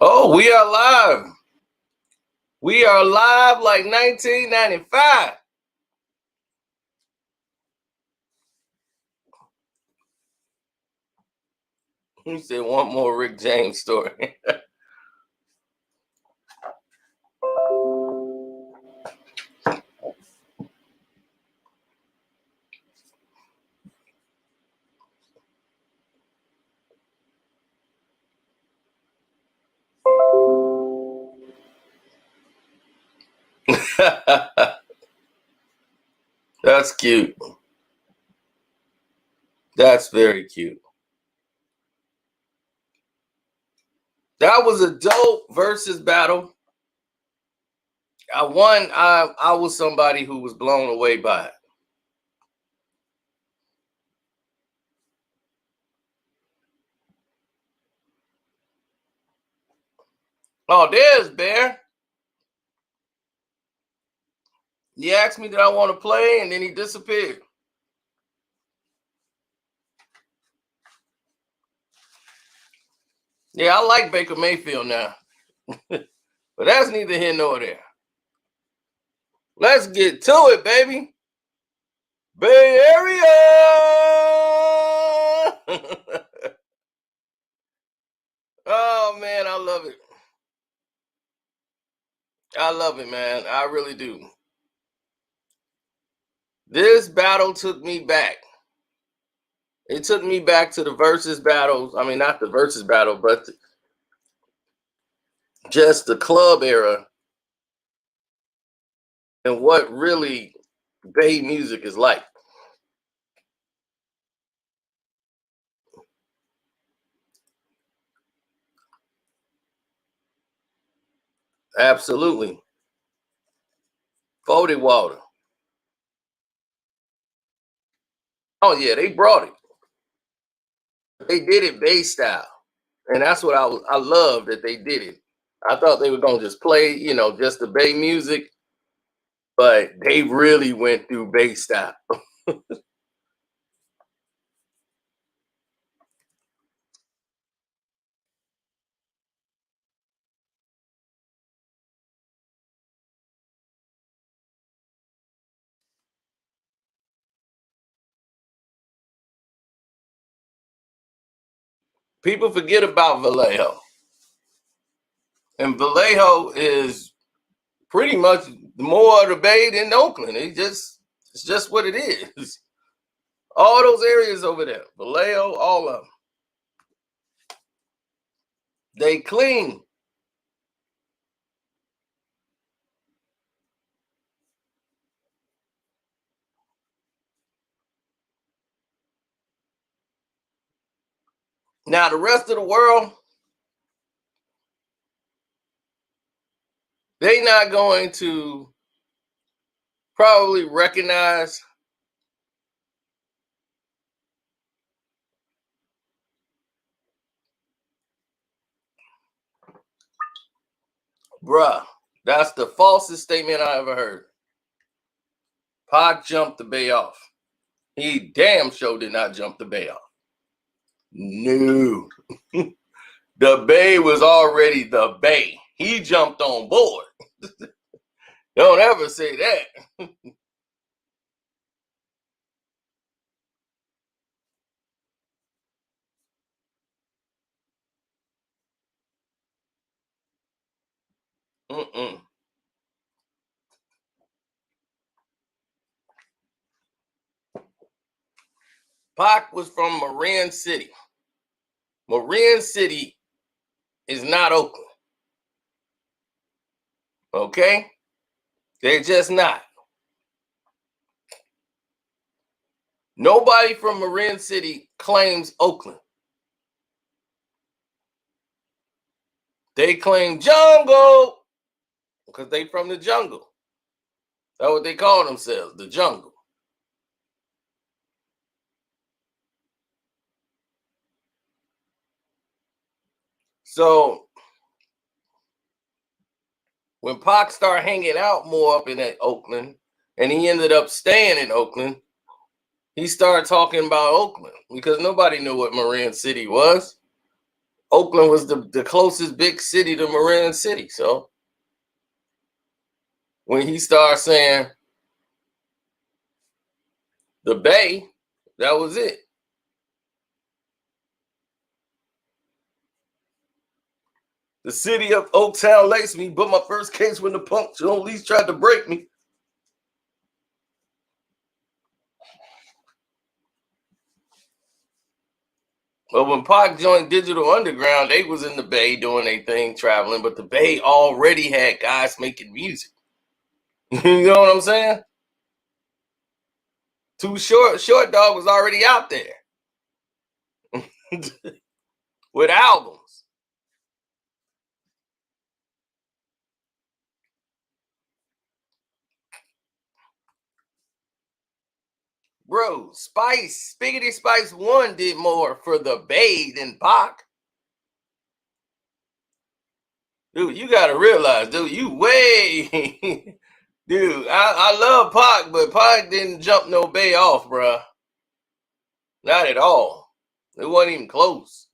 Oh, we are live. We are live like 1995. You said one more Rick James story. That's cute. That's very cute. That was a dope versus battle. I won. I was somebody who was blown away by it. Oh, there's Bear. He asked me did I want to play, and then he disappeared. Yeah, I like Baker Mayfield now. But that's neither here nor there. Let's get to it, baby. Bay Area. Oh man, I love it. I love it, man. I really do. This battle took me back. It took me back to the versus battles. I mean, not the versus battle, but just the club era and what really Bay music is like. Absolutely. 40 Water. Oh, yeah, they brought it. They did it Bay style. And that's what I love that they did it. I thought they were going to just play, just the Bay music, but they really went through Bay style. People forget about Vallejo. And Vallejo is pretty much more of the Bay than Oakland. It's just what it is. All those areas over there, Vallejo, all of them. They clean. Now the rest of the world, they not going to probably recognize bruh. That's the falsest statement I ever heard. Pac jumped the Bay off. He damn sure did not jump the Bay off. No. The Bay was already the Bay. He jumped on board. Don't ever say that. Mm-mm. Pac was from Marin City. Marin City is not Oakland. Okay? They're just not. Nobody from Marin City claims Oakland. They claim jungle because they from the jungle. That's what they call themselves, the jungle. So when Pac started hanging out more up in that Oakland, and he ended up staying in Oakland, he started talking about Oakland because nobody knew what Marin City was. Oakland was the closest big city to Marin City. So when he started saying the Bay, that was it. The city of Oaktown laced me, but my first case when the punk police tried to break me. But when Pac joined Digital Underground, they was in the Bay doing their thing, traveling, but the Bay already had guys making music. You know what I'm saying? Too Short Dog was already out there with albums. Bro, Spiggity Spice 1 did more for the Bay than Pac. Dude, you gotta realize, dude, you way dude, I love Pac, but Pac didn't jump no Bay off, bruh. Not at all. It wasn't even close.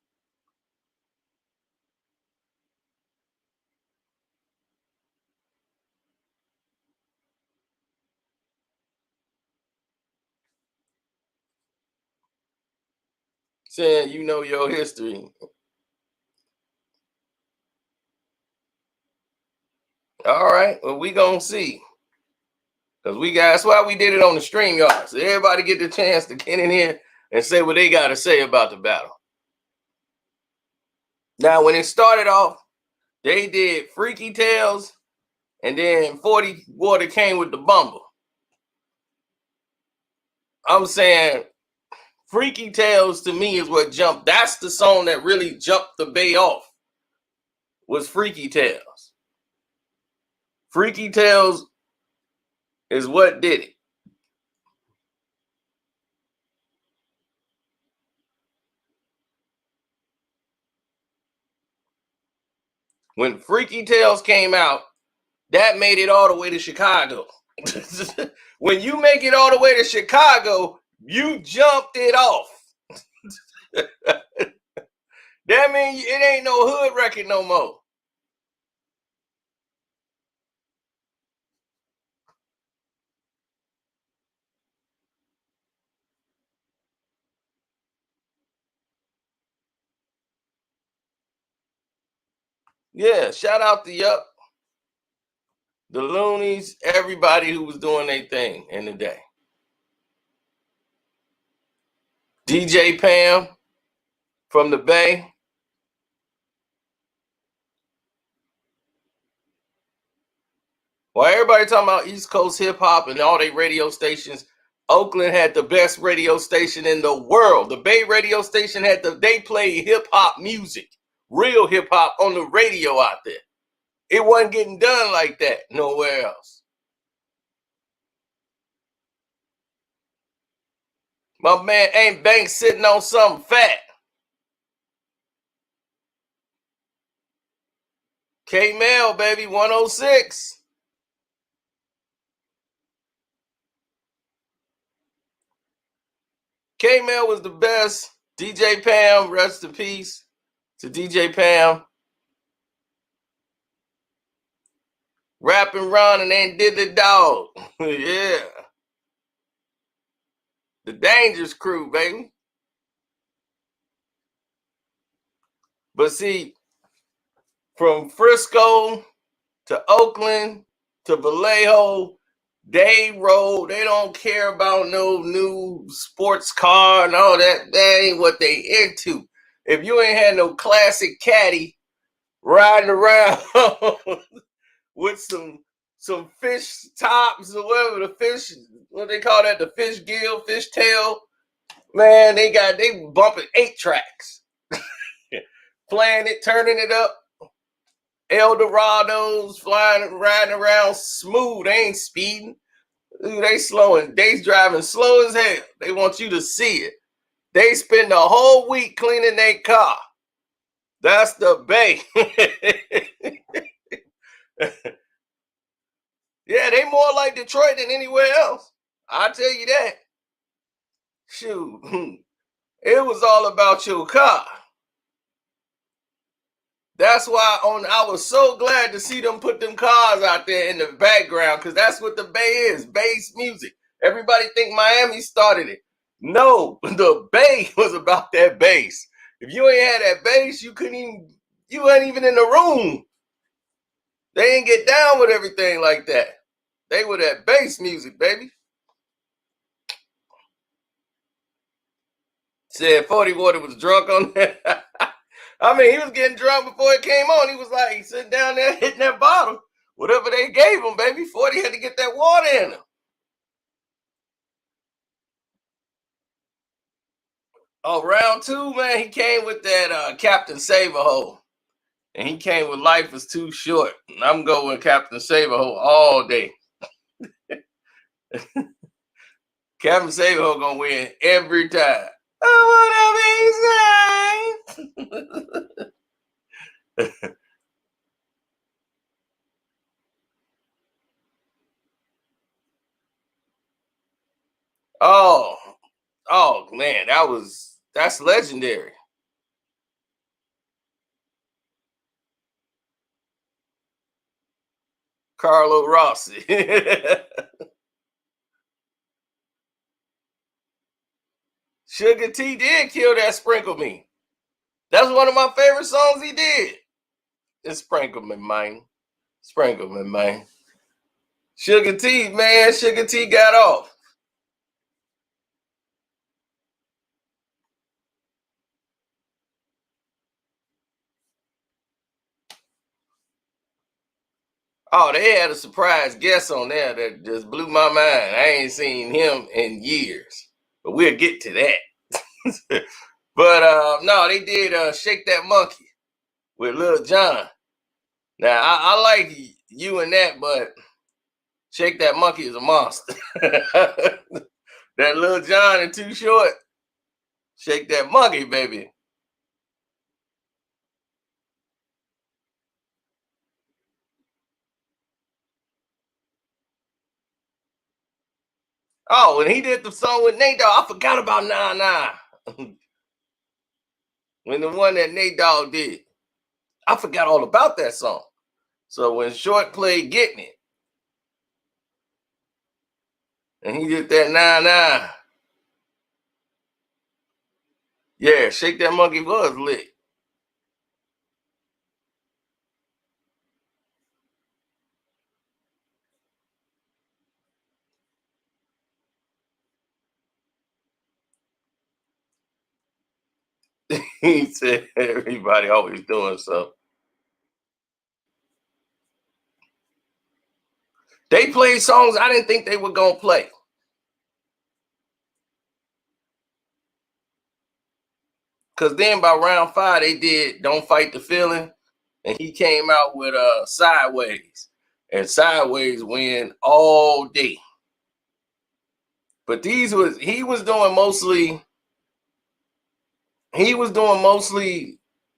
Saying you know your history. All right, well, we gonna see. Because that's why we did it on the stream, y'all. So everybody get the chance to get in here and say what they gotta say about the battle. Now, when it started off, they did Freaky Tales, and then 40 Water came with the Bumble. I'm saying Freaky Tales to me is what jumped. That's the song that really jumped the Bay off. Was Freaky Tales. Freaky Tales is what did it. When Freaky Tales came out, that made it all the way to Chicago. When you make it all the way to Chicago, you jumped it off. That means it ain't no hood record no more. Yeah, shout out to Yup, the Loonies, everybody who was doing their thing in the day. DJ Pam from the Bay. While everybody talking about East Coast hip hop and all their radio stations, Oakland had the best radio station in the world. The Bay radio station they played hip hop music, real hip hop on the radio out there. It wasn't getting done like that nowhere else. My man Ain't Banks sitting on something fat. K-Mel, baby, 106. K-Mel was the best. DJ Pam, rest in peace to DJ Pam. Rapping, Ron, and then did the dog. Yeah. The Dangerous Crew, baby. But see, from Frisco to Oakland to Vallejo, they roll. They don't care about no new sports car and all that. That ain't what they into. If you ain't had no classic caddy riding around with some fish tops or whatever, the fish, what they call that, the fish gill, fish tail, man, they bumping 8 tracks. Playing it, turning it up. Eldorados flying, riding around smooth. They ain't speeding. They slowing. They driving slow as hell. They want you to see it. They spend the whole week cleaning their car. That's the Bay. Yeah, they more like Detroit than anywhere else. I'll tell you that. Shoot. It was all about your car. That's why I was so glad to see them put them cars out there in the background, because that's what the Bay is, bass music. Everybody think Miami started it. No, the Bay was about that bass. If you ain't had that bass, you weren't even in the room. They didn't get down with everything like that. They were that bass music, baby. Said 40 Water was drunk on that. I mean, he was getting drunk before it came on. He was like sitting down there hitting that bottle. Whatever they gave him, baby. 40 had to get that water in him. Oh, round 2, man, he came with that Captain Save-A-Hole. And he came with Life Is Too Short. And I'm going with Captain Save-A-Hole all day. Captain Save-A-Hole gonna win every time. I wanna be saved. Oh man, that's legendary. Carlo Rossi. Sugar T did kill that Sprinkle Me. That's one of my favorite songs he did. It's Sprinkle Me, man. Sprinkle Me, man. Sugar T, man. Sugar T got off. Oh, they had a surprise guest on there that just blew my mind. I ain't seen him in years, but we'll get to that. But no, they did Shake That Monkey with Lil Jon. Now, I like you and that, but Shake That Monkey is a monster. That Lil Jon and Too Short. Shake That Monkey, baby. Oh, when he did the song with Nate Dogg, I forgot about Nah Nah. When the one that Nate Dogg did, I forgot all about that song. So when Short played Getting It, and he did that Nah Nah. Yeah, Shake That Monkey was lit. He said everybody always doing so. They played songs I didn't think they were gonna play. Cause then by round 5, they did Don't Fight the Feeling, and he came out with Sideways. And Sideways win all day. But he was doing mostly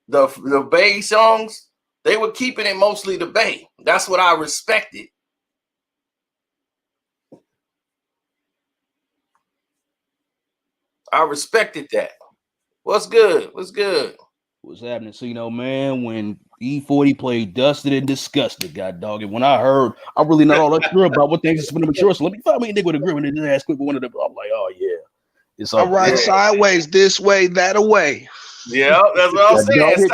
the Bay songs. They were keeping it mostly the Bay. That's what I respected. I respected that. What's good? What's good? What's happening? So, man, when E-40 played Dusted and Disgusted, god dog it. When I heard, I'm really not all that sure about what things is for the mature. So let me find me a nigga with a grip and just ask quick one of them. I'm like, oh yeah. It's all right, sideways, this way, that away. Yeah, that's what I'm saying.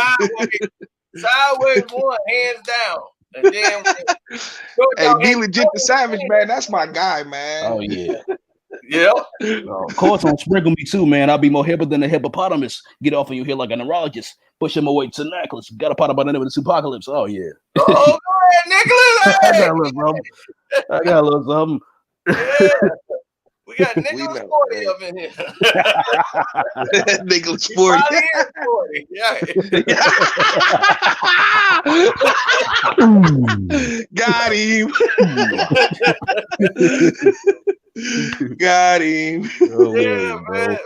Sideways won, hands down. And then hey, be legit the Savage, man. That's my guy, man. Oh yeah. Yeah. Of course, on Sprinkle Me too, man. I'll be more hipper than a hippopotamus. Get off of your head like a neurologist. Push him away to necklace. Got a pot about the name of the apocalypse. Oh yeah. Oh, go ahead, Nicholas. I got a little something. I got a little something. Yeah. We got Nicholas 40 up in here. Nicholas 40. 40. Yeah. Got him. Got him. Oh, yeah, man.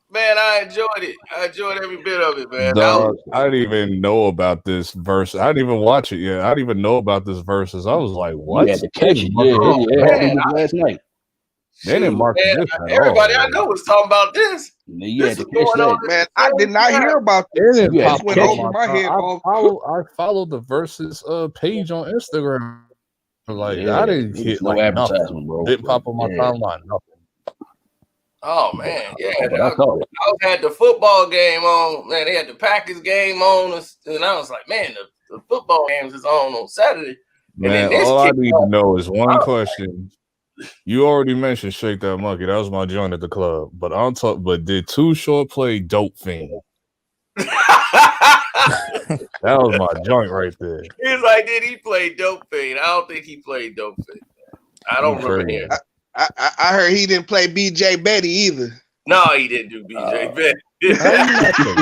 Man, I enjoyed it. I enjoyed every bit of it, man. Dog, I didn't even know about this verse. I didn't even watch it yet. I didn't even know about this verses. I was like, what? You had to catch it. Yeah. Last night. They didn't market man, this at everybody all. I know was talking about this. You had This to was catch going on. that. Man, I did not hear about It this. didn't Yeah, This pop went up catch over on my my head. I followed the Verzuz page on Instagram. Like Yeah, I didn't it was hit no like advertisement, nothing. bro. Didn't pop on my Yeah. timeline. Nothing. Oh man, yeah. But I caught it. I had the football game on. Man, they had the Packers game on, and I was like, man, the football games is on Saturday. And then Man, this all I kicked need off. to know is one question. You already mentioned Shake That Monkey. That was my joint at the club. But I'm talking. But did Too Short play Dope Fiend? That was my joint right there. He's like, did he play Dope Fiend? I don't think he played Dope Fiend. I don't remember Crazy. him. I heard he didn't play BJ Betty either. No, he didn't do BJ Betty. How you not say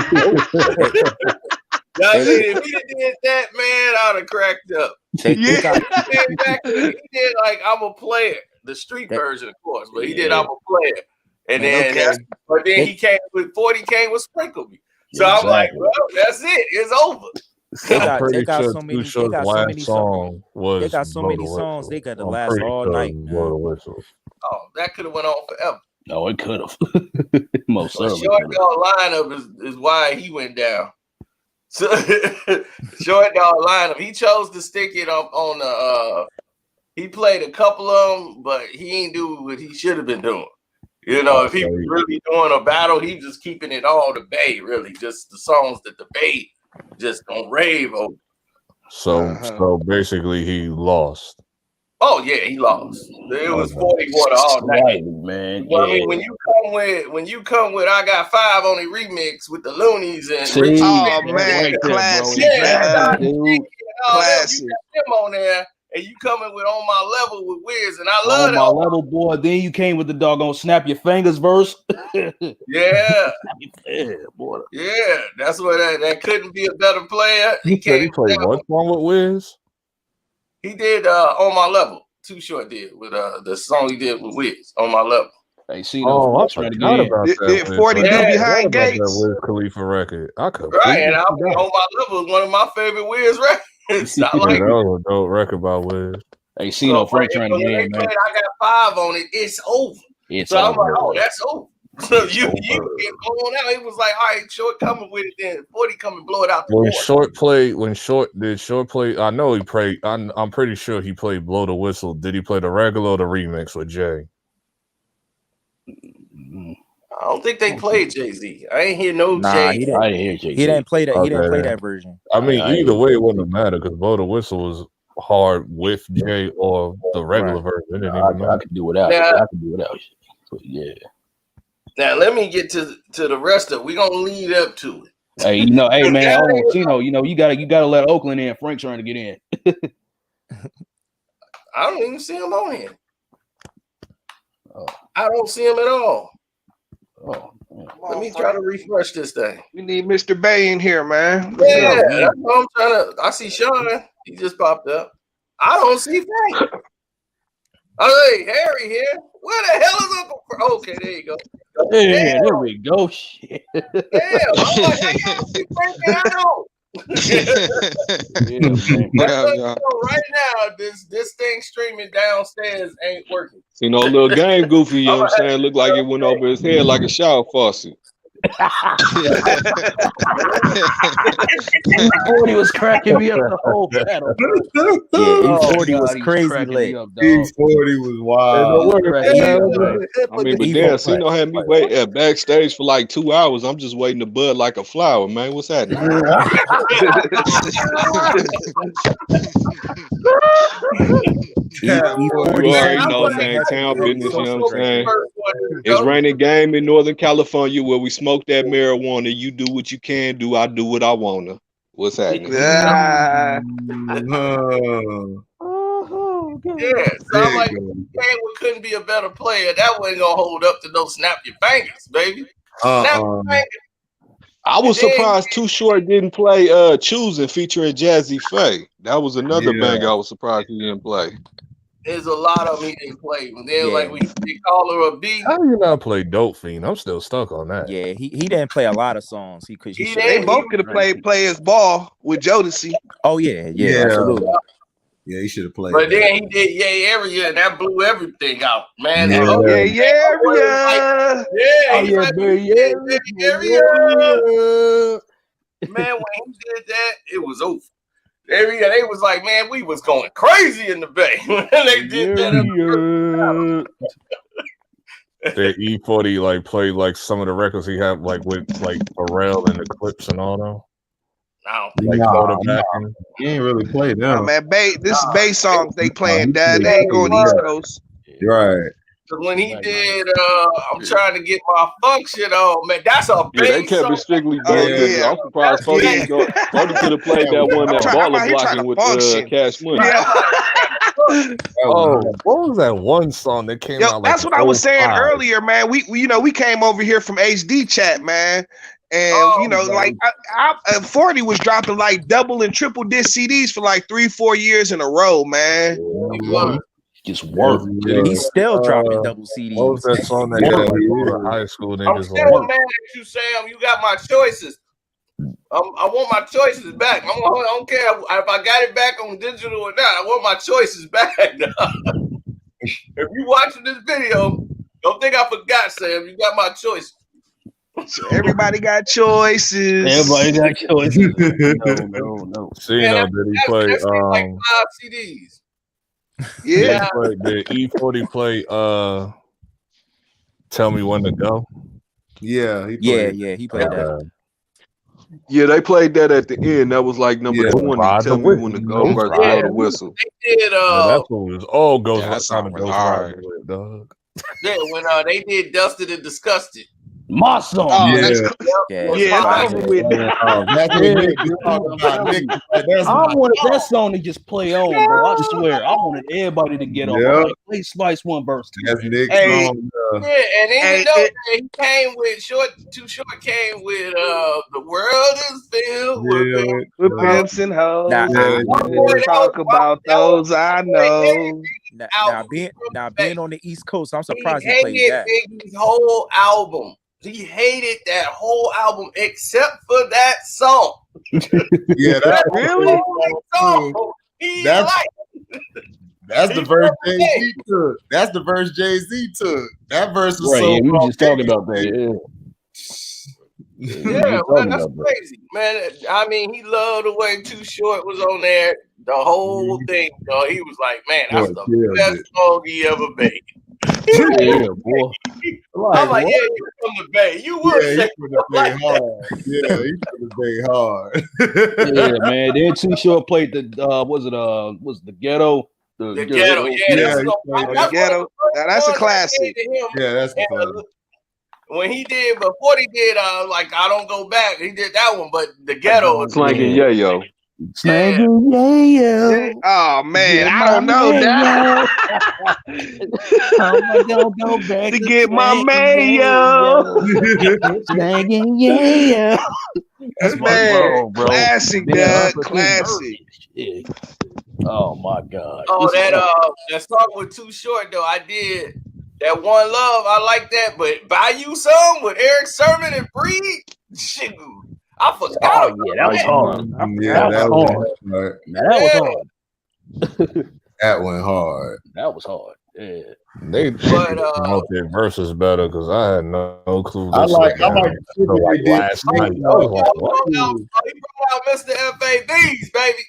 If Dope? he did that, man, I'd have cracked up. Yeah. He did like I'm a player, the street version, of course, but he did I'm a player. And then, Okay. but then he came with 40 came with Sprinkle Me. So Yeah, I'm like, exactly. well, that's it. It's over. I'm pretty sure Too Short's last song was They got so Blow many the songs. Whistle. They got to I'm last pretty all sure night. it was Blow the Whistle. Oh, that could have went on forever. No, it could have. Most But certainly. Short could've. Dog lineup is why he went down. So Short Dog lineup, he chose to stick it up on the. He played a couple of them, but he ain't do what he should have been doing. You know, if he was really doing a battle, he just keeping it all the Bay, really, just the songs that the Bay just don't rave over. So basically, he lost. Oh yeah, he lost. It was 40 water all night, Slightly, man. Well, I Yeah. mean, when you come with I Got Five on the remix with the Loonies and See? Richie Oh Rich, man, right there, bro. classic. Yeah, Dude. and all that, Classic. you got them on there, and you coming with On My Level with Wiz, and I love On that. my level, boy. Then you came with the doggone snap your fingers verse. Yeah, Yeah, boy. yeah, that's what that couldn't be a better player. He said he played what song with Wiz? He did On My Level. Too Short did with the song he did with Wiz, On My Level. Hey, see, Oh, I trying to forgot get about Did that. 40 do Behind I forgot about Gates? that Wiz Khalifa record. I could Right, and On My Level is one of my favorite Wiz records. I like that was a dope record by Wiz. Hey, see, no Frank trying to when get they in, man. played I Got Five on it, it's over. It's So I'm like, over. oh, that's over. So It's you over. get blown out. It was like, all right, Short coming with it, then 40 come and blow it out the When water. Short play, I know he played. I'm pretty sure he played Blow the Whistle. Did he play the regular or the remix with Jay? I don't think they played Jay-Z. I ain't hear no Nah, Jay. he didn't. I didn't hear Jay-Z. He didn't play that. He didn't play Okay. that version. I mean, I either ain't- way, it wouldn't matter because Blow the Whistle was hard with Jay or the regular Right. version. It didn't I even matter. could do without. Now- I could do without. But yeah. Now let me get to the rest of it. We're gonna lead up to it. Hey, hey man, hold on, Tino. You gotta let Oakland in. Frank trying to get in. I don't even see him on here. Oh. I don't see him at all. Oh, man. Let me try to refresh this thing. We need Mr. Bay in here, man. Yeah, that's what I'm trying to. I see Sean. He just popped up. I don't see Frank. Oh, hey, Harry here. Where the hell is Uncle Frank? Okay, there you go. Yeah, there we go. Shit. Damn, I'm like, how y'all see Frank and I don't? Yeah, man. What Let's up, let y'all? you know right now, this thing streaming downstairs ain't working. You know, little game goofy, you know what I'm saying? Looked like it went over his head like a shower faucet. 40 was cracking me up the whole battle. Yeah, E-40 God, was he crazy cracking lit. me up, dog. E-40 was wild. I mean, but damn, Cino had me wait at backstage for like 2 hours. I'm just waiting to bud like a flower, man. What's happening? You already know, man, town business, you know what I'm saying? It's raining game in Northern California where we smoke that marijuana. You do what you can do, I do what I wanna. What's happening? Ah, Yeah, so I'm like, Hayward couldn't be a better player. That wasn't gonna hold up to no snap your fingers, baby. Snap your fingers. I was surprised Too Short didn't play Choosing featuring Jazzy Faye. That was another banger I was surprised he didn't play. There's a lot of them he didn't play. When they're Yeah. like, we call her a B. How do you not play Dope Fiend? I'm still stuck on that. Yeah, he didn't play a lot of songs. He could. He they didn't. both could have played Players Ball with Jodeci. Oh yeah, absolutely. Yeah, he should have played. But then he did Yay Area, and that blew everything out, man. Yeah. Oh, Yeah, yeah. yeah, he's like, Yay Area. Man, when he did that, it was over. They was like, man, we was going crazy in the Bay when they did that. That E-40 like played like some of the records he had like with like Pharrell and the Clips and all them. No, Like quarterbacking. He ain't really played them. Man, this is Bay songs they playing, Dad. They ain't going East Coast. Right. When he did, I'm trying to get my function on, man. That's a Yeah, they kept it strictly Bay. I'm surprised Cody could have played that one that baller blocking with Cash Money. Oh, what was that one song that came out? Like that's what I was saying earlier, man. We came over here from HD chat, man. And like 40 was dropping like double and triple disc CDs for like 3-4 years in a row, man. Just work. He's still dropping double CDs. What was that song that got like high school niggas? I'm still mad at you, Sam. You got my choices. I want my choices back. I don't care if I got it back on digital or not. I want my choices back. If you watching this video, don't think I forgot, Sam. You got my choices. So everybody got choices. Everybody got choices. No. See, did he play like 5 CDs? Yeah. Did E-40 play Tell Me When to Go? Yeah, he played that. Yeah, they played that at the end. That was like number 20. Tell Me When to Go versus Blow the Whistle. They did. That's what it was. All goes that song was hard, dog. Yeah, when they did Dusted and Disgusted. My song. Oh, yeah. I'm with that. I wanted that song to just play on, bro. I swear, I wanted everybody to get on. Like, play Spice 1 verse 2. That's Nick's Hey. song. Yeah, and then he came with Too Short came with The World Is Filled With pimps and hoes. Talk about those I know. Now being on the East Coast, I'm surprised he played that. Biggie's whole album. He hated that whole album except for that song. Yeah, that really. That's the verse Jay-Z took. That's the verse Jay-Z took. That verse was so. We just talking about that. Yeah, man, that's crazy, man. I mean, he loved the way Too Short was on there. The whole thing, dog. He was like, man, that's the best song he ever made. Yeah, boy. I'm like, yeah, you from the Bay. You would say from the Bay hard. Yeah, he from the Bay hard. Yeah, man. Then Too Short played the was the Ghetto? The Ghetto, the Ghetto. Now that's a classic. Yeah, that's a classic. When he did, before he did, like I Don't Go Back, he did that one, but the Ghetto was Slanging Yayo. Slanging Yayo. Oh man, I don't know that. I'm gonna go back to get my mayo. Slanging Yayo. That's man, classic, Doug. Classic. Oh my God. Oh, that song with Too Short though. I did that One Love. I like that, but Buy You Some with Eric Sermon and Breed. Shit, I forgot. Oh yeah, that was hard. Yeah, that was hard. That was hard. That went hard. That was hard. Yeah. They promote their verses better because I had no clue. I like last night. I was like, what? He brought out Mr. FABs, baby.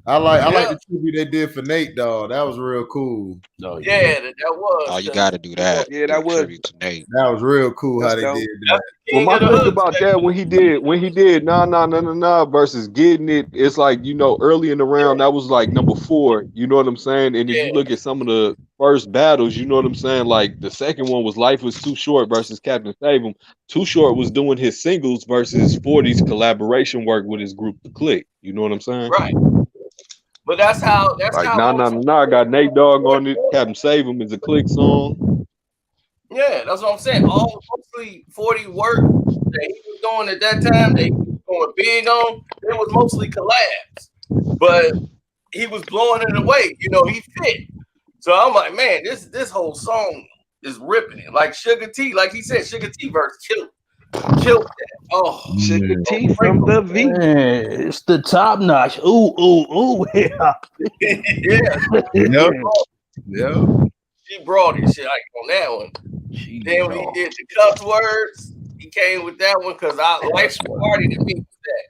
I like the tribute they did for Nate, dog. That was real cool. Oh, yeah, that was. Oh, you got to do that. Yeah, that was tribute to Nate. That was real cool how they did that. Well, my thing about that when he did nah versus Getting It, it's like, early in the round that was like number 4. You know what I'm saying? And if you look at some of the first battles, you know what I'm saying? Like the second one was Life Was Too Short versus Captain Save 'Em. Too Short was doing his singles versus 40's collaboration work with his group The Click. You know what I'm saying? Right. But that's how. I got Nate Dogg on it. Captain Save 'Em is a Click song. Yeah, that's what I'm saying. Mostly 40 work that he was doing at that time, that he was going big on, it was mostly collabs. But he was blowing it away. He fit. So I'm like, man, this whole song is ripping it. Like Sugar T, like he said, Sugar T verse killed that. Oh, Sugar T from the V. Man, it's the top notch. Ooh, yeah. Yep. Yep. she brought it shit like on that one. Then when he did the cuss words, he came with that one because I like party to me was that.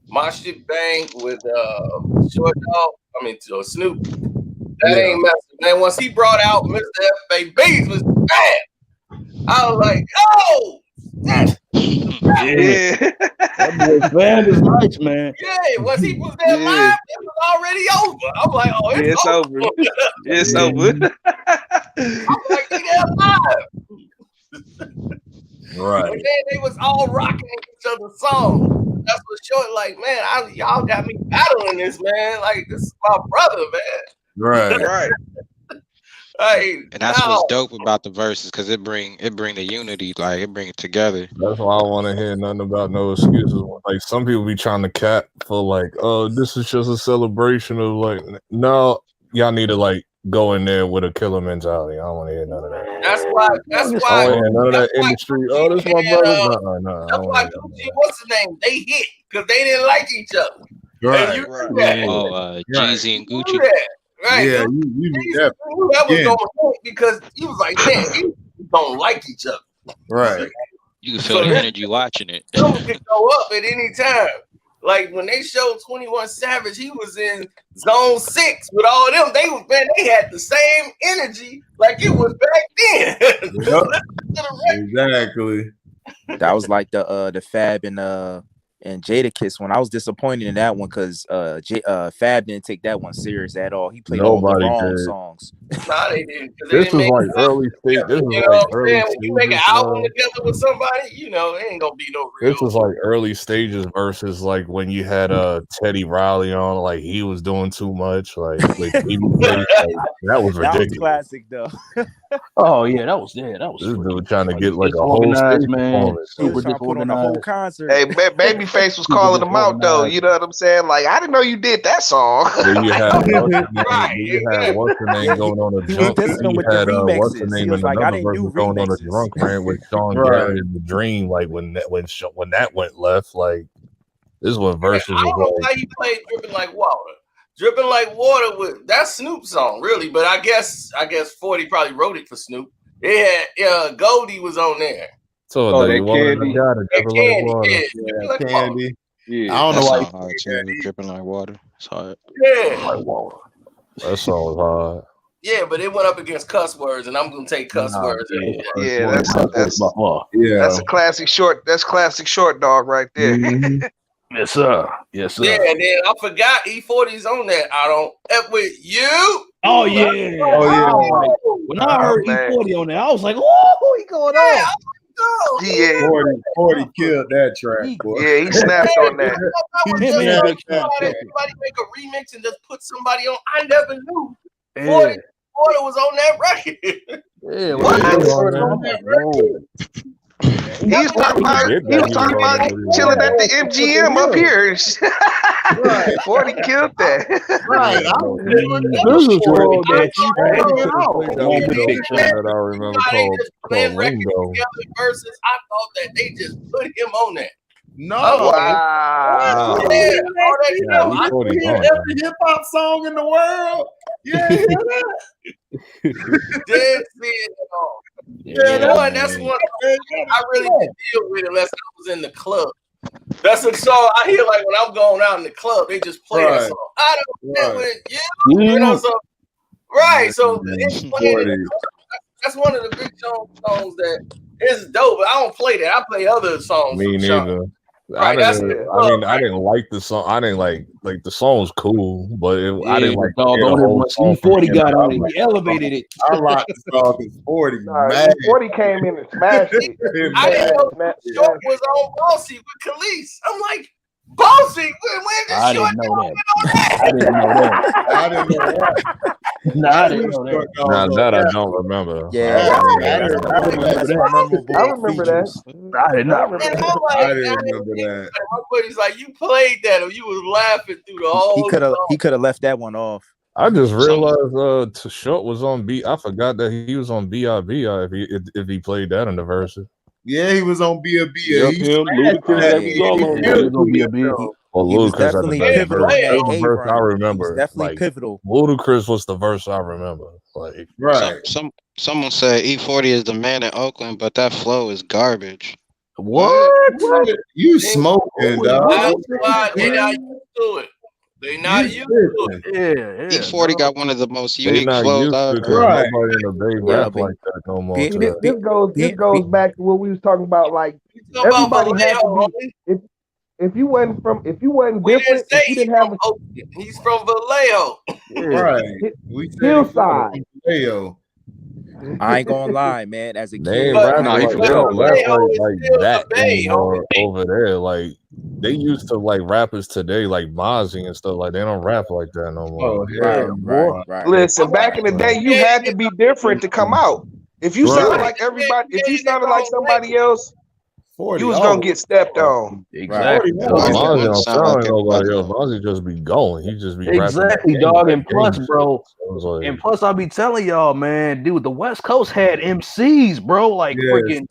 My shit bang with Short Dog. I mean Snoop. That ain't messing. Man, once he brought out Mr. FABs was bad. I was like, oh, Yeah. That boy fan is nice, man. yeah. Once he was there live, it was already over. I'm like, oh, it's over. It's over. I'm like, he there live. Right. And then they was all rocking each other's songs. That's what Short like, man. Y'all got me battling this, man. Like, this is my brother, man. Right. Right. Hey, And that's what's dope about the verses, because it bring the unity, like it bring it together. That's why I want to hear nothing about no excuses. Like some people be trying to cap for like, oh, this is just a celebration of like, no, y'all need to like go in there with a killer mentality. I don't want to hear none of that. That's why. I don't want to hear none of that industry. Oh, this is my brother. No. That's why Gucci, what's the name? They hit because they didn't like each other. Right. And you knew that. Oh, Jeezy and You Gucci. knew that. Right. Yeah, you knew that. that was going on because he was like, man, these don't like each other. Right. You can feel the energy watching it. Someone could go up at any time. Like when they showed 21 Savage, he was in zone 6 with all of them. They had the same energy like it was back then. Exactly. That was like the Fab and Jadakiss one. I was disappointed in that one because Fab didn't take that one serious at all. He played all the wrong songs. Nah, they didn't. This is like early stage. This is like early When you make an stages, album together with somebody, it ain't gonna be no real. This was like early stages versus like when you had Teddy Riley on, like he was doing too much, like with Babyface, that was ridiculous. That was classic though. Oh yeah, that was this dude trying to get like a whole disorganized, stage man. performance. He was trying to put on the whole concert. Hey, Babyface was calling them out though. You know what I'm saying? Like, I didn't know you did that song. Then you had what's her name going on a drunk. He You had what's her name in like, another version going on a drunk rant with Sean Garrett in the Dream. Like when that went left, like this is what verses I don't know was why like. he played Dripping Like Water. Dripping Like Water with that Snoop song, really. But I guess 40 probably wrote it for Snoop. Yeah, Goldie was on there. So that Candy. Candy. Yeah. I don't know why. Hard too, Dripping Like Water. It's hard. Yeah. Like water. That song was hard. Yeah, but it went up against cuss words, and I'm gonna take cuss words. Yeah, that's Yeah. a classic short. That's classic Short Dog right there. Yes, sir. Yes, sir. Yeah, and then I forgot E-40's on that. I don't F with you. Oh yeah. When I heard E-40 on there, I was like, "Oh, he going on." Yeah, 40 killed that track. Boy. yeah, he snapped on that. Somebody make a remix and just put somebody on. I never knew 40 was on that record. Yeah, He was talking about chilling at the MGM up here. 40 killed that. Right. That I remember called Ringo. Versus, I thought that they just put him on that. No. Wow. I hear every hip hop song in the world. Yeah, hear that? Dead seeing it all. Yeah, that's one I really didn't deal with unless I was in the club. That's a song I hear like when I'm going out in the club, they just play a song. I don't deal with you. You know, so so it's playing. That's one of the big songs that is dope. But I don't play that. I play other songs. Me neither. I didn't like the song. I didn't like the song was cool, but I didn't like E-40 got on it. He elevated it. I like the song because 40. 40 came in and smashed it. I didn't know Short was on Bossy with Khalees. I'm like, Bossy? When did Short know that? I didn't know that. I didn't know that. No, I didn't know that. Nah, that I don't remember. Yeah, I remember that. I did not remember. I didn't remember that. My buddy's like, you played that, or you was laughing through the whole. He could have left that one off. I just realized Short was on B. I forgot that he was on B.I.B. if he played that in the verses. Yeah, he was on B.A.B. Yep, him, Ludacris, that was all on Yeah, there. he gonna be a big. Well, He was Ludacris had the definitely best pivotal verse. in that That was A the verse I run. He was remember. definitely Like pivotal. Ludacris was the verse I remember. Like Right. Someone said E-40 is the man in Oakland, but that flow is garbage. What? You smoking, dog? That's why they not used to it. They not used to it. Yeah. E-40 got one of the most they unique not flows used I've to because ever heard. Right. nobody in the Bay Yeah, rap but like that no more. being, Today. This goes back to what we was talking about. Like You talking about everybody had to Vallejo, be. If you wasn't we didn't different, say if you he's didn't have from Oakland. He's from Vallejo. Right. We said Hillside. Vallejo. I ain't gonna lie, man. As a They kid, ain't But- rap Nah, he like from they don't Chicago. rap Vallejo is like still that the Bay, anymore homie. over there. Like they used to like rappers today, like Mozzie and stuff. Like they don't rap like that no more. Oh, right, yeah. right. Listen, back in the day, you had to be different to come out. If you sounded Right. like everybody, if you sounded like somebody else, 40. you was gonna get stepped on. Exactly. Right. Cause Right. Mozzie don't Sound sound like like nobody else. everybody Mozzie just be going. He just be rapping. Exactly, like dog. gang And plus, shit. bro, So it's like, and plus, I'll be telling y'all, man, dude, the West Coast had MCs, bro, like freaking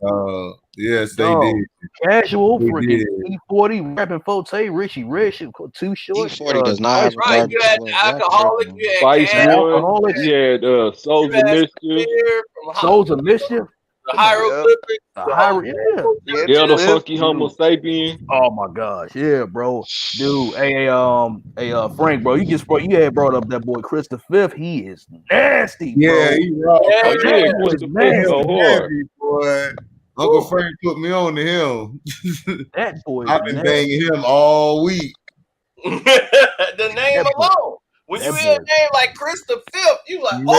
Yes, they dog, did. Casual, They freaking did. E-40, rapping Forte, Richie Rich, Too Short. E-40 does not have a Right, garbage you had flow. alcoholic, you had Spice Cash, One. Alcoholics. He had Souls you of had Mischief. Spear from Souls of Mischief. the hieroglyphics. The high, yeah. Yeah, the Funky Homo Sapien. Oh my gosh, yeah, bro, dude. Hey, Frank, bro, you had brought up that boy Chris the Fifth. He is nasty, bro. Yeah, he rock. Yeah. Oh yeah, Chris He's the Fifth nasty. go hard. Heavy, boy. Uncle Frank put me on to him. That boy. I've been banging him all week. The name That boy- alone. When you that hear a boy- name like Chris the Fifth, you like, Man, oh,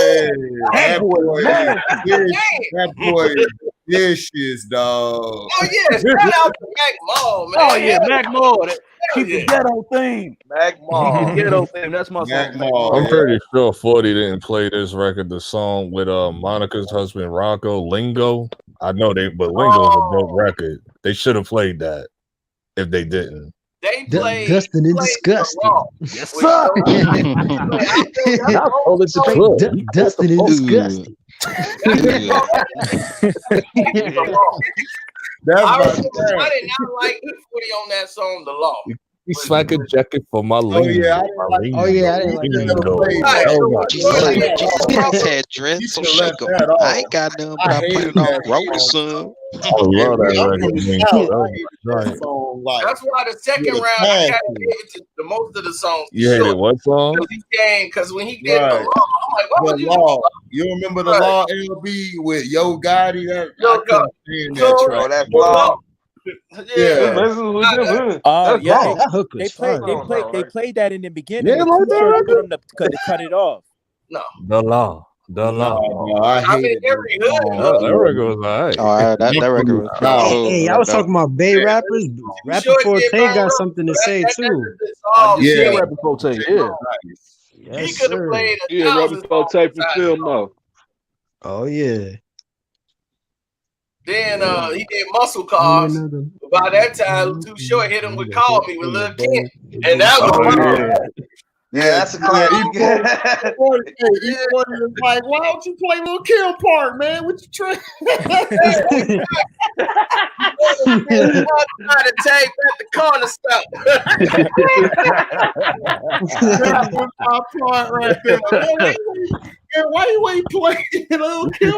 that boy, boy, man. that boy is vicious, dog. oh yeah, shout out to Mac Mall, man. Oh yeah, Mac Moore. Hell Keep yeah. the ghetto theme. Mac Keep Mall. the ghetto theme. That's my Mac song. Mall. I'm pretty sure 40 didn't play this record, the song with Monica's husband Rocco, Lingo. I know but Lingo is a dope record. They should have played that if they didn't. They played Dustin and played Disgusting. the Raw, Yes, which sir. Not all it's the club. Dustin and Disgusting. That's I my did track. not like E-40 on that song, The Law. He's like a jacket for my Lingo. yeah, I didn't like Oh yeah, I didn't like that. Lingo. Right. Oh, my Jesus, God. Jesus Christ had dreads, You so should've shake left 'em. that off. I ain't got nothing, but I I put hated it on that roller, song. son. I love that I'm record. from the man. South. That I was hated right. that song like That's why the second Yeah, round, I nasty. kind of gave it to the most of the songs. You hated Short. what song? Because when he did Right. The Law, I'm like, what would The you Law. You remember The Right. Law LB with Yo Gotti? That Yo I couldn't stand that So- track. Oh, that's do? Law. Yeah. Oh yeah, That hook they was played. fire. They played that in the beginning. Yeah, The like Too that Short record? told them to cut it off. The Law. The Law. No, I I mean, hated every that hood. song. That record was alright. Oh, that record was Nah. cool. Hey, I was talking about Bay rappers. Rapper Short Forte get burned got up. something to say That's too. all Yeah, Yeah. rapping Forte. Yeah. He Yes, could have sir. played a Yeah, Robert thousand Forte songs from besides Film that. Mo. Oh yeah. Then he did Muscle Cars. By that time, Too Short hit him with Call Me with Lil Kim. And that was Yeah, that's a classic. E-40 was like, why don't you play Lil Kim part, man? What you trying? trying to take back the corner stop. That was my part right there. Man, why you ain't playing Lil Kim?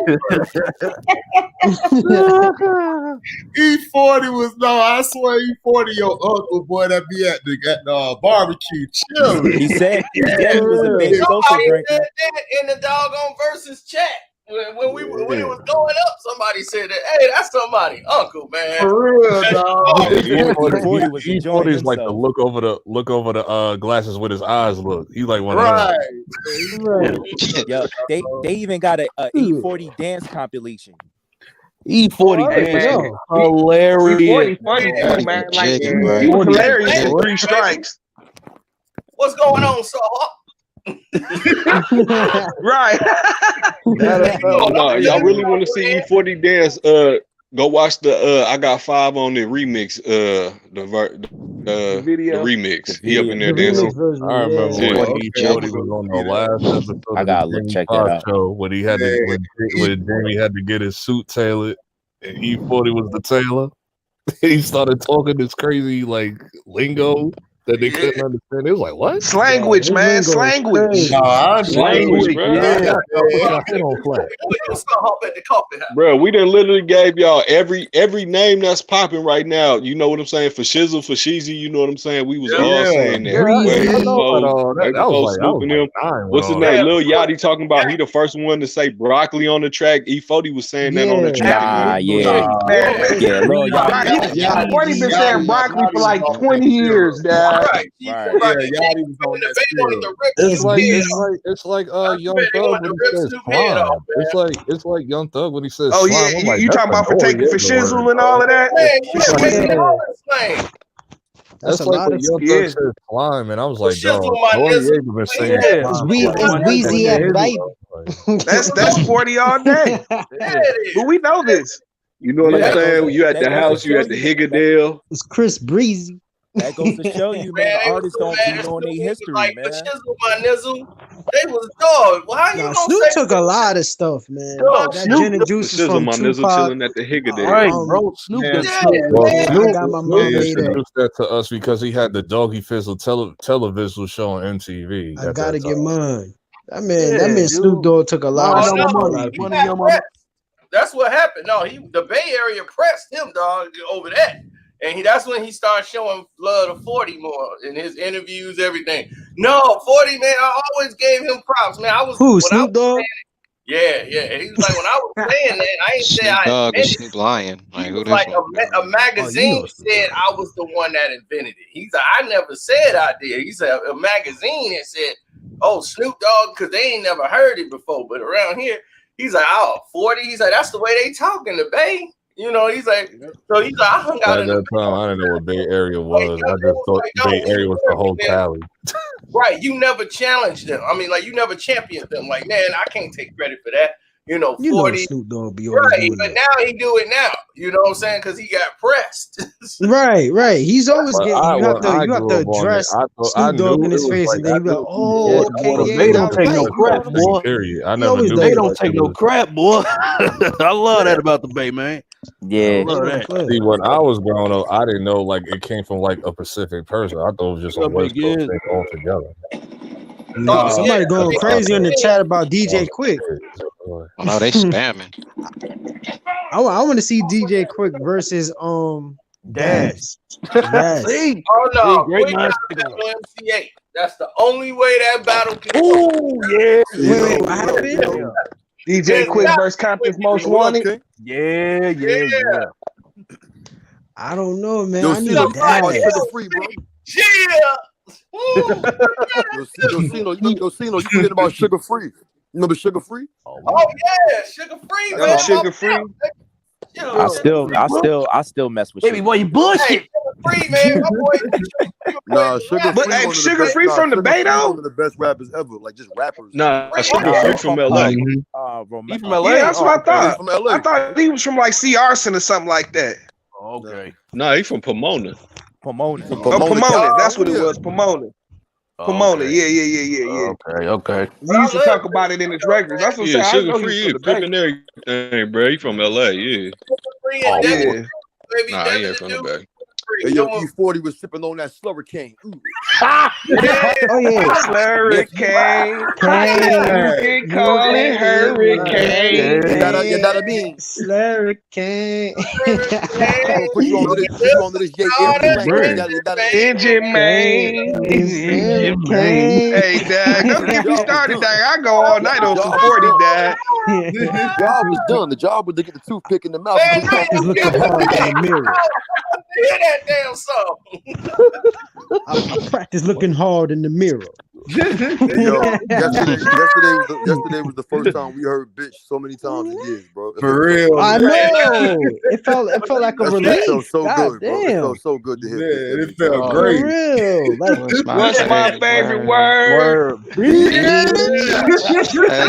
E-40 was I swear E-40 your uncle boy that be at the barbecue chilling. He said he was a big social Somebody drinker. said that in the doggone Verzuz chat. When it was going up, somebody said that, hey, that's somebody, uncle, man. For real, dog. E-40 was enjoying E-40 is like the himself. look over the glasses with his eyes look. He's like one of them. Right. Yo, they even got a E-40 dance compilation. E-40 Hey, dance man. is hilarious. E-40 funny too, man. Like Jiggy, bro. he was hilarious in 3 Strikes. What's going on, Saw? Right. No, y'all really want to see E-40 dance? Go watch the I Got 5 on the remix. The Video. remix. He up in there dancing. I remember Yeah. when E-40 was on the last episode I of gotta the look, Jamie check that Foxx out. show when he had to when Jamie had to get his suit tailored. and E-40 was the tailor. He started talking this crazy like lingo that they couldn't understand. It was like, what? Slanguage, man. Slanguage. Language, bro. Yeah, I hit on flat. Bro, we done literally gave y'all every name that's popping right now. You know what I'm saying? For Shizzle, for Sheezy, you know what I'm saying? We was all saying that. What's his name? Lil Yachty talking about he the first one to say broccoli on the track. E-40 was saying that on the track. Lil Yachty. 40 been saying broccoli for like 20 years, dad. Yachty was on that. It's like Young Thug when he says slime. It's like Young Thug when he says slime. I'm like, you talking about for taking for shizzle and all of that? That's like what Young Thug said slime, and I was like, dog, been saying it's Weezy F, baby. That's 40 all day. But we know this. You know what I'm saying? You at the house, you at the Higgerdale. It's Chris Breezy. That goes to show you, man, the artists don't be knowing their history, like, man. Shizzle, my nizzle, they was dog. Well, how you gonna Snoop say took a lot of stuff, man. That gin and juice is from my nizzle chilling at the Higgerdale. Right, bro. Snoop. I got my mom introduced that to us because he had the Doggy Fizzle television show on MTV. I gotta get mine. That man, Snoop Dogg took a lot of money. That's what happened. No, the Bay Area pressed him, dog, over that. And that's when he started showing love to 40 more in his interviews, everything. No, 40, man, I always gave him props, man. Snoop Dogg? Yeah. He was like, when I was saying that, I ain't say I invented it. Snoop Lion. Like a magazine said I was the one that invented it. He's like, I never said I did. He said a magazine that said, oh, Snoop Dogg, because they ain't never heard it before. But around here, he's like, oh, 40. He's like, that's the way they talk in the Bay. You know, he's like, I hung out at that time. I didn't know what Bay Area was. I just thought Bay Area was the whole Cali. Right. You never challenged them. I mean, like, you never championed them. Like, man, I can't take credit for that. 40. Snoop Dogg be right, but now he do it now. You know what I'm saying? Because he got pressed. right. He's always getting. You have to address Snoop Dogg in his face, and then you be like, "Oh, okay, they don't take no crap, boy." Period. I never knew they don't take no crap, boy. I love that about the Bay, man. Yeah. See, when I was growing up, I didn't know like it came from like a Pacific person. I thought it was just a West Coast thing altogether. Somebody going crazy in the chat about DJ Quick. Oh, no, they spamming. I want to see DJ Quick versus Dash. See? Oh no, Quick MC8. That's the only way that battle can go. Wait, what happened? DJ Quick versus Compton's Most Wanted. Yeah. I don't know, man. Yo, I need a Dash. Free, bro. Yeah. Yo, you forget about Sugar Free. Remember Sugar Free? Oh yeah, Sugar Free, man. Sugar Free. I still mess with Baby boy, you bullshit. Hey, Sugar Free, man. My boy, Nah, Sugar Free. But Sugar Free from the Bay though. One of the best rappers ever, like just rappers. Nah, Sugar Free from LA. He from LA. Yeah, that's what I thought. From LA. I thought he was from like C. Arson or something like that. Okay. Nah, he from Pomona. Pomona. Pomona. That's what it was. Pomona. Pomona. Yeah. Okay. We used to talk about it in his records. That's what I'm saying. Sugar Free is pimping everything, bro. He from LA, yeah. Yeah. Nah, he ain't from the Bay. Hey, yo, E-40 was sipping on that Slurricane. Oh yeah, Hurricane. You can call it hurricane. You gotta be. Slurricane. Put you on this Engine man. Hey, Dad, don't get me started, Dad. I go all night on some 40, Dad. The job was done. The job was to get the toothpick in the mouth. He's looking hard in the mirror. Hear that damn song. I practice looking hard in the mirror. Yo, yesterday was the first time we heard "bitch" so many times in years, bro. For real. I know. It felt like a release. It felt so good, bro. Damn. It felt so good to hear. Yeah, it felt great. For real. Like, What's my favorite word?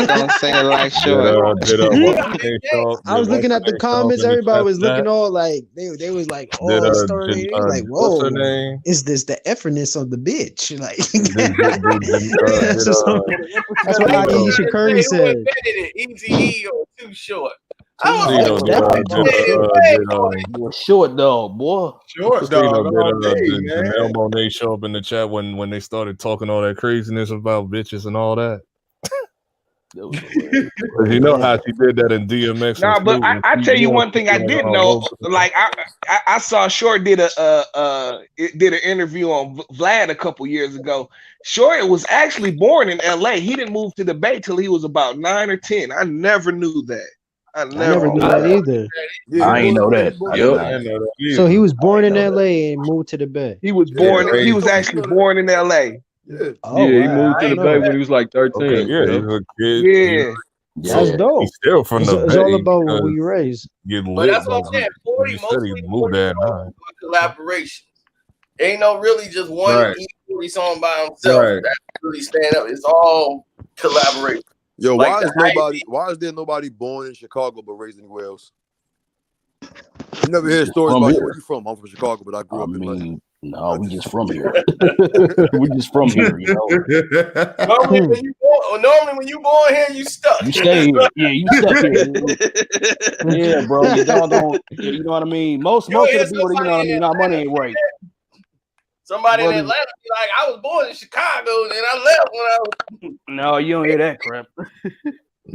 Don't say it like sure. I was looking at the comments. Everybody was looking all like they was like, oh, story. Like, whoa, is this the efferness of the bitch? Like, that's what Aisha Curry said. Easy E or Too Short. Short dog, boy. Short dog all day, did man. Janelle Monae show up in the chat when they started talking all that craziness about bitches and all that? You know how she did that in DMX. Nah, but I tell you one thing I did know. Like I saw Short did an interview on Vlad a couple years ago. Short was actually born in LA. He didn't move to the Bay till he was about 9 or 10. I never knew that. I never knew that either. I ain't know that. So he was born in LA and moved to the Bay. He was born. He was actually born in LA. Yeah, he moved to the Bay when he was like 13. Okay, yeah, he was a kid. Yeah. That's dope. He's still from the Bay. It's all about what we raised. But that's what I'm saying. 40 mostly collaboration. Ain't no really just one E-40 song by himself that really stand up. It's all collaboration. Yo, Like why is there nobody born in Chicago but raised anywhere else? You never hear stories about where you from. I'm from Chicago, but I grew up in London. No, we just from here. We just from here, you know. Normally when you born here, you stuck. You stay here. Yeah, you stuck here. Yeah, bro. You doggone. You know what I mean? Most of the people, you know what I mean? Our money ain't right. Somebody in Atlanta be like, I was born in Chicago and I left when I was. No, you don't hear that crap.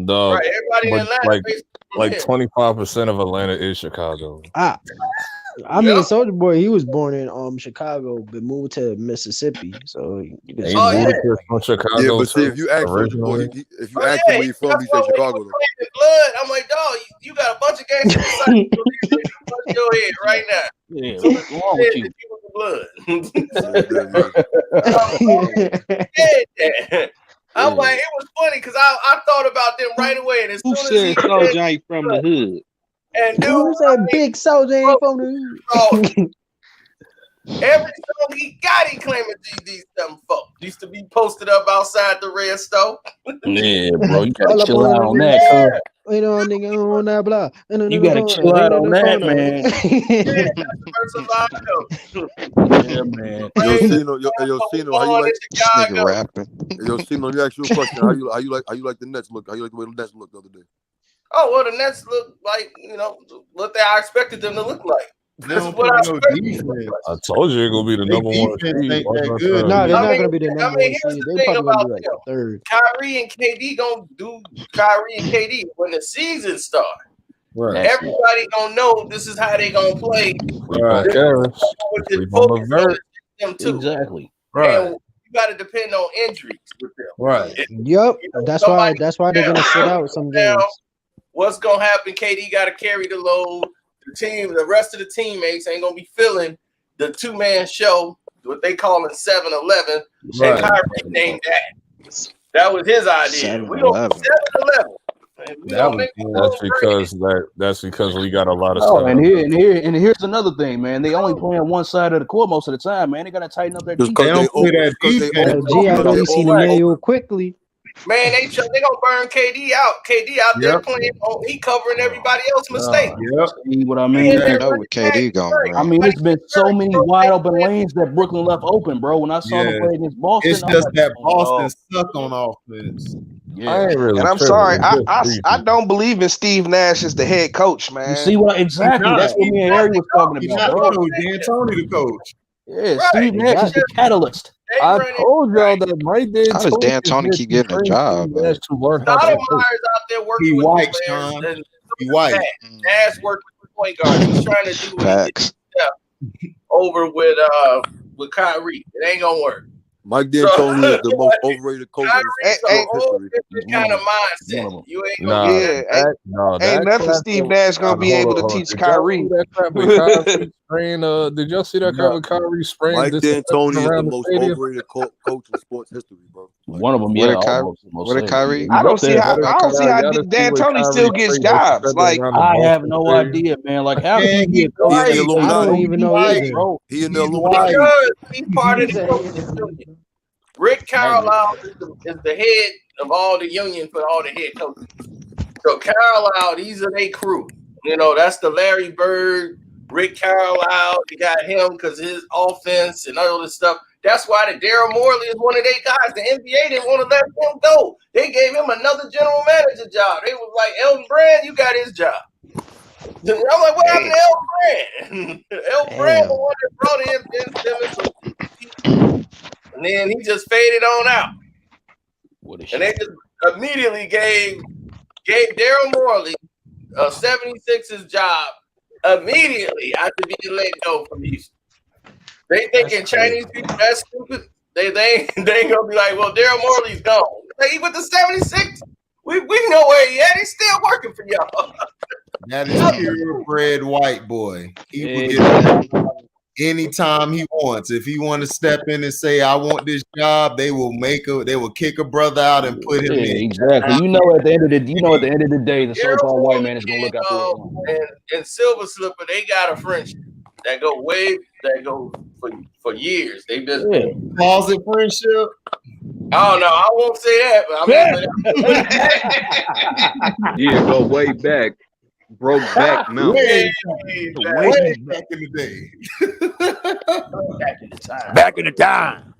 Dog, right, everybody in Atlanta like 25% of Atlanta is Chicago. I mean, Soulja Boy, he was born in Chicago, but moved to Mississippi. So you can from Chicago. Yeah, but see, if you ask Soulja Boy, if you ask him where you from, he said Chicago. Blood, I'm like, dog, you got a bunch of gangsters inside your head right now. Yeah, what's wrong with you? I'm like, it was funny because I thought about them right away. And as soon as he Soulja ain't from the hood? And dude, who said Big Soulja ain't from the hood? Every song he got, he claiming GD something folks. Used to be posted up outside the red stove. Yeah, bro, you gotta chill out on that. You know, nigga, on that blah. You gotta chill out on that, man. Yeah, that's the first of I Yeah, man. Yo, Cino, how you like this nigga rapping? Yo, Cino, let me ask you a question. How you like the Nets look? How you like the way the Nets look the other day? Oh, well, the Nets look like, what I expected them to look like. This is what I expected. I told you it's gonna be the number one seed. No, they're not gonna be the number one seed. They're probably gonna be like the third. Kyrie and KD gonna do Kyrie and KD when the season starts. Right. Everybody gonna know this is how they gonna play. Right. Exactly. Right. And you gotta depend on injuries with them. Right. Yep. That's why they're gonna sit out some games. What's gonna happen? KD gotta carry the load. The rest of the teammates ain't gonna be feeling the two-man show, what they call in 7-11. Right. And Kyrie named that. That was his idea. We don't 7-11. That's because we got a lot of stuff. stuff. And here's another thing, man. They only play on one side of the court most of the time, man. They gotta tighten up their defense. They only seen Emmanuel quickly. Man, they gonna burn KD out. KD out there playing. He covering everybody else's mistakes. See what I mean? I know what KD going. I mean, it's been so many wide open lanes that Brooklyn left open, bro. When I saw them play against Boston, it's just that Boston suck on offense. Yeah. And I'm sorry, I don't believe in Steve Nash as the head coach, man. You see what exactly? That's what me and Harry was talking about. Bro. D'Antoni the coach. Yeah, Steve Nash is the catalyst. I told y'all that right there. How does D'Antoni keep getting a job? Stoudemire's out there working with white, Sean. He white. Nash working with point guard. He's trying to do facts over with Kyrie. It ain't gonna work. Mike D'Antoni is the most overrated coach in history. Kind of mindset. You ain't gonna ain't nothing Steve Nash gonna be able to teach Kyrie. Did y'all see that crap with Kyrie spraying? Mike D'Antoni is the most overrated coach in sports history, bro. One of them, What did Kyrie? I don't see how D'Antoni still gets jobs. Like I have no idea, man. Like how can he get? I don't even know either. He in the Illuminati. He's part of the coaches. Rick Carlisle is the head of all the union for all the head coaches. So Carlisle, these are their crew. That's the Larry Bird, Rick Carlisle. You got him because his offense and all this stuff. That's why the Daryl Morley is one of their guys. The NBA didn't want to let him go. They gave him another general manager job. They was like, Elton Brand, you got his job. I'm like, what happened to El Brand? El Brand, the one that brought in Ben Simmons, and then he just faded on out. And they just immediately gave Daryl Morley a 76ers job immediately after being let go from Houston. They thinking Chinese people that's stupid. They ain't gonna be like, well, Daryl Morley's gone. He with the 76. We know where he at. He's still working for y'all. That is purebred white boy. He will get anytime he wants. If he want to step in and say, I want this job, they will kick a brother out and put him in. Exactly. At the end of the day, the so-called white man is gonna look out for it. And Silver Slipper, they got a friendship that go for years. They just closet friendship. I don't know. I won't say that, but Yeah, go way back. Broke back mountain. Way back in the day. Back in the time.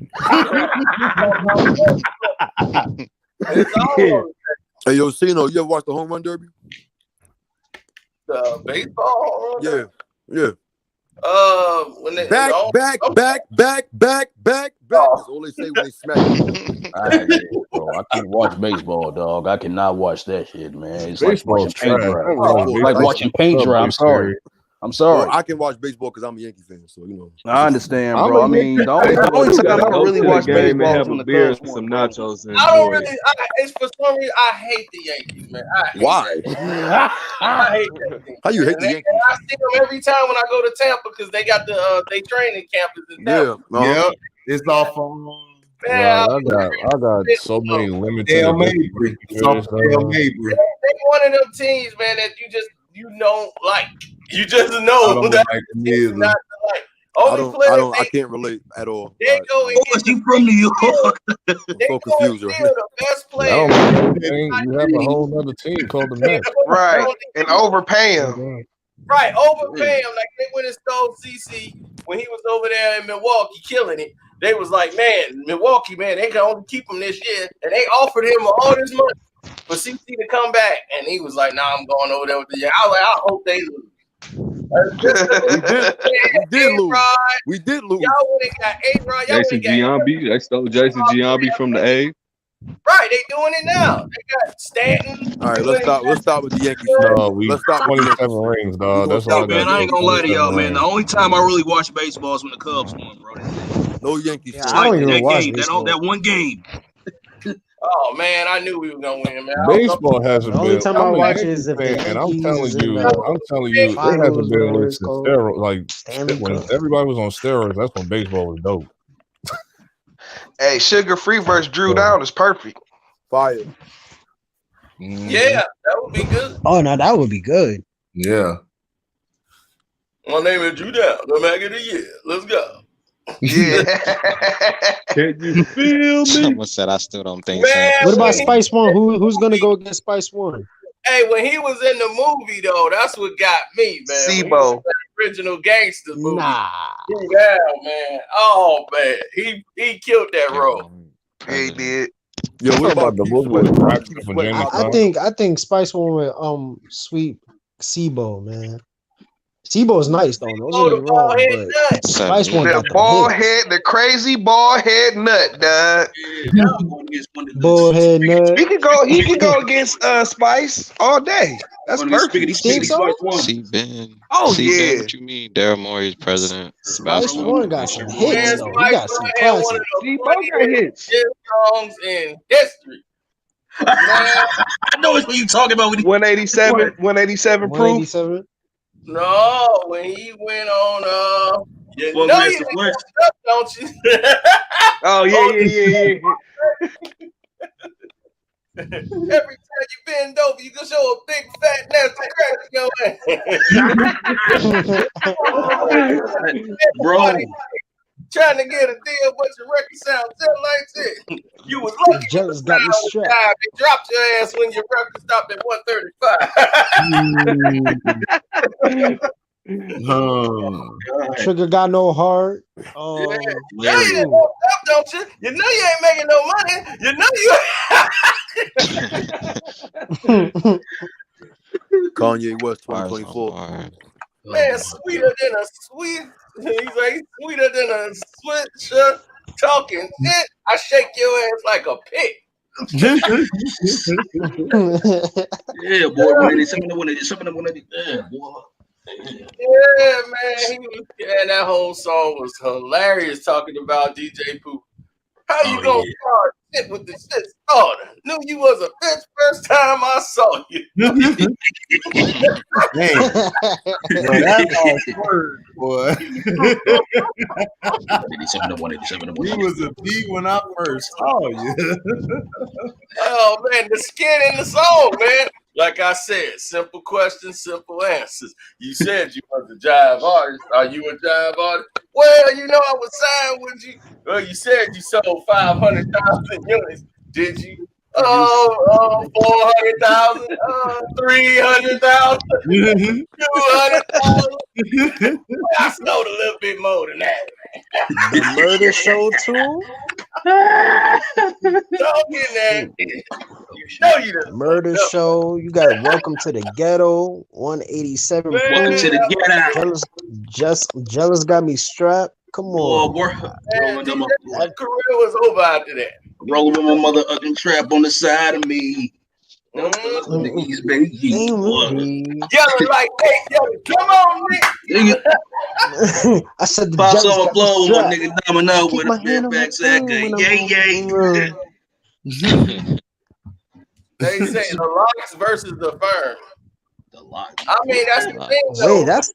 Hey, yo, Cino, you ever watch the Home Run Derby? The baseball? Yeah. When they back. That's all they say when they smack you. Bro, I can't watch baseball, dog. I cannot watch that shit, man. It's Baseball's like watching paint trash. dry. It's like watching paint dry. I'm sorry. Well, I can watch baseball because I'm a Yankee fan, so you know. I understand, bro. I mean, the only time I really watch baseball is when the Cubs won. Some nachos. And I don't really. It's for some reason I hate the Yankees, man. Why? I hate that thing. How you hate the Yankees? I see them every time when I go to Tampa because they got the they training campus in Tampa. Yeah, it's all fun. Man, I got so many limited. They one of them teams, man, that you don't like. You just know that it's not like. I can't relate at all. They go and get you from New York. I'm so confused. The best player. You have a whole other team called the Mets. Right, and overpay him. Right, overpay him. Like they went and stole CC when he was over there in Milwaukee killing it. They was like, man, Milwaukee, man, they can only keep him this year. And they offered him all this money for CC to come back. And he was like, nah, I'm going over there with the I was like, I hope they lose. We did lose. Y'all would have got A-Rod. Jason Giambi. They stole Jason Giambi from the A. Right, they doing it now. They got Stanton. All right, let's stop with the Yankees. Let's stop 27 rings, dog. That's all. Man, I ain't gonna lie to y'all, man. The only time I really watch baseball is when the Cubs won, bro. No Yankees. I don't even watch baseball. That one game. Oh man, I knew we were gonna win, man. Baseball hasn't been. The only time I watch it is if the and I'm Yankees telling you, it hasn't been like steroids. Like when everybody was on steroids, that's when baseball was dope. Hey, Sugar Free versus Drew Down is perfect. Fire. Yeah, that would be good. Oh no, that would be good. Yeah. My name is Drew Down, the Mag of the Year. Let's go. Yeah. Can you feel me? Someone said I still don't think Man, so. What about Spice One? Who's gonna go against Spice One? Hey, when he was in the movie though, that's what got me, man. Sibo. Original gangster movie. Nah. Yeah, man. Oh man, he killed that role. He did. Yeah, what about the movie with I think Spice One with Sweet Sibo, man. Sibo's nice though. Don't get me wrong, but Spice One got the crazy bald head nut, dog. Bald head nut. He could go against Spice all day. That's perfect. Think so? See Ben. Oh See, yeah. what you mean? Daryl Morey's president. Spice One got some hits though. He got some classics. He both got hits. Songs in history. I know it's what you talking about. 187 proof. 187. No, when he went on you Well, know man, you so ain't what? stuff, don't you? Oh yeah. Every time you bend over, you can show a big fat nasty crack in your ass. Bro. Trying to get a deal, but your record sounds just like this. You was lucky. Jealous got me strapped. They dropped your ass when your record stopped at 135. Trigger got no heart. Yeah, you didn't know stuff, don't you? You know you ain't making no money. You know you. Kanye West 2024. Man, sweeter than a sweet. He's like sweeter than a switcher. Talking shit. I shake your ass like a pig. Yeah, boy. Yeah, boy. Yeah, man. That whole song was hilarious. Talking about DJ Pooh. How you gonna start shit with the shit starter? Knew you was a bitch first time I saw you. Dang. Bro, that's all word, boy. You was a B when I first saw you. Oh man, the skin in the song, man. Like I said, simple questions, simple answers. You said you was a jive artist. Are you a jive artist? Well, you know I was signed with you. Well, you said you sold 500,000 units. Did you? 400,000, 300,000, 200,000. I sold a little bit more than that. The murder show too. Talking that. No, you didn't. Murder show. You got Welcome to the Ghetto. 187. Welcome to the Ghetto. Jealous got me strapped. Come on. Man, that career was over after that. Rolling with my mother trap on the side of me. Niggas, baby. Yelling like, hey, come on, nigga. I said the Pops jealous on got flow me with strapped. nigga domino Keep with my a hand on my back sack. thumb when Yay. They say the Locks versus the Firm. The Locks. I mean, that's the thing, though. Wait, that's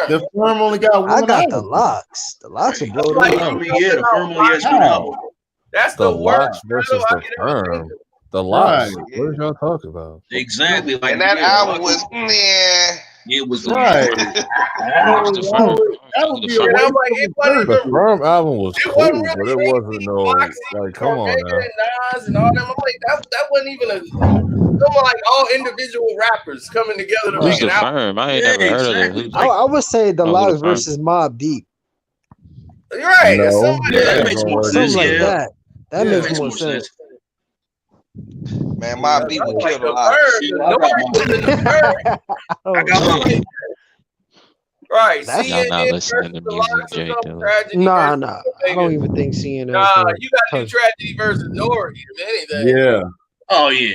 The Firm only got one. I got album. the Locks. The Locks will blow Like, them out. Yeah, the Firm only has one album. That's The the worst Locks versus battle I the can ever think Firm. of. The Locks. Right. What are y'all talking about? Exactly. Like, And that album was it was Right. That would be a And waste I'm like, of it a wasn't verse. The Firm album was It cool, wasn't but really it wasn't no Moxie, like. Come on Cordae, now. and Nas and all them. I'm like, that wasn't even a. Them were like all individual rappers coming together to Who's make the an album. Firm? I ain't never heard of it. Who's I would say the who Locks the Firm? versus Mobb Deep. You're right. No, Somebody that makes more sense. Something like Yeah. that. That Yeah. makes more sense. Man, my beat would like kill the the lot. I got my right. That's- Y'all not CNN listening to versus the music, Locks Jay. or something, Dilla. Tragedy Nah, versus nah. the I don't even think CNN. Nah, you got to do Tragedy versus Nori, if anything. Yeah, Oh, yeah.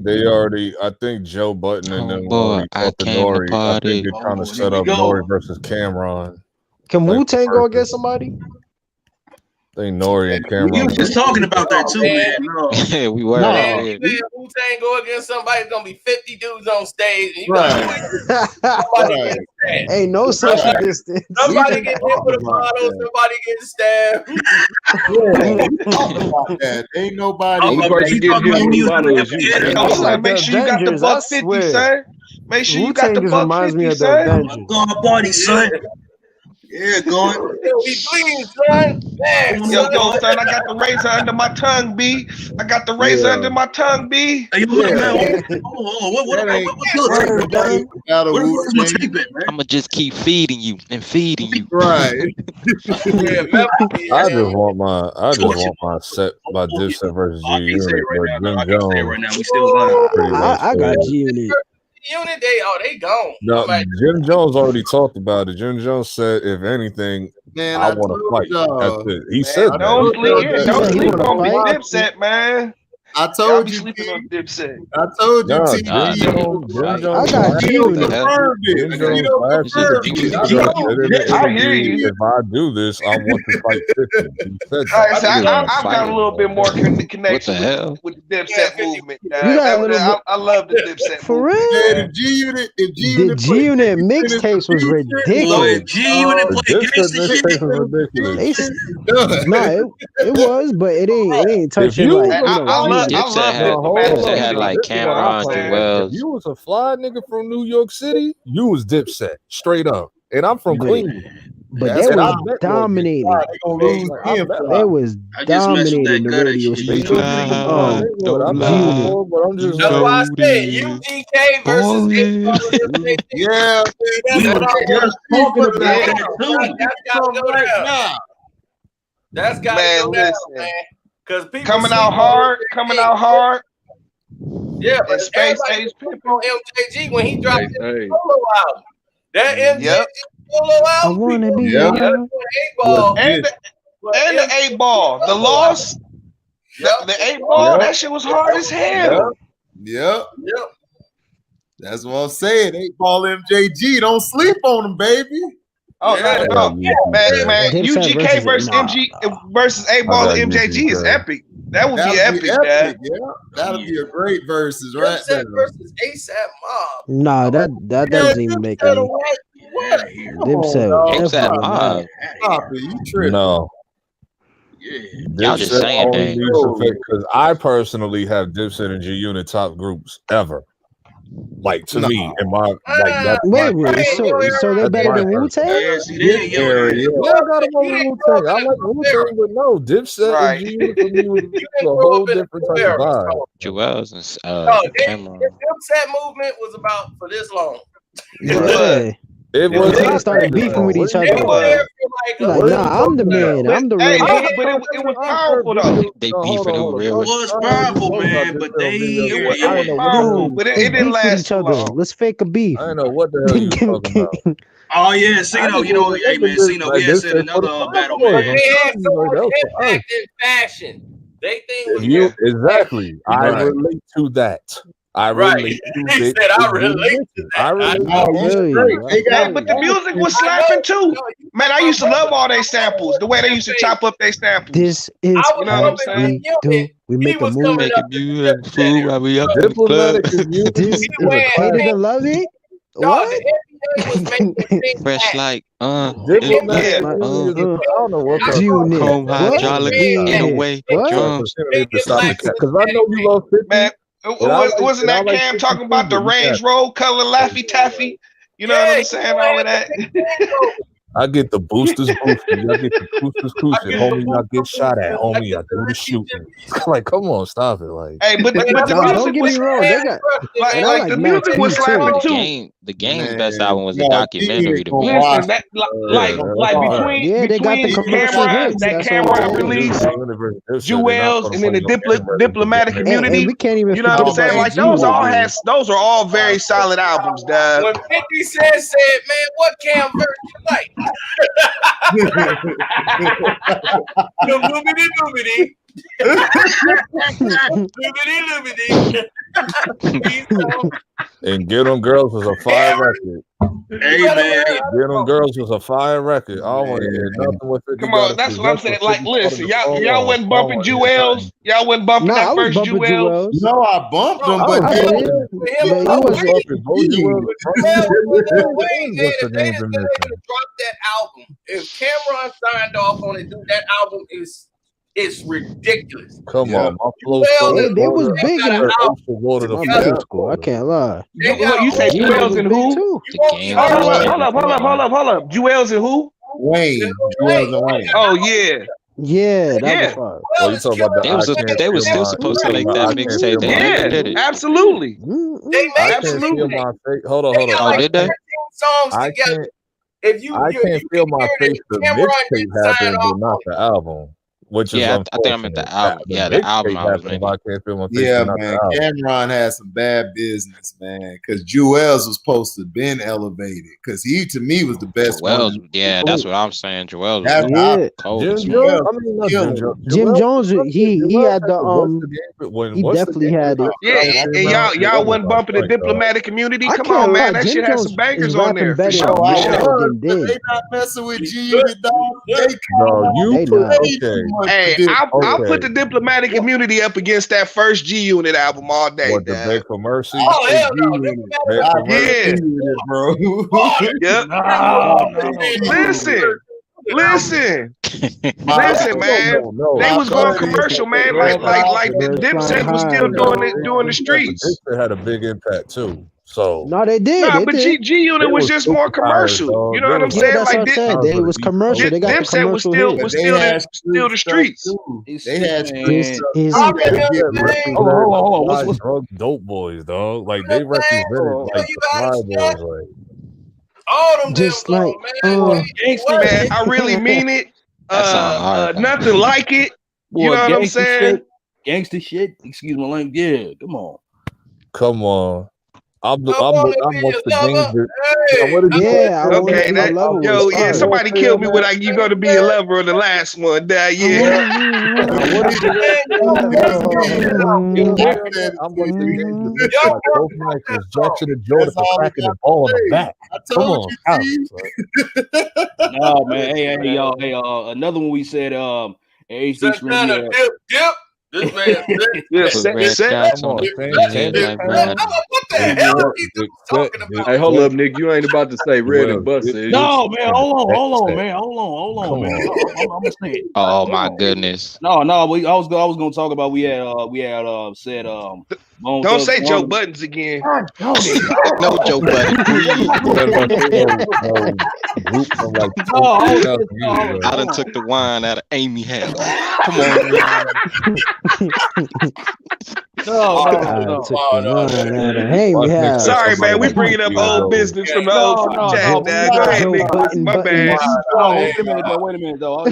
they already. I think Joe Button and them Boy, already I talked to came to Nori. I party. think they're trying to Oh, set here up we go. Nori versus Cameron. Can Like, Wu Tang go versus- against somebody? I think Nori and We Cameron. was just talking about that too, man. No. We were. No. Man, Yeah. you let Wu-Tang go against somebody, it's gonna be 50 dudes on stage, and you Right. somebody getting stabbed. Ain't no social distance. Somebody getting hit with a bottle, somebody getting stabbed. Talk about that. Ain't nobody. Only person getting hit with a bottle is you. Yo, son, make sure you got the Avengers, I buck 50, swear. son. Make sure you got Wu-Tang the just buck reminds me 50, of the son. Avengers. Going party, son. Yeah, going. We bleeding, son. Man, Yo, son. son, I got the razor under my tongue, B. I got the razor under my tongue, B. Hey, look, man. What Word done. Battle Wu-Tang. tape it, man? I'ma just keep feeding you and feeding you. Right. I just want my set by Dipset versus G Unit, but Jim Jones. We still lying. pretty much I got said- G Unit. Unit, they gone. No, Like, Jim Jones already talked about it. Jim Jones said, if anything, Man, I I want to told fight. y'all. That's it. He Man, said that. don't sleep, that. don't He sleep wanna on Big fight? Dipset, man. I Y'all told be you. sleeping on Dipset. I told you. No, T. Jim Nah, Jones. Jim I Jones. got G What the Unit. hell? Confirmed it. Jim You Jones don't last confirm year it. said I in told an you. I hear interview, you. if I do this, I want to fight 50. He said All right, that. so Niggas I've wanna got fight a him. little bit more What the connection hell? with the Dipset movement. You got a little bit- I love the Dipset For movement. real? Man, if G Unit, The G Unit mixtapes was ridiculous. G-Unit The play Dipset gangsta shit. mixtape is ridiculous. It was, but it ain't touching you like was I, a you know. I love, G I Dipset love had, the Master Dipset had P. like This is what I Cameron, told man. you. Jewels. If you was a fly nigga from New York City, you was Dipset, straight up. And I'm from But- Cleveland. But That's they what was I bet dominating. They gonna lose Like, I again bet for They was I just messed with dominating that the gutter radio shit. station. New people from my neighborhood. I bet G-Unit. before, but I'm just that's like, why I said UGK versus Hip-Hop. Yeah. We were just talking about that too. That's got to go right down. now. That's got Man, to go down, listen. man. Because people Coming sleep out on hard, Wu-Tang. coming out hard. Yeah, but And Space everybody Age was on MJG when he dropped his Hey, solo album. That MJG Yep. solo I album, wanna people, be Yep. that's young. when 8 Ball. and the 8 Ball, the loss, the 8 Ball, that shit was hard as hell. Yep. Yep. That's what I'm saying. 8 Ball MJG. Don't sleep on them, baby. Oh Yeah. no, man. Dipset UGK versus nah, MG versus 8 Ball and MJG is epic. That would be epic, man. Yeah, that'll be a great versus right Dipset there. versus ASAP Mob. Nah, that doesn't even make any. What? Dipset ASAP definitely won Mob. that. Stop it, you tripping. No. Y'all just Dipset saying only that. needs to fix, because I personally have Dipset and G Unit top groups ever. Like to me, in my like that's Wait, my so they're better than Wu Tang? Yeah, see, there you go. Yeah, I got them over Wu Tang. I like Wu Tang, but no, Dipset and G Unit for me was a whole different type of vibe. Joel's and No, Cameron. the Dipset movement was about for this long. Yeah. It was. They started beefing with each other. Like, nah, I'm the man. I'm the Hey, real. but it was powerful though. They beefing who It real. was powerful, man, but they It was powerful, but it They didn't beef with last each too other. long. Let's fake a beef. I don't know what the hell you talking about. Oh yeah, Cino, you know, hey man, Cino, we had said another battle, man. They had so much impact in fashion. They think was You exactly. I Right. relate to that. I Right. relate to He it. said, I relate to that. I relate Hey, but the music was slapping too. Man, I used to love all their samples. The way they used to chop up their samples. This is You know what I'm what saying? we do. We make a movie. Making beautiful food while we up in the club. Diplomatic is music. This is hated and loved it. What? Fresh like Diplomatic Yeah. is music. I don't know what the Unit. chrome hydraulic in the way. What? Drums. because I know you love 50. Man, wasn't that Cam talking about the Range Road color Laffy Taffy? You know what I'm saying? All of that. I get the boosters boosting. I get the boosters boosting. Homie, I get shot at. Homie, I do the shooting. Like, come on, stop it. Like, Hey, but the Nah, music don't get was me wrong. They got and I like the like Max music B was too. slapping too. The game's Man, best album was the no, documentary to me. Listen, that like Yeah, they got the between commercial Cameron, hits. that That's Cameron all it is. release, Jewels, and then the diplomatic And community. we can't even You know what I'm forget saying? about Like the those are all very solid albums, dog. When 50 Cent said, man, what Cam verse you like? Loomity. and Get 'Em Girls was a fire record. Hey man, Get 'Em Girls was a fire record. I don't want to hear nothing with 50. Come on, that's what I'm saying. Like, listen, y'all wasn't bumping Jewels. Y'all wasn't bumping Nah, I that was first bumping Jewels. Jewels. No, I bumped them, but I they- did. But you wasn't. Drop that album. If Cameron signed off on it, dude, that album it's ridiculous. Come on, my flow. They was big in the middle school. I can't lie. You say Jewels and who? Hold up. Jewels and who? Wayne. Jewels and Wayne. Oh yeah. Yeah, that was fire. Oh, you talking about they was still supposed to make that mixtape. They never did it. Absolutely. Absolutely. Hold on. Oh, did they? Songs I together. can't. If you, I can't feel my face. The mixtape happened, but not the album. Which is I think I meant the album. Yeah, the album I was happened, I can't feel my face. Yeah, but not man. the album. Cameron had some bad business, man. Because Jewels was supposed to have been elevated. Because he, to me, was the best. Joel's, yeah, that's what I'm saying. Joel's was Yeah. cold. Jim as Jones, fuck. I mean, not Jim Jones. Jim Jones, he had the he definitely had it. Yeah, and y'all wasn't bumping the diplomatic community. I Come can't on, lie, man. That Jim shit had Jones some bangers is on rapping there. For better sure. than They did. not messing with G-Unit, dog. No, you They put not. okay. Hey, I'll put the diplomatic immunity up against that first G-Unit album all day. What the dog. Beg for Mercy? Oh hell no. Beg for Mercy. Yeah. bro. Yep. Listen, man. They was going commercial, man. Like the Dipset was still doing the streets. Dipset had a big impact too. So No, they did. Nah, They but did. G-Unit was just more commercial. You know what I'm Yeah, saying? that's Like what I said. They was commercial. They got the Dipset was commercial still hits. still the streets. They had This is hold on. What's drug dope boys, dog? Like they represented like the fly boys, like All them just like Man, I really mean it. Nothing like it. You know what I'm saying? Gangster shit. Excuse my language. Yeah, come on. Come on. I'm I wanna be what's your the lover. danger? Hey, What is Yeah, I want to Okay, be your that lover. yo, Was yeah. fire. Somebody killed me when you go to be a lover on the last one. That yeah. what is the I'm what's the danger? This is like both Michaels, Jackson and Jordan for cracking the ball in the back. Come on, out. No, man. Hey, y'all. Hey, another one we said, HD Santana, Stream. dip. This man said, Yeah, set. what the hell are you talking about? Hey, hold up, Nick. You ain't about to say red and busted. No, man. Hold on, man. Hold on, man. I'm gonna say it. Oh my goodness. No. I was gonna talk about we had said Bone Don't Thugs say Joe Army. Buttons again. No Joe Budden, please. I done took the wine out of Amy house. Come on, man. Sorry, man. We bringing up old business from the old chat. Dad. Go ahead, Nick. My bad. Wait a minute, though.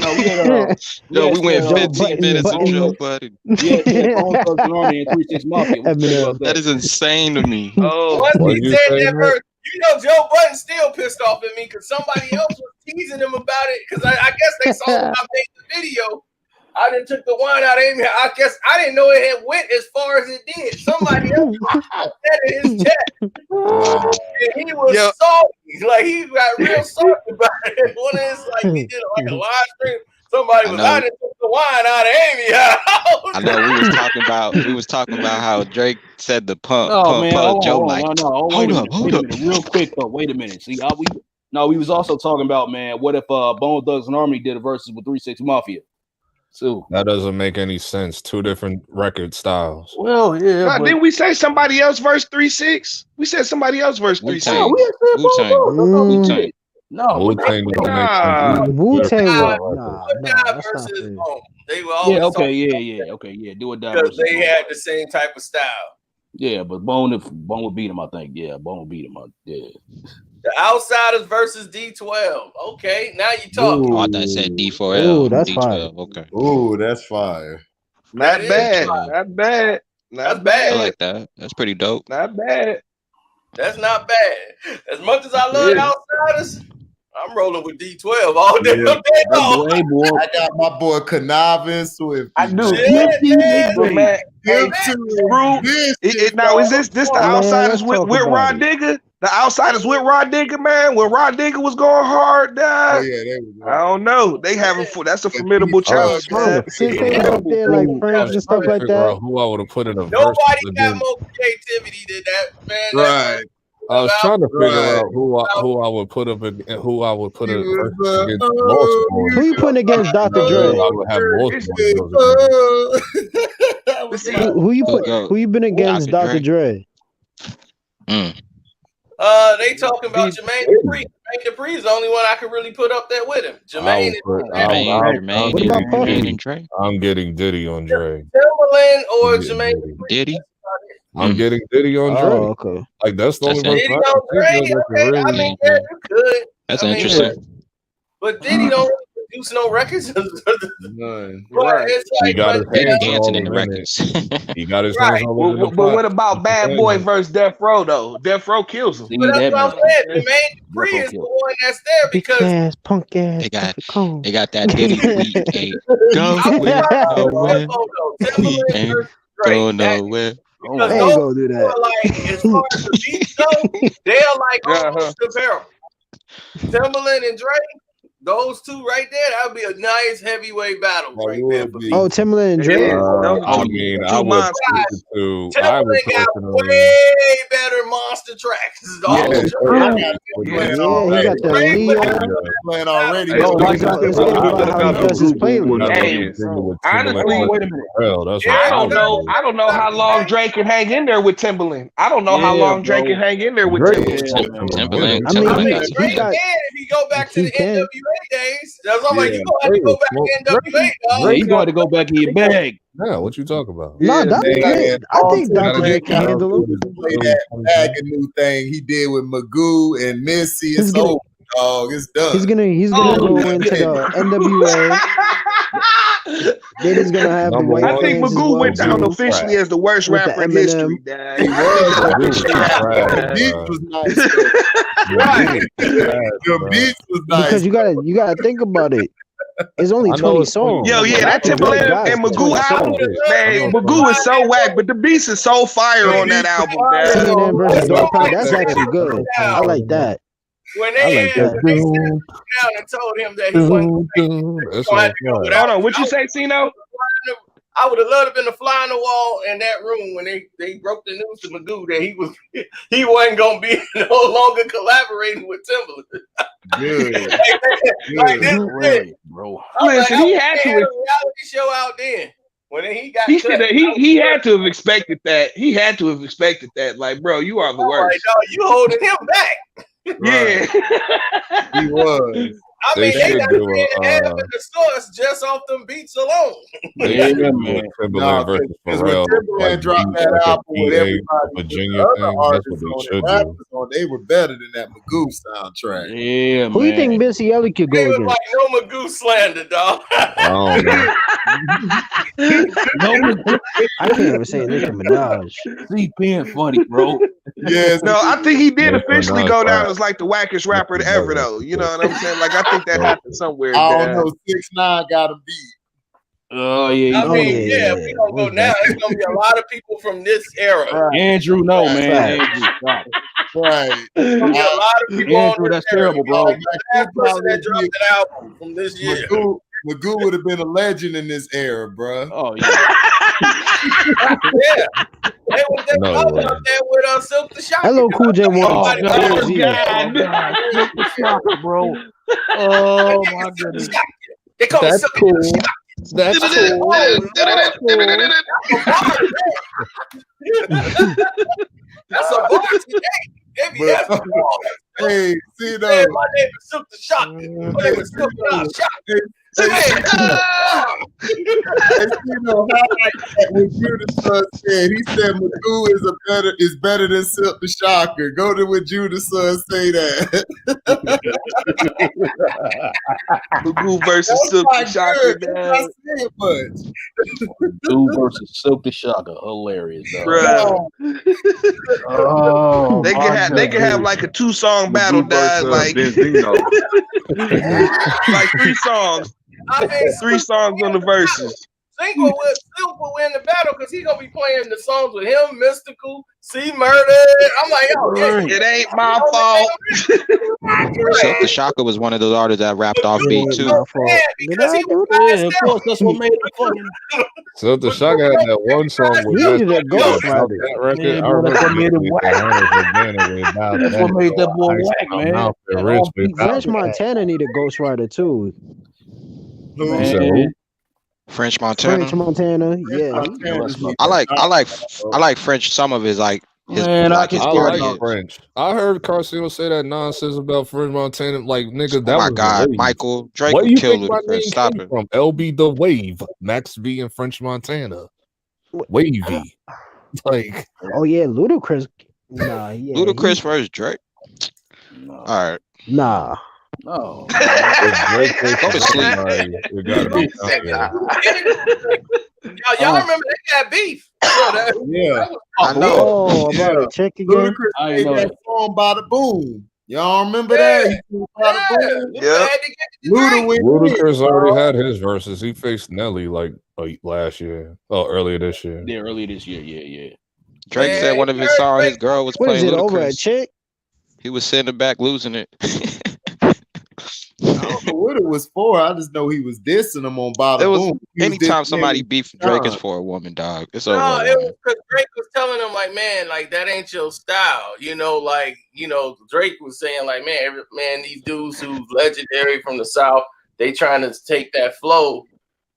No, we went 15 minutes on Joe Budden. Bone Thugs Army and 3-6 Mafia. That is insane to me. Oh, once he said that verse, you know, Joe Budden still pissed off at me because somebody else was teasing him about it. Because I guess they saw when I made the video. I done took the wine out of him. I guess I didn't know it had went as far as it did. Somebody else said it in his chat. And he was salty. Like, he got real salty about it. One of his, like, he did like a live stream. Somebody was, I done took the wine out of Amy house. I know we was talking about how Drake said the pump Joe like. Wait a minute, real quick though. Wait a minute. See, we was also talking about, man, what if Bone Thugs and Army did a versus with 3-6 Mafia? So that doesn't make any sense. Two different record styles. Well, yeah. Didn't we say somebody else verse 3-6? We said somebody else verse 3-6. No, we said Wu-Tang. No, Wu-Tang versus Bone. They were always okay. Do or die because they had the same type of style. Yeah, but Bone would beat him, I think. Yeah, Bone would beat him. Yeah. The Outsiders versus D12. Okay, now you talking. Oh, I thought I said D4L. Ooh, that's D12. fire. Okay. Ooh, that's fire. Not bad. Not bad. Not bad. I like that. That's pretty dope. Not bad. That's not bad. As much as I love Outsiders, I'm rolling with D12 all day. I got my boy Kanavin Swift. I do. Now is this the Outsiders with Rod Digger? The Outsiders with Rod Digger, man. When Rod Digger was going hard, Oh yeah, there we go. I don't know. They having that's a formidable challenge, man. Since they up there like friends and stuff like that. Who I would have put in a verse. Nobody got more creativity than that, man. Right. I was trying to figure out who I would put up and who I would put against Baltimore. Who you putting against Dr. Dre? I would have Baltimore. Who you been against Dr. Dre? They talking about Jermaine Dupri. Jermaine Dupri is the only one I could really put up there with him. Jermaine and Dre. I'm getting Diddy on Dre. Timberland or Jermaine Diddy? I'm getting Diddy on Dre. Oh, okay. Like that's the only Diddy on Dre. Okay, I mean, yeah, you could. That's interesting. But Diddy don't produce no records. None. But it's like, he got his hands dancing in the all records. He got his hands all over the But what about Bad Boy versus Death Row though? Death Row kills him. But that's what I'm saying. Jermaine Dupri is the one that's there because punk ass. They got that Diddy beat. Hey, go nowhere. We ain't go nowhere. Because I ain't gonna do that. are like, as far as the beats go, they're like almost comparable. Timberland and Dre, those two right there, that would be a nice heavyweight battle right there. Oh, Timberland and Dre. I mean, I would Timberland got way better monster tracks. He got the playing already. Honestly, wait a minute. I don't know how long Drake can hang in there with Timberland. I don't know how long Drake can hang in there with Timberland. If you go back to the NWA days, that's all like you gonna have to go back to NWA. You got to go back in your bag. Yeah, what you talking about? No, I think Dr. Dre can handle him. Play that new thing he did with Magoo and Missy. It's over, dog. It's done. He's gonna go into the NWA. Then he's gonna have the Number white I one, think fans as Magoo well went down too. officially as the worst With the rapper in Eminem. history. Dad. He was. Magoo was trash, The beat bro. was nice. Though. Right. The beat was nice. Because you gotta think about it. It's only I know 20 it's funny. songs. Yo, yeah, that Rappers like Timbaland guys and for Magoo 20 album, songs. man, Magoo is so whack, but the beats is so fire on that album, Dad. CNN versus That's Dog Pound, what that's I'm actually saying. good. I like that. When I they like had, that. when they sat him down and told him that he wasn't That's gonna what have to go I'm without. Hold on, what you say, Cino? I would have loved to have been a fly on the wall in that room when they broke the news to Magoo that he wasn't gonna be no longer collaborating with Timbaland. Good. Like this is it. bro. Listen, he had They to. had a reality show out then when he got He cut. should have. He had to have expected that. He had to have expected that. Like, bro, you are the I'm like, worst. no, you holding him back. Yeah. He was. I They mean, they should got do to have in the source just off them beats alone. Yeah, man. Nah, Timberland versus because when Pharrell, Timberland like dropped beat, that like a album with PA everybody, with the Virginia other thing. That's artists what they on it, should do. rappers on, they were better than that Magoo soundtrack. Yeah, Who you think Missy Elliott could They go was against? like no Magoo slander, dog. I don't know. I can't even say Nicki Minaj. See, being funny, bro. Yes, No, I think he did Nicki officially Minaj go down rap. as like the wackest rapper ever, though. You know what I'm saying? Like, I think that happened somewhere. I don't Dad. know. 6ix9ine got him beat. Oh yeah, I mean, yeah, we gonna go now. It's gonna be a lot of people from this era. Andrew, no man. Right. Andrew, stop. Right. There's gonna be a lot of people Andrew, on this that's era. terrible, bro. The last person that dropped an album from this year. Magoo would have been a legend in this era, bruh. Oh yeah. Yeah. They was just No up way. there with Silk the Shocker. Hello, Cool J won. Oh Nobody god, knows. Silk the Shocker, bro. Oh my goodness. They call me That's Silk cool. the Shocker. That's cool. That's a bar today. Maybe that's a bar. Hey, see Man, though. my name is Silk the Shocker. My name is Silk the Shocker. Hey, you know how what Judas Son said. He said Magoo is better than Silk the Shocker. Go to what Judas Son say that. Magoo versus Silk the Shocker, man. Dude versus Silk the Shocker, hilarious, dog. Bro. Oh, They can have like a 2-song battle, Dad. Like, like 3 songs. I mean, 3 songs on the verses. Silk will win the battle because he's gonna be playing the songs with him, Mystical, C Murder. I'm like, yo, It ain't my fault. Silk the Shocker was one of those artists that rapped off beat too. Yeah, because he was Yeah, of course, that's what made it funny. So the Shocker had that one song with He needed a ghost rider. that record. Yeah, I bro, that's what made remember it whack. That's what made that boy whack, man. That all beat French Montana need a Ghost Rider too. Man. French Montana. French Montana, yeah. I like French. Some of his like his Man, like his I parodies. like French. I heard Carcino say that nonsense about French Montana. Like, nigga, that Oh my was God, Wave. Michael Drake Where would you kill think my name Ludacris. Stop came it. from? LB the Wave, Max V and French Montana, Wavy. Like, Oh yeah, Ludacris. Nah, yeah. Ludacris versus Drake. All right, Nah. No. go to sleep. we gotta be y'all remember they got beef. Yeah. I know. Oh, about to check again. Ludacris I made know that that. song by the boom. Y'all remember that? He sang Bada Boom. Yeah. Luda went in, Ludacris already bro. had his verses. He faced Nelly like last year. Oh, earlier this year. Yeah, earlier this year. Yeah. Drake said one of his songs, his girl was What is playing it over a Ludacris. chick? He was sending back, losing it. I don't know what it was for. I just know he was dissing him on Bada It was Boom. He was anytime dissing somebody him. beef Drake is for a woman, dog. It's over. No, with, it man. was because Drake was telling him like, man, like that ain't your style. Drake was saying like, man, these dudes who's legendary from the South, they trying to take that flow,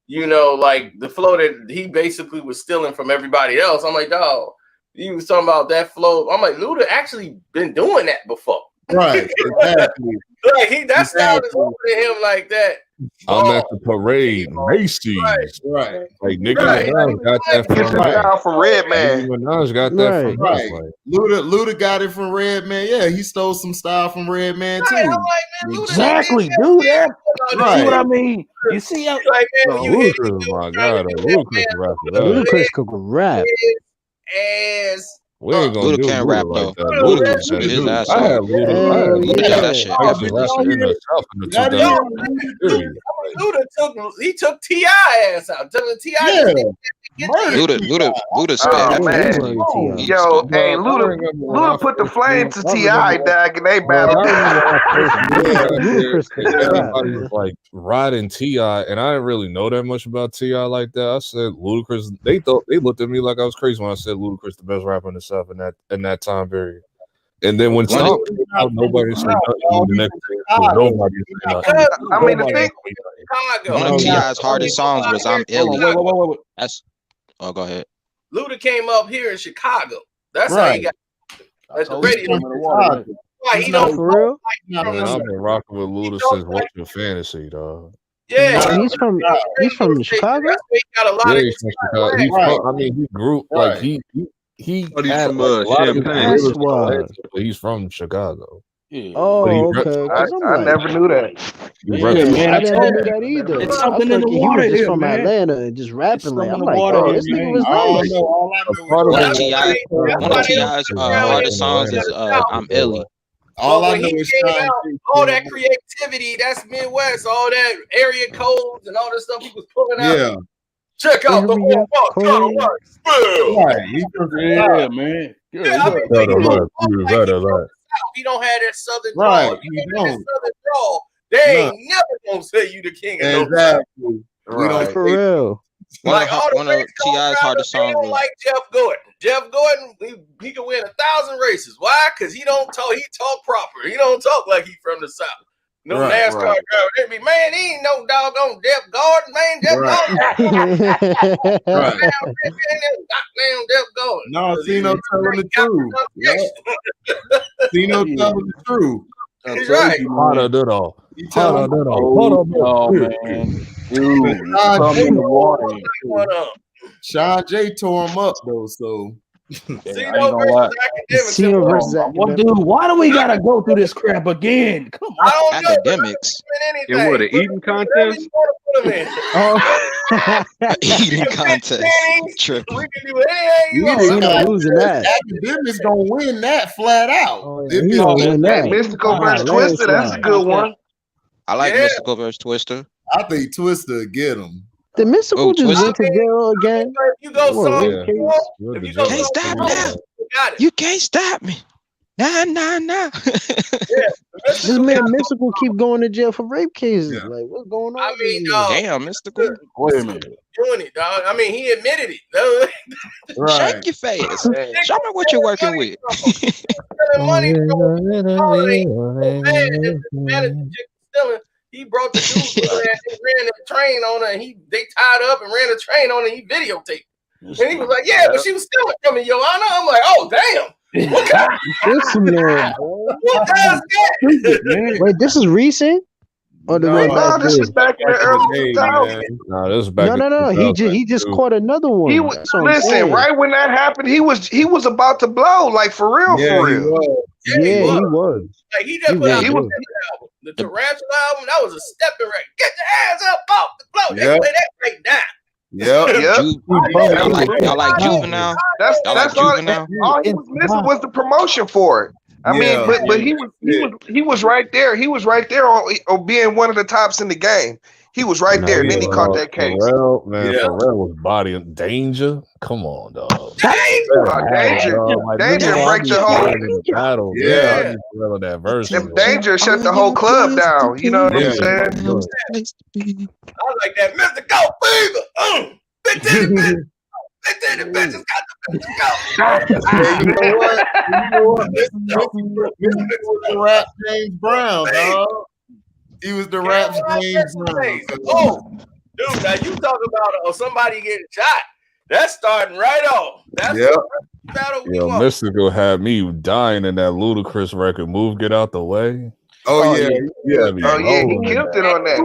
like the flow that he basically was stealing from everybody else. I'm like, dog, he was talking about that flow. I'm like, Luda actually been doing that before. Right, exactly. Like that style is over to him like that. I'm at the parade, Macy's. Right. Like Nicki Right. Minaj got that from From Redman. Nicki Minaj got that from Right. like, Luda got it from Redman. Yeah, he stole some style from Redman too. Right, I'm like, man, Luda Exactly, did that dude. shit for See what I mean? You see how like, man, when you hit it, Ludacris, my God, Ludacris rap that. Ludacris could rap. As We ain't gonna Luda do can't Luda rap like though. that. Luda Luda can spit his ass I had off. Luda. Luda did that shit I in effortlessly. the South in the Y'all 2000s. Luda took T.I. ass out. T.I. Luda spit Oh man, effortlessly. yo, hey, Luda put the flame to T.I. Dag, and they battled. I remember when I first moved out here, Ludacris could and rap. everybody was like riding T.I., and I didn't really know that much about T.I. like that. I said Ludacris. They looked at me like I was crazy when I said Ludacris the best rapper in the South in that time period. And then when Stomp came out, nobody said nothing. The next day, nobody said nothing. I mean, the thing. One of T.I.'s hardest songs was "I'm Ill." Wait. That's go ahead. Luda came up here in Chicago. That's how he got at the radio. Why he don't for real? Man, I've been rocking with Luda since Watching Fantasy, dog. Yeah, he's from Chicago. That's why he got a lot of He's from Chicago. He's from, I mean, he grew like he had from like, a lot of Champaign. his That's why. but he's from Chicago. Yeah. Oh, okay. I never knew that. Yeah, I never knew that either. It's I something in thought the he water was just here, from man. Atlanta and just rapping like. I'm like, water oh, here, this nigga man. was nice. One of T.I.'s hardest songs is "I'm Illy." All I know is all that creativity, that's Midwest, all that area codes and all that stuff he was pulling out. Yeah. Check out the waterworks. Yeah, man. He don't have that southern Right, drawl. he You got that don't. southern drawl. They ain't never gonna say you the king of no Exactly. We don't For real. One of T.I.'s hardest They songs don't was like Jeff Gordon. Jeff Gordon, he can win 1,000 races. Why? Because he don't talk. He talk proper. He don't talk like he from the South. No NASCAR driver. They be, man, he ain't no doggone Jeff Gordon, man. Jeff Gordon. Goddamn Jeff Gordon. No, Cino telling the truth. Cino telling the truth. He's right. Hotter than all. Oh, man. Dude, in the water. Sean J tore him up though, so Cino versus academics. Dude, why do we gotta go through this crap again? Come on. Academics. It what, an eating contest? Eating contest. Tripping. We can do anything you want. Losing that. Academics gonna win that flat out. Mystical versus Twister, that's a good one. I like Mystical versus Twister. I think Twister get him. The Mystical just went to jail again. You go You can't stop now. You can't stop me. Nah. This man Mystical keep going to jail for rape cases. Like, what's going on? I mean, damn, Mystical. Wait a minute. Doing it, dog. I mean, he admitted it. Shake your face. Show me what you're working with. Money stealing. He brought the dude and ran the train on her. And they tied up and ran a train on her. And he videotaped. And he was like, "Yeah, but she was stealing from me, Your Honor." I'm like, "Oh, damn! What kind of this man? what does that?" Wait, this is recent? Or this is back in the early 2000s. No, this is back. No. He just caught another one. He was, listen, right when that happened, he was about to blow, like for real, for real. He was. Like he just put out the Tarantula album. That was a stepping right. Get your hands up off the floor. They play that right now. Y'all like Juvenile? That's Juvenile? All he was missing was the promotion for it. I mean, but he was right there. He was right there on being one of the tops in the game. He was right there, and then he caught that case. Pharrell was bodying Danger. Come on, dog. Danger break the whole battle. I just love that verse. If Danger shut the whole club down, you know what I'm saying? I like that, Mr. Go Fever. 15 bitches got the bitches go. You know what? The rap James Brown, dog. He was the rap James Brown. Oh, dude, now you talk about somebody getting shot. That's starting right off. That's the battle we want. Mystical had me dying in that Ludacris record. Move, get out the way. Oh yeah, he killed it on that.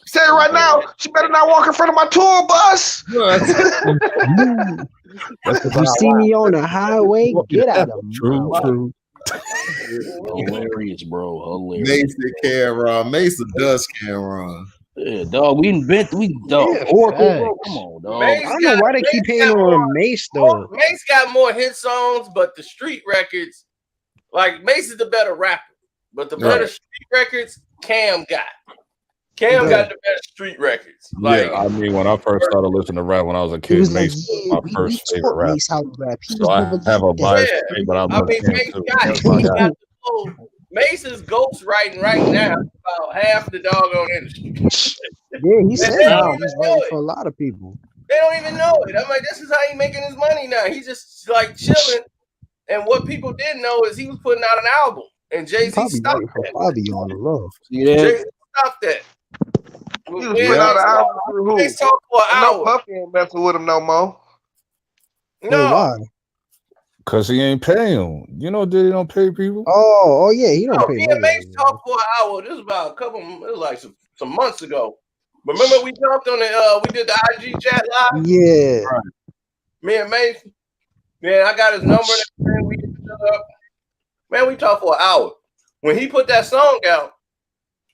Say it right now. She better not walk in front of my tour bus. You see me on the highway, get out of True. Hilarious, bro. Hilarious. Mason Cameron. Mason does Cameron. Yeah, dog. We dog. Yeah, Oracle, facts. bro. Come on, dog. I don't know why they keep hating on Mace though. Mace got more hit songs, but the street records, like Mace is the better rapper, but the better street records, Cam got. Cam got the best street records. Like, yeah, I mean, when I first started listening to rap when I was a kid, Mace was my first favorite rapper. So I have a bias, but I love Cam too. That's my guy. Mace is ghostwriting right now about half the doggone industry. Yeah, he said he's writing for a lot of people. They don't even know it. I'm like, this is how he's making his money now. He's just like chilling. And what people didn't know is he was putting out an album. And Jay-Z stopped that. Bobby on the low. Jay-Z stopped that. He was putting out an album for who? They talk for an No hour. Puffy ain't messing with him no more. No. Why? Cause he ain't paying him. You know, Diddy don't pay people. Oh yeah, he don't pay. Me and Mace talked for an hour. This was about it was like some months ago. But remember we jumped on we did the IG chat live? Yeah. Right. Me and Mace. Man, I got his number and everything. We hit each other up. Man, we talked for an hour. When he put that song out,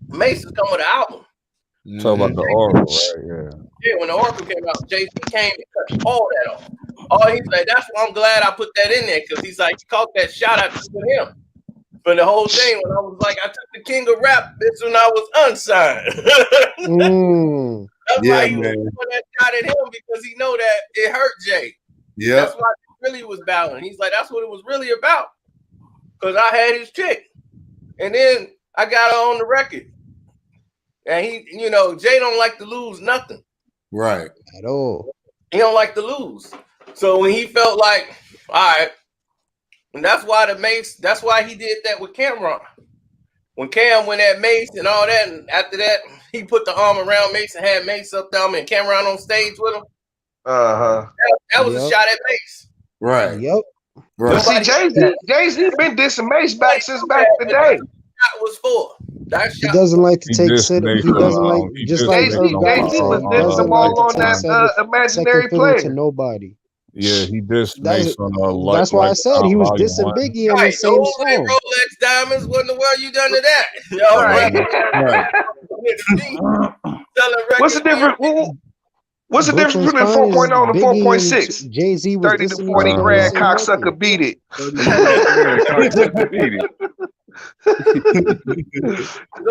Mace has come with an album. Talk about the Oracle, right? Yeah. Yeah, when the Oracle came out, Jay-Z came and cut all that off. Oh, he's like, that's why I'm glad I put that in there, because he's like, he caught that shot at him. But the whole thing, when I was like, I took the king of rap, bitch, when I was unsigned. That's why he was put that shot at him, because he know that it hurt Jay. Yeah. That's why he really was battling. He's like, that's what it was really about. Because I had his chick. And then I got her on the record. And he, Jay don't like to lose nothing. Right. At all. He don't like to lose. So when he felt like, all right, and that's why he did that with Cameron. When Cam went at Mace and all that, and after that, he put the arm around Mace and had Mace up there and Cameron on stage with him. Uh-huh. That was a shot at Mace. Right. Yep. Right. See, Jay-Z been dissing Mace back since back in the day. That was for. He doesn't like to take credit. He doesn't like just like Jay-Z was dissing them all on that imaginary player to nobody. Yeah, he dissed Mace on that's why I said he was dissing Biggie on the same song. Rolex diamonds, what in the world you done to that? What's the difference? What's the difference between 4.0 and 4.6? Jay-Z was 30 to 40 grand, cocksucker, beat it.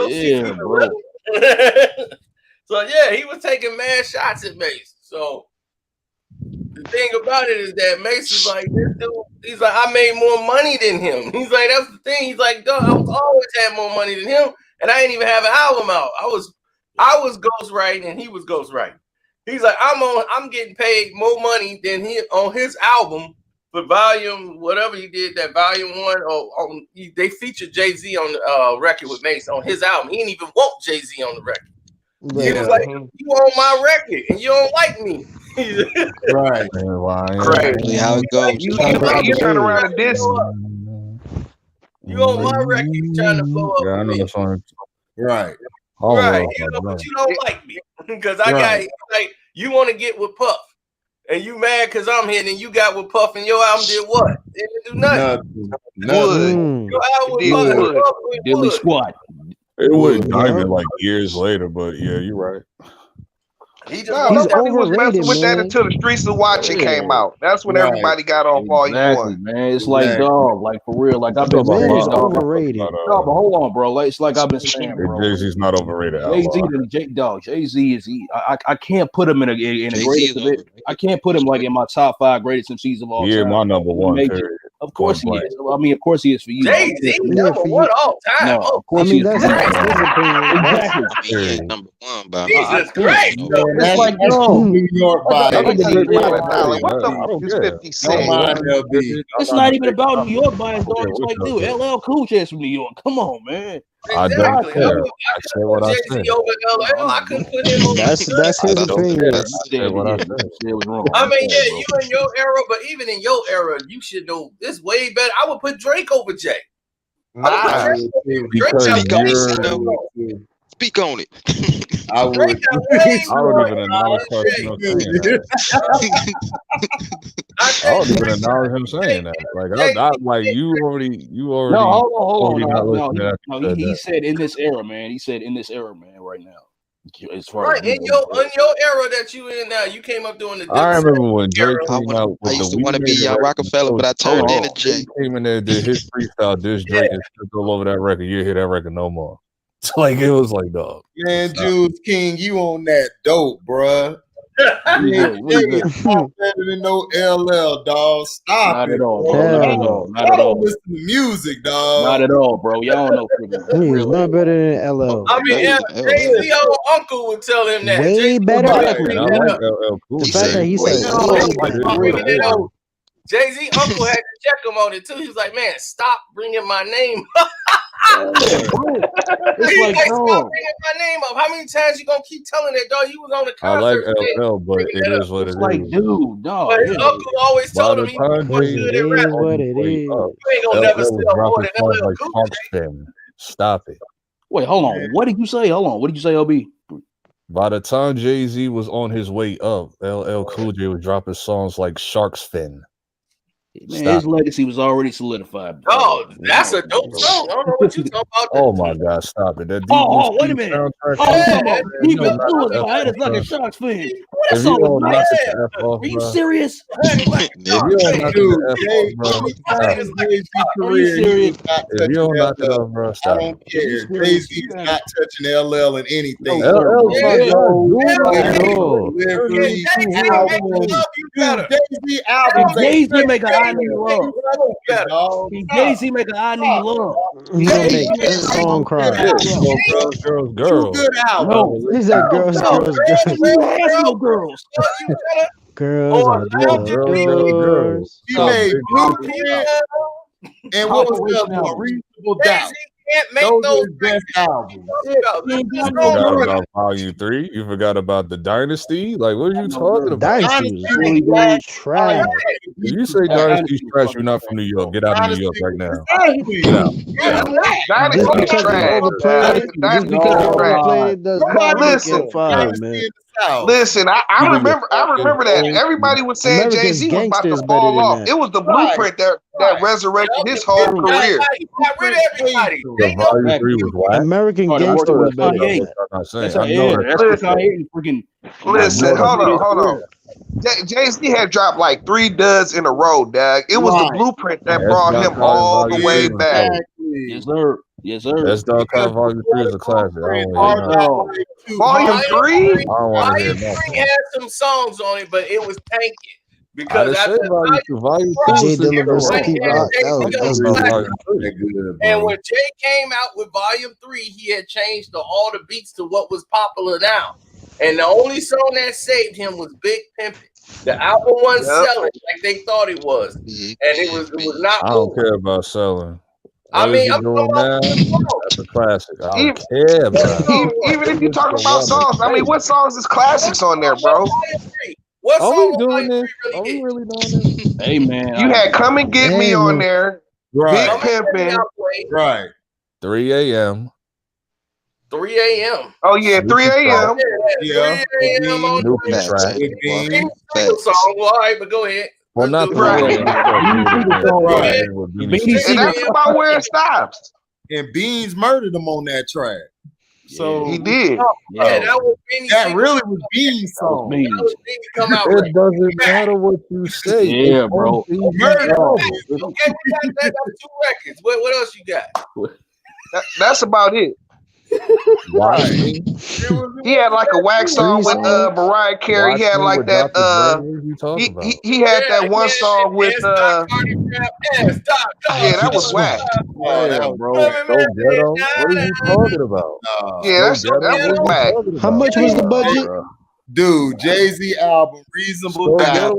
Yeah, bro. So yeah, he was taking mad shots at Mace. So the thing about it is that Mace is like, this dude, he's like, I made more money than him. He's like, that's the thing. He's like, dog, I was always had more money than him, and I didn't even have an album out. I was ghostwriting and he was ghostwriting. He's like, I'm getting paid more money than he on his album for volume, whatever he did, that volume 1. They featured Jay-Z on the record with Mace on his album. He didn't even want Jay-Z on the record. Right. He was like, you on my record and you don't like me. Right. Crazy. How it goes. You turn around and diss. You on my record, you trying to blow up. Yeah, I know the song. Right. Oh, Right. But you don't like me because I got like you want to get with Puff. And you mad because I'm here, and you got with Puff, and your album did what? It didn't do nothing. Nothing. Your album with Puff did Dilly what? Squad. It was diamond like years later, but yeah, you're right. He's was messing with that until the Streets of Watching came out. That's when everybody got on Volume 1. Man. It's like, dog, like for real. Like I've been saying, dog. Overrated. No, but hold on, bro. Like, it's like I've been saying, bro. Jay-Z's not overrated. Jay-Z is I can't put him in a greatest of it. I can't put him like in my top 5 greatest MCs of all time. Yeah, my number one. Of course he is. I mean, of course he is for you. Jay-Z number one all time. No, of course he is. Exactly. Number one, but Jesus Christ. It's like, New York body. What the fuck is 50 Cent? It's not even about New York bias, dog. It's like, dude, LL Cool J is from New York. Come on, man. I don't care. I say what I said. I couldn't put him on. That's his opinion. I was wrong. I mean, yeah, you in your era, but even in your era, you should know this way better. I would put Drake over Jay. Nah. Speak on it. I would. I don't even acknowledge Carson saying that. I don't even acknowledge him saying that. Like, I like you already. No, hold on. Got No, he said in this era, man. He said in this era, man. Right now, as far right as in your era that you in now, you came up doing the. I remember when Drake came out with I used to want to be young Roc-A-Fella, but I turned into Jay. He came in there, did his freestyle, diss Drake, and took all over that record. You hear that record no more. Like it was like, dog. Man, Jules King, you on that dope, bruh. Better than no LL, dog. Stop Not it. at all, Bro. bro. Not at all. Listen to music, dog. Not at all, bro. Y'all don't know. He's not better than LL. I mean, Jay-Z old uncle would tell him that. Way Jay-Z better. would I like LL Cool The J. fact that he said Jay-Z uncle had to check him on it too. He was like, "Man, stop bringing my name up." It's like, stop bringing my name up. How many times you gonna keep telling that, dog? You was on the I like concert. LL, but it is what it is. like, dude, no. But his uncle always told him he was more good at rap. what it is. You ain't gonna never sell more than LL like Cool J. Stop it. Wait, hold on. What did you say? Hold on. What did you say, LB? By the time Jay-Z was on his way up, LL Cool J was dropping songs like Shark's Fin. Man, his legacy was already solidified. Bro. Oh, that's a dope song. I don't know what you talking about. Oh my God, stop it. That Wait a minute. He was suicide. It's like a Shark's Fin. That song was nice. Are you serious? If you don't knock it off, bro, stop. I don't care. Jay-Z's not touching LL in anything. Jay-Z albums. Jay-Z make a I Need Love. Jay-Z make a I Need Love. He's gonna make a song cry. Girls. Good album. No, He said girls. no girls. Girls are Girls. He made Blueprint. And what was the other one? Reasonable Doubt. Can't make Those are those his best albums. You forgot about Volume 3. You forgot about the Dynasty. Like, what are you talking about? Dynasty is really trash. If you say Dynasty's trash, you're not from New York. Get out of New York right now. Get out. Dynasty is trash. Just because overplayed it does not make it fire, man. Listen, I remember that everybody was saying Jay-Z was about to fall off. It was the Blueprint that resurrected his whole career. He got rid of everybody. The Volume 3 was whack. American Gangster was better. Listen, hold on. Jay-Z had dropped like 3 duds in a row, dog. It was the Blueprint that brought him all the way back. Yes, sir. Yes, sir. That's Dog Cut Volume 3 is a classic. Volume 3? Volume 3 had some songs on it, but it was tanking. Because I said Volume 2. And when Jay came out with Volume 3, he had changed all the beats to what was popular now. And the only song that saved him was Big Pimpin'. The album wasn't selling like they thought it was. And it was not. I don't care about selling. I mean, I'm doing now, that's a classic. I don't care about even if you talk about songs, I mean, what songs is classics on there, bro? What Are we doing this? Are we really doing this? Hey, man. You had Come and Get Me on there. Right. Big Pimpin'. Right. 3 a.m. 3 a.m. Oh, yeah, 3 a.m. Yeah. 3 a.m. on New track. song. Well, all right, but go ahead. Well, not the And that's about where it stops. And Beans murdered him on that track. So he did. Yeah, that really was Beans' song. It doesn't matter what you say. Yeah, bro. Okay, we got that 2 records. What else you got? That's about it. He had like a wax song with Mariah Carey. He had like that he had that one song with yeah, that was whack. Yeah, bro. So ghetto. What are you talking about? Yeah, that was whack. How much was the budget? Dude, Jay-Z album, Reasonable Doubt.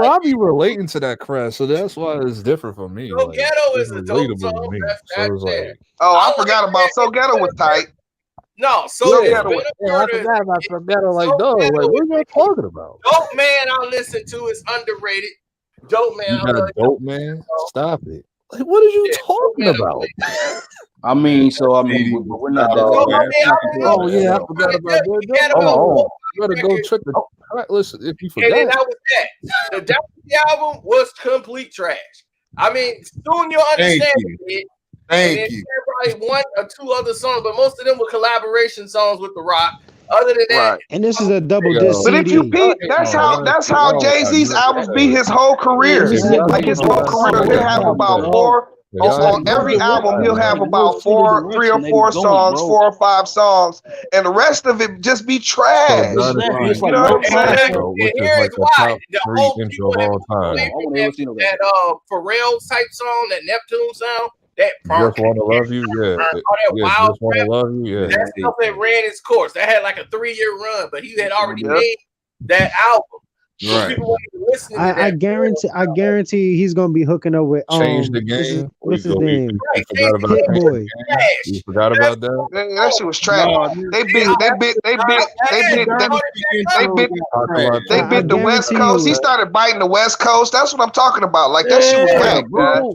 I'll be relating to that crash, so that's why it's different for me. So Ghetto is a dope song. I forgot about So Ghetto was tight. No, So Ghetto. I forgot about So Ghetto. Like, dog, like, what are you talking about? Dope Man, I listen to. It's underrated. Dope Man. You got a Dope Man? Stop it. Like, what are you talking about? I mean, we're not that. Oh yeah, I forgot about that. Oh, you better go check the. Listen, if you forgot, and then that was that. The Dynasty album was complete trash. I mean, soon you'll understand it. Thank you. Probably one or two other songs, but most of them were collaboration songs with The Rock. Other than that, and this is a double disc But if you CD. peep, that's how Jay-Z's albums be his whole career. Like his whole career, he'll have about four. On every album, he'll have about 3 or 4 songs, 4 or 5 songs, and the rest of it just be trash. You know what I'm saying? Which is like the top 3 intro of all time. That Pharrell type song, that Neptune sound, that Just Wanna Love You, Just Wanna Love You, that stuff that ran its course. That had like a 3-year run, but he had already made that album. Right. I guarantee he's gonna be hooking up with Change the Game. What's his name? Hit Boy. You forgot about that? That shit was trash. They bit the West Coast. He started biting the West Coast. That's what I'm talking about. Like that shit was whack, bro.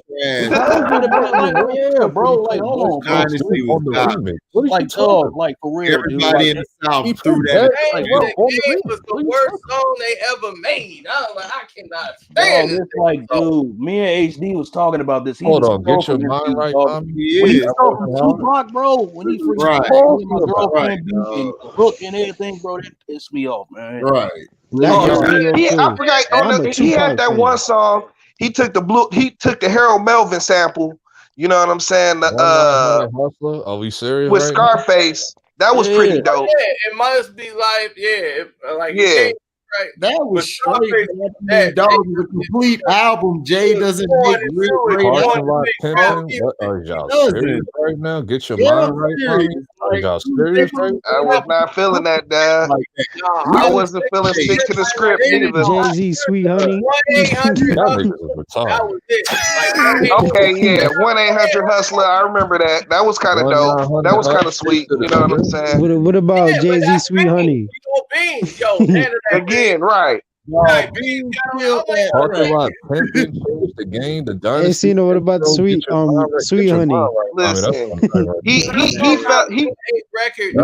Bro. Like, hold on, like for real, everybody in the South threw that. It was the worst song they ever made. I was like, I cannot stand it. Like, dude, me and HD was talking about this. Hold on, get your mind right, When he talking Tupac, bro, when he freaking called my girlfriend and Hook and everything, bro, that pissed me off, man. Right. I forgot. He had that one song. He took the Harold Melvin sample. You know what I'm saying? Hustler? Are we serious? With Scarface. That was pretty dope. Yeah, it must be like right. That was straight. That was a complete album. Jay doesn't make real great albums. What are y'all serious right now? Get your mind right, man. Are y'all serious right now? I was not feeling that, Dad. I wasn't feeling stick to the script either. Jay-Z, Sweet Honey. Okay, yeah. 1-800 Hustler. I remember that. That was kind of dope. That was kind of sweet. You know what I'm saying? What about Jay-Z, Sweet Honey? Again, right. Talking about pimping, change the game, the dynasty. Hey, what about the Sweet Honey? Listen, he felt record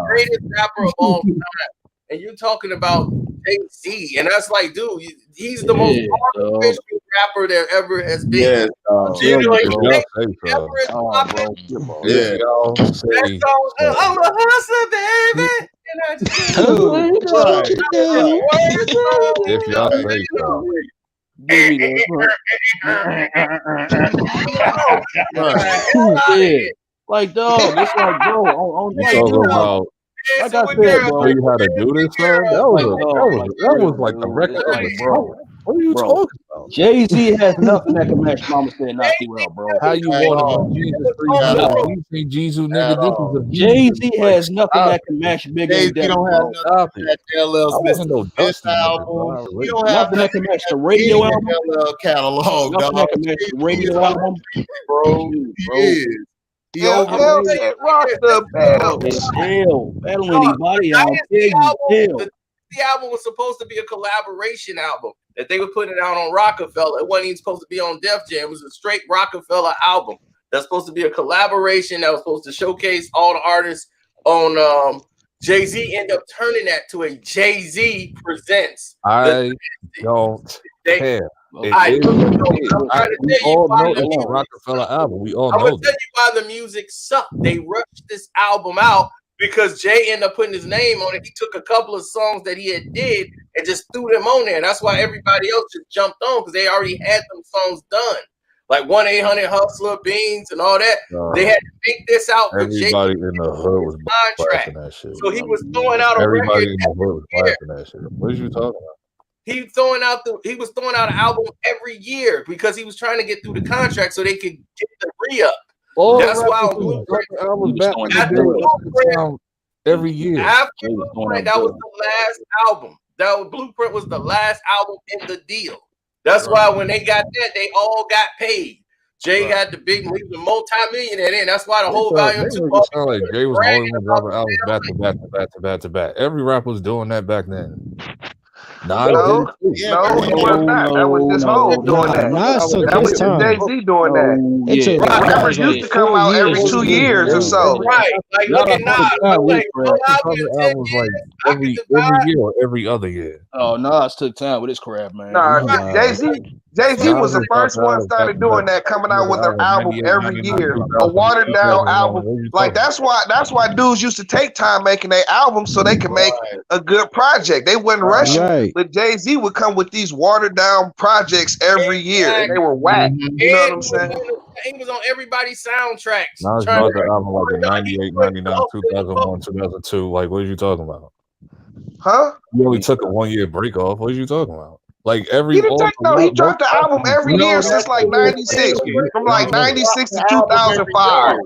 greatest rapper of all time, and you're talking about Jay-Z, and that's like, dude, he's the most artificial rapper there ever has been. I'm a hustler, baby. If y'all say so. Like, dog, it's like, bro, on like I said, bro, you how to do this, bro. That was like the record of the bro. What are you talking about? Jay-Z has nothing that can match Mama Said Not Too Well, bro. How you want to Jesus 3 you say Jesus, nigga? This is Jay-Z has nothing that can match Big and You don't have nothing that LL Smith this album. You don't have nothing that can match the radio album. LL catalog. Nothing that can match the radio album, bro. He overrated. Rock the bell. Hell, battle anybody. The album was supposed to be a collaboration album that they were putting out on Roc-A-Fella. It wasn't even supposed to be on Def Jam. It was a straight Roc-A-Fella album that's supposed to be a collaboration that was supposed to showcase all the artists on Jay-Z. Ended up turning that to a Jay-Z Presents. I don't care. We all know it's a Roc-A-Fella album. We all know. I'm gonna tell you why the music sucked. They rushed this album out because Jay ended up putting his name on it. He took a couple of songs that he had did and just threw them on there. And that's why everybody else just jumped on, because they already had them songs done. Like 1-800 Hustler, Beans, and all that. They had to make this out for Jay. Everybody in the hood was blasting that shit. So he was throwing out a record. Everybody in the hood was blasting that shit. What are you talking about? He was throwing out an album every year because he was trying to get through the contract so they could get the re-up. That's why Blueprint every year. After Blueprint, that was the last album. Blueprint was the last album in the deal. That's why when they got that, they all got paid. Jay got the big, he was a multi-millionaire then. That's why the whole volume 2. Sound like Jay was the only one dropping albums back to back. Every rapper was doing that back then. Nas No, did it. no, he was not. That was just Hov doing that. Nas took That his was time. Jay-Z doing that. It took like Rappers used to come 4 out every years. 2 years or so. Right. Like, look at Nas. Like, one album in 10 albums like every year or every other year. Oh, Nas took time with his crap, man. Nah, Jay-Z was the Nas first one started doing that, coming out with an album every year, a watered down album. Like that's why dudes used to take time making their albums so they could make a good project. They wouldn't rush it, but Jay-Z would come with these watered down projects every year, and they were whack. You know what I'm saying? He was on everybody's soundtracks. Nas dropped the album like in 98, 99, 2001, 2002. Like, what are you talking about? Huh? You only took a 1 year break off. What are you talking about? Like every He dropped the album every year since like 96, from like 96 to 2005.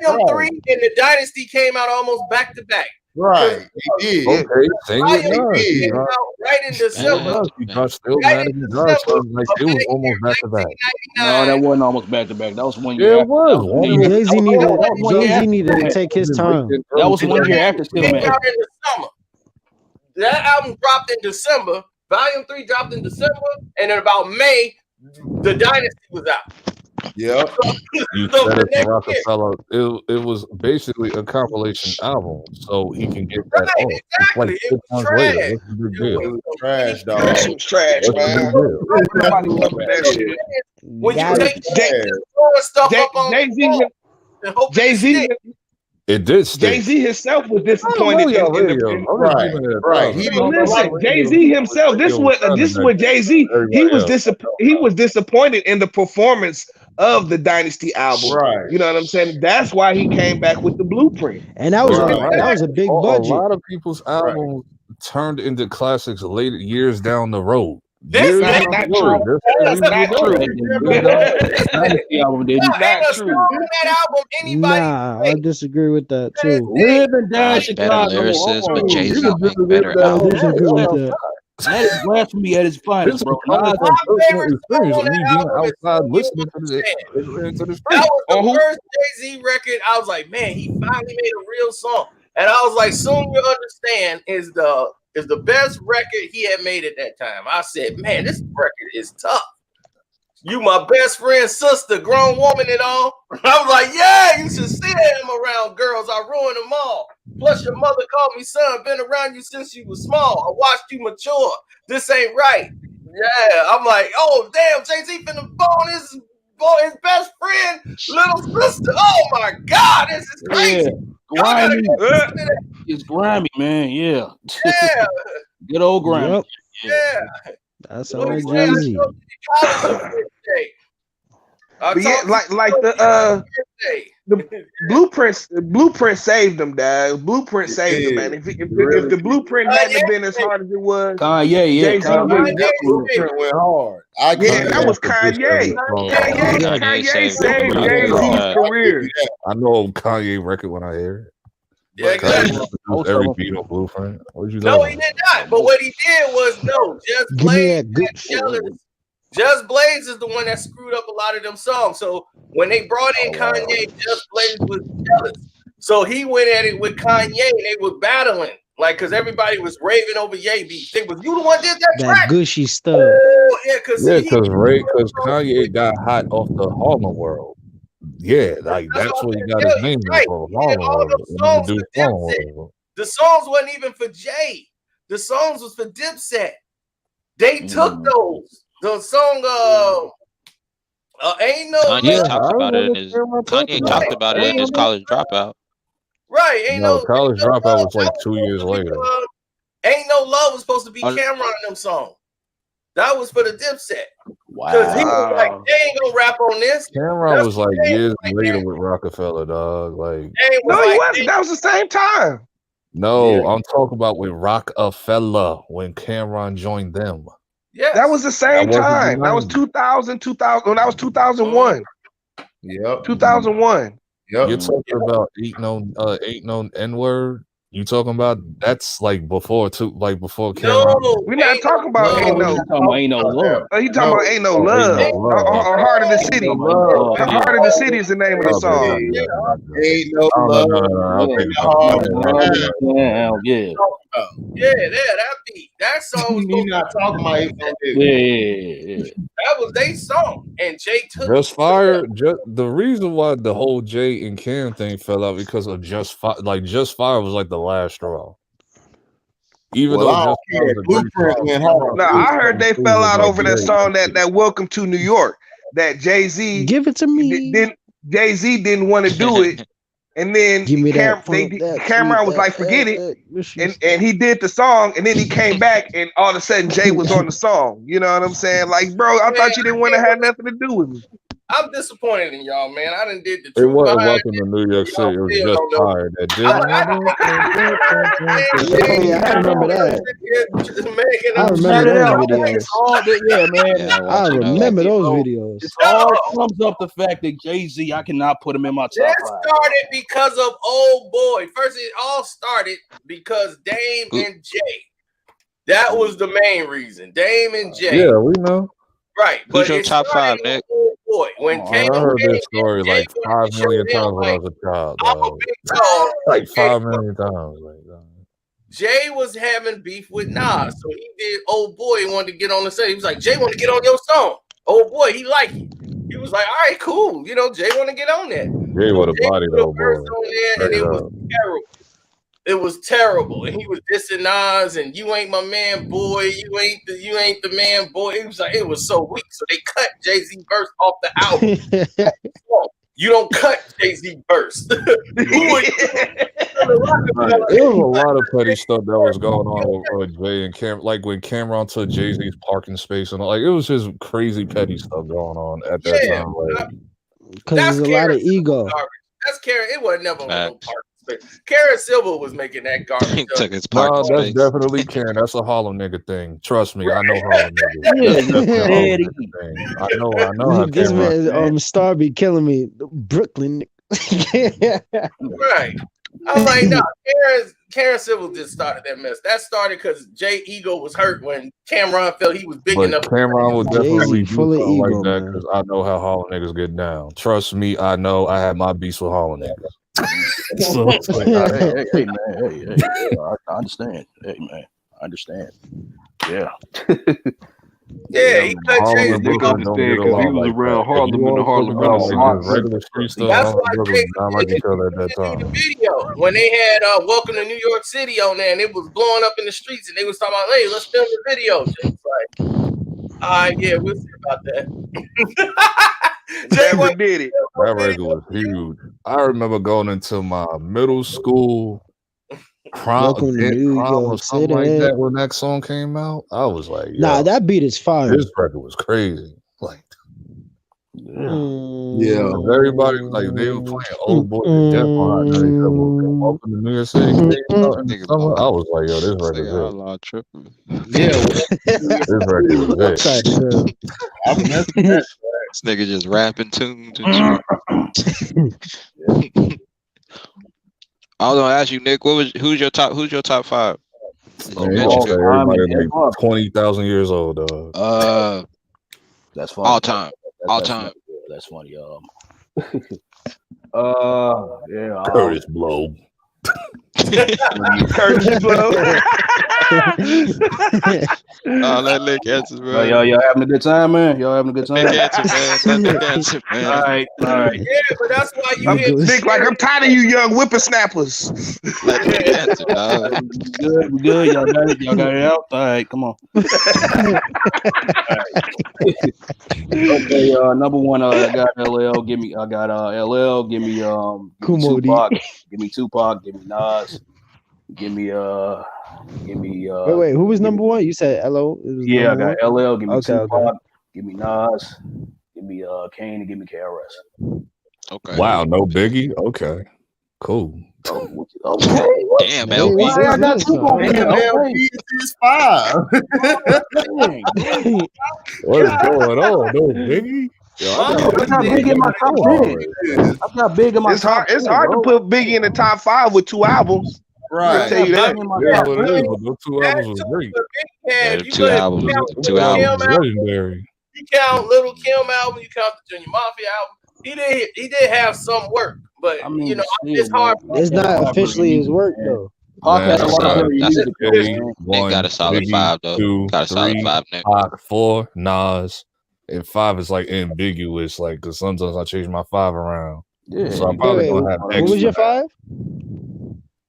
Volume 3 and the Dynasty came out almost back to back. Right, he did. Okay, sing it. Came out right in December. Still mad at me. Like it was almost back to back. No, that wasn't almost back to back. That was 1 year. Yeah, it was. Jay-Z needed to take his time. That was 1 year after Still Mad. That album dropped in December. Volume 3 dropped in December, and in about May, the Dynasty was out. Yep. You said it for Roc-A-Fella. It was basically a compilation album, so he can get that off. Exactly. Like 6 months later. What's the big deal? It was trash, dog. That was trash, man. Nobody loving that shit. When you take stuff up on Jay-Z. It did stink. Jay-Z himself was disappointed. Right. He didn't listen. Jay-Z himself. This is what Jay-Z. He was disappointed in the performance of the Dynasty album. Right. You know what I'm saying? That's why he came back with the Blueprint. And that was a big budget. A lot of people's albums turned into classics later years down the road. That's not true. That's not true. Nah, I disagree with that too. Live and die Chicago. Better lyricists, but Jay-Z make better albums. I disagree with that. That is blasphemy at its finest, bro. That was the first Jay-Z record. I was like, man, he finally made a real song. And I was like, Soon You'll Understand is the best record he had made at that time. I said, man, this record is tough. You my best friend's sister, grown woman and all. I was like, yeah, you should see him around girls. I ruined them all. Plus your mother called me son, been around you since you was small. I watched you mature. This ain't right. Yeah, I'm like, oh, damn, Jay-Z finna bone his best friend, little sister. Oh, my God, this is crazy. Yeah. Grimy. It's grimy, man. Yeah. Yeah. Good old grimy. Yep. Yeah. That's all Jay-Z. Like the blueprint saved them, dad. Blueprint saved them, man. If the blueprint hadn't been as hard as it was, Kanye went hard. That was Kanye. Kanye saved Jay-Z's career. I know Kanye record when I hear it. Yeah, exactly. Every beat on Blueprint. No, he did not. But what he did was Just Blaze. Just Blaze is the one that screwed up a lot of them songs. So when they brought in Kanye, Just Blaze was jealous. So he went at it with Kanye, and they were battling, like, because everybody was raving over Ye beats. They was, you the one did that track? Gushy stuff. Oh, yeah, because Kanye got hot off the Harlem World. Yeah, like that's what he got his name for. The songs wasn't even for Jay. The songs was for Dipset. They took those. The song ain't no Kanye talked about it in his College Dropout. Right, ain't no College Dropout was like 2 years later. Ain't No Love was supposed to be Cameron in them song. That was for the Dipset. Wow. Because he was like, they ain't gonna rap on this. Cameron was like years later with Roc-A-Fella, dog. Like, no, he wasn't. That was the same time. No, I'm talking about with Roc-A-Fella when Cameron joined them. Yeah, that was the same time. That was 2000. That was 2001. Yep. 2001. Yep. You're talking about ain't no N-word. You talking about that's like before Cameron. No, we're not talking about ain't no love. You talking about ain't no love or Heart of the City. Heart of the City is the name of the song. Ain't no love. Yeah. Yeah, that beat. That song was He not talking about it. Yeah. That was their song, and Jay took Just Fire. The reason why the whole Jay and Cam thing fell out because of Just Fire. Like Just Fire was like the last straw. Even though Just Fire was a great song. Now I heard they fell out over that song that Welcome to New York. That Jay-Z give it to me. Jay-Z didn't want to do it. And then Cameron was like, forget it. And he did the song, and then he came back, and all of a sudden Jay was on the song. You know what I'm saying? Like, bro, I thought you didn't want to have nothing to do with me. I'm disappointed in y'all, man. I done did the It truth. wasn't Welcome to New York City. It was Just Fire. That did. I remember that. I remember those videos. Yeah, man. I remember those videos. It all sums up the fact that Jay-Z, I cannot put him in my top That 5. started because of Old Boy. First, it all started because Dame and Jay. That was the main reason. Dame and Jay. Yeah, we know. Right. Who's your top 5, Nick? Boy, when I heard this story like 5 million times when I was a child. Like 5 million times. Jay was having beef with Nas, so he did. Old Boy wanted to get on the set. He was like, Jay want to get on your song. Old Boy, he liked it. He was like, all right, cool. You know, Jay want to get on that. Jay would have bodied Old Boy. And it was terrible. It was terrible, and he was dissing Nas, and you ain't my man, boy. You ain't the man, boy. It was like it was so weak. So they cut Jay-Z verse off the album. You don't cut Jay-Z verse. There was a lot of petty stuff that was going on with Jay and Cam. Like when Cameron took Jay-Z's parking space, and like it was just crazy petty stuff going on at that time. Because there's a lot of ego. That's Karen. It was never on no parking. Karen Silver was making that garbage. Took his no, that's definitely Karen. That's a Harlem nigga thing. Trust me, I know Harlem niggas. I know. This man, Star be killing me. Brooklyn. Right. I'm like, no, Karen Civil just started that mess. That started because Jay ego was hurt when Cameron felt he was big enough. Cameron would definitely do something like that because I know how Harlem niggas get down. Trust me, I know. I had my beats with Harlem niggas. So, hey, man, I understand. Hey, man, I understand. Yeah. Yeah, he cut Jay. They understand because he was around Harlem in the Harlem regular street stuff. That's why Jay at that time. the video when they had Welcome to New York City on there, and it was blowing up in the streets, and they was talking about, hey, let's film the video. Jay was like, yeah, we'll see about that. Never did it. That record was huge. I remember going into my middle school prom or something like that when that song came out. I was like, nah, that beat is fire. This record was crazy. Like, yeah. Everybody like they were playing Old Boy to death behind there. Welcome to New York City. I was like, yo, this record is tripping. Yeah, this record is This nigga just rapping tunes and shit. I was gonna ask you, Nick, who's your top 5? Everybody like 20,000 years old, dog. That's funny. All time. That's funny, y'all. Yeah. Curtis Blow. Curtis Blow. Let Nick answer, bro. Y'all having a good time, man? Y'all having a good time? Nick answer, man. All right. Yeah, but that's why you hit Nick, like, I'm tired of you young whippersnappers. Let Nick answer, dog. We good. Y'all got it out. All right, come on. Okay, number one, I got LL. Give me LL. Give me Tupac. Give me Tupac. Give me Nas. Give me Wait, who was number one? You said LO? Yeah, I got LL. Give me Tupac. Give me Nas. Give me Kane and give me KRS. Okay. Wow, no Biggie. Okay, cool. Okay. Damn, LB. I got Tupac. LB is 5. What is going on? No Biggie. I'm not big in my top 10. I'm not big in my top 10. It's hard to put Biggie in the top 5 with 2 albums. Right. I'll tell you that. Yeah, but it is, but those 2 albums was great. Two albums. Legendary. You count Little Kim album, you count the Junior Mafia album. He did have some work, but I mean, it's hard. It's not officially his work though. Podcast a lot of very music. Nick got a solid Biggie, 5 though. 2, Got a solid 3, 5, Nick. Pac, 4, Nas, and 5 is like ambiguous, like because sometimes I change my 5 around. Yeah. So I'm probably gonna have What was your 5?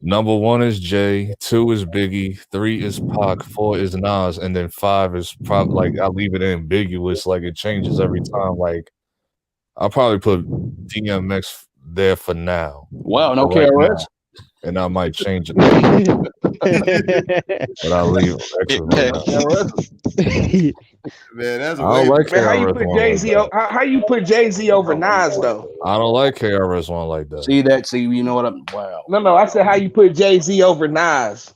Number 1 is Jay, 2 is Biggie, 3 is Pac, 4 is Nas, and then 5 is probably like I leave it ambiguous, like it changes every time. Like I'll probably put DMX there for now. Wow, no for right KRS. now. And I might change it. But I'll leave extra for now. Man, that's I don't like Man, how you KRS put one Jay-Z like that. how you put Jay-Z over Nas though? I don't like KRS one like that. See, you know what I'm wow. No, I said how you put Jay-Z over Nas.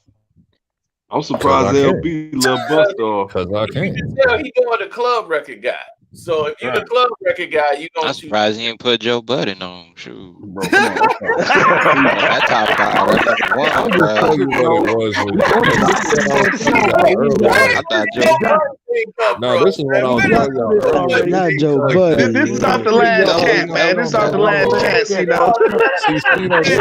I'm surprised LB love bust off. Because I can't. You can tell he going the club record guy. So if you're the club record guy, you gonna I'm surprised he didn't put Joe Budden on. Shoot, bro, come on. that top 5, that's number 1, bro. I thought Joe. No, this is what I was telling y'all. Not Joe Budden. This is off the last chat, man. This is off the last chat, you know. See,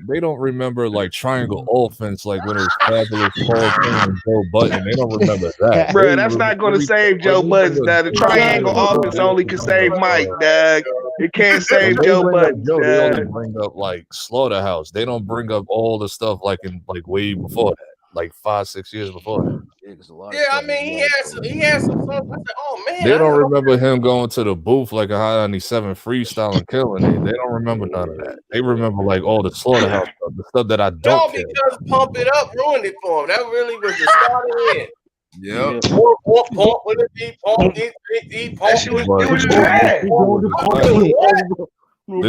they don't remember like Triangle Offense, like when it was Fabulous Paul King and Joe Budden. They don't remember that. Bro, that's not going to save Joe Budden. The Triangle Offense only can save Mike, dog. It can't save Joe Budden. They only bring up like Slaughterhouse. They don't bring up all the stuff like in like way before that, like 5-6 years before that. Yeah, I mean, he had some songs. I said, oh man. They don't remember him going to the booth like a High 97 freestyle and killing it. They don't remember none of that. They remember like all the Slaughterhouse stuff, the stuff that I don't No, care. because Pump It Up ruined it for him. That really was the starting end. Yep. Pump with a deep pump, deep pump. That shit was, it was trash. This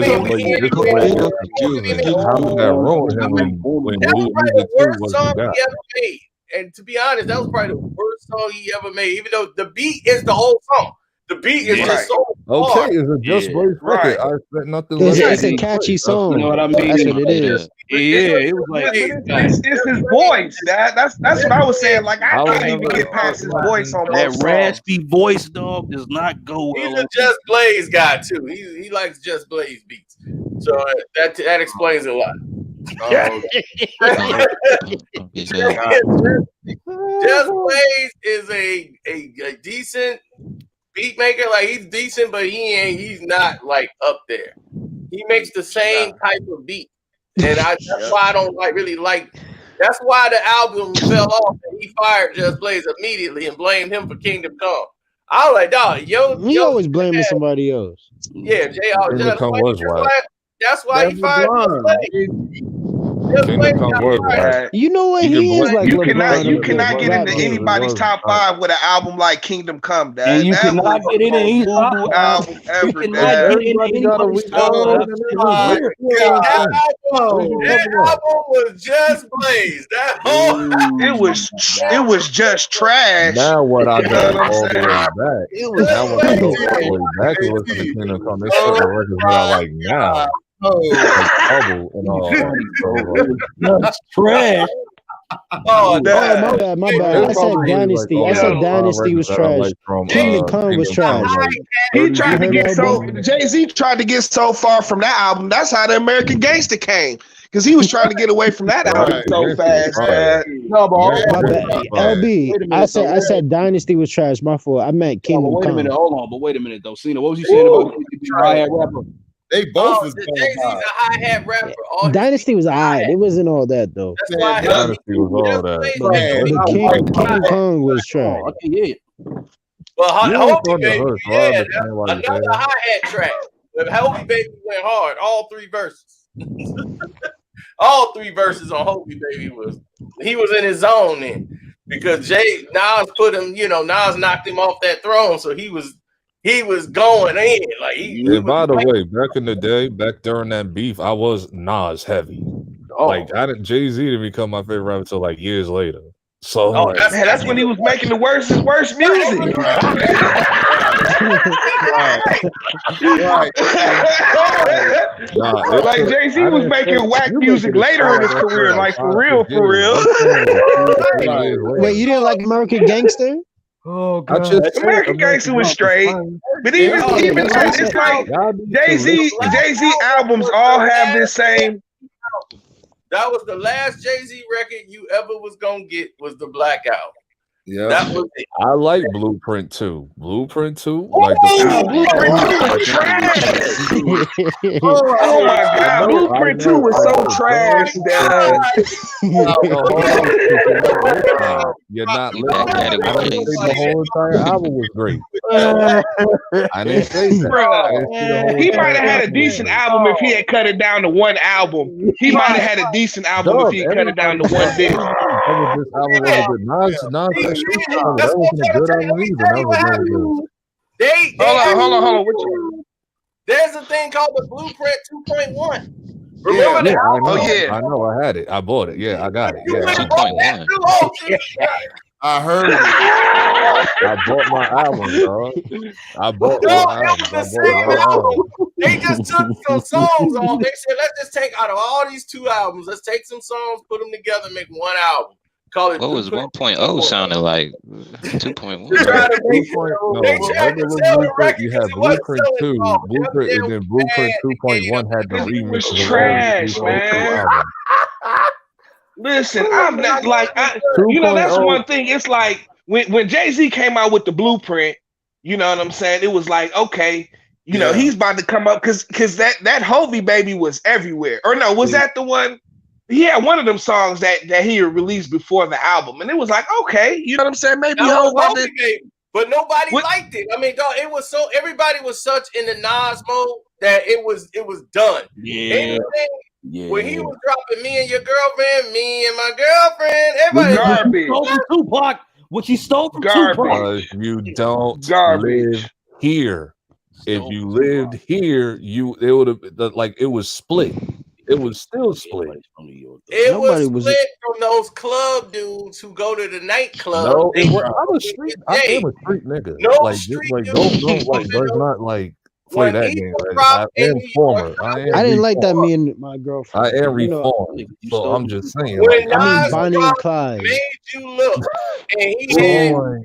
is what you're confusing. How did that ruin him when That was Blue probably Music the 2 worst was song the guy? he ever made. And to be honest, that was probably the worst song he ever made. Even though the beat is the whole song. The beat is just so hard. Okay, is it just Blaze record? I expect nothing less. It's a catchy song. You know what I mean? That's what it is. Yeah, it was like It's his voice. That's what I was saying. Like I can't even get past his voice on that most songs. raspy voice, dog, does not go He's well. a Just Blaze guy too. He likes Just Blaze beats. So that explains a lot. Just Blaze is a decent beat maker. Like he's decent, but he's not like up there. He makes the same type of beat. And that's why I don't really like. That's why the album fell off and he fired Just Blaze immediately and blamed him for Kingdom Come. I was like, dog, you always blaming somebody else. Yeah, Kingdom Come was wild. that's why he fired Just Blaze. Kingdom Come was wild. You know what? He is like you LeBron. cannot get into anybody's top 5 with an album like Kingdom Come, dad. And you cannot get in any album ever, That album was Just Blaze. That whole it was just trash. Now what I got all the way back. It was Now when I go all the way back to listen to Kingdom Come, there's certain records that I like now. Like Bubble and all that. That's trash. Oh, my bad. I said Dynasty. I said Dynasty was trash. Kingdom Come was trash. He tried to get Jay-Z tried to get so far from that album. That's how the American Gangster came. Because he was trying to get away from that album so fast. No, my bad. LB, I said Dynasty was trash. My fault. I meant Kingdom Come. Wait a minute, hold on. But wait a minute though. Cena, what was you saying about hi-hat rapper? They both was Jay-Z's a hi-hat rapper. Dynasty was alright. It wasn't all that though. That's why Dynasty was all that. But King Kong was trash. Yeah. Well, Hobie Baby, yeah, another hi-hat track. But Hobie Baby went hard. All 3 verses. All 3 verses on Hobie Baby he was in his zone then. Because Nas put him, Nas knocked him off that throne, so he was going in. Like by the way, back in the day, back during that beef, I was Nas heavy. Like Jay-Z didn't become my favorite rapper until like years later. So that's when he was making the worst music. Like Jay-Z was making whack music later in his career, like for real. Wait, you didn't like American Gangster? Oh God! American Gangster was straight, but even it's like Jay-Z albums all have this same. That was the last Jay-Z record you ever was gonna get was the Black Album. Yeah, that was it. I like Blueprint 2. Blueprint 2, like the Blueprint 2 was trash. Oh my God, Blueprint 2 was so trash, Dad. You're not listening. I didn't say the whole entire album was great. I didn't say that. He might have had a decent album if he had cut it down to one album. He might have had a decent album if he had cut it down to one disc. This album was good. Nas that wasn't a good album either. That was very good. Hold on. There's a thing called the Blueprint 2.1. Remember that? I know. Oh yeah. I know. I had it. I bought it. Yeah, I got it. Yeah. 2.1. I heard it. I bought my album, dog. I bought my album. They just took some songs off. They said, let's just take out of all these 2 albums, let's take some songs, put them together, make one album. Call it. What was 1.0 sounded like? 2.1. You have Blueprint 2, Blueprint, and then Blueprint 2.1 had the remix. It was trash, man. Listen, I'm not like, that's one thing. It's like when Jay-Z came out with the Blueprint, you know what I'm saying? It was like, okay, you know, he's about to come up because that Hovey Baby was everywhere. Or no, was that the one? He had one of them songs that he released before the album, and it was like, okay, you know what I'm saying? Maybe but nobody liked it. I mean, dog, it was so everybody was such in the Nas mode that it was done. Yeah. When he was dropping me and your girlfriend, me and my girlfriend, everybody garbage. Stole from Tupac. What you stole from Garbage. Tupac. You don't Garbage. live here. If you lived here, it would have like it was split. It was still split. It was split from those club dudes who go to the nightclub. No, I'm a street. I am a street nigga. No like, street like dude. don't like. Let's not like play that game. I am former. I didn't like that. Me and my girlfriend. I am reformed. So I'm just saying. When Like, I mean, Bonnie and Clyde. made you look, and he had my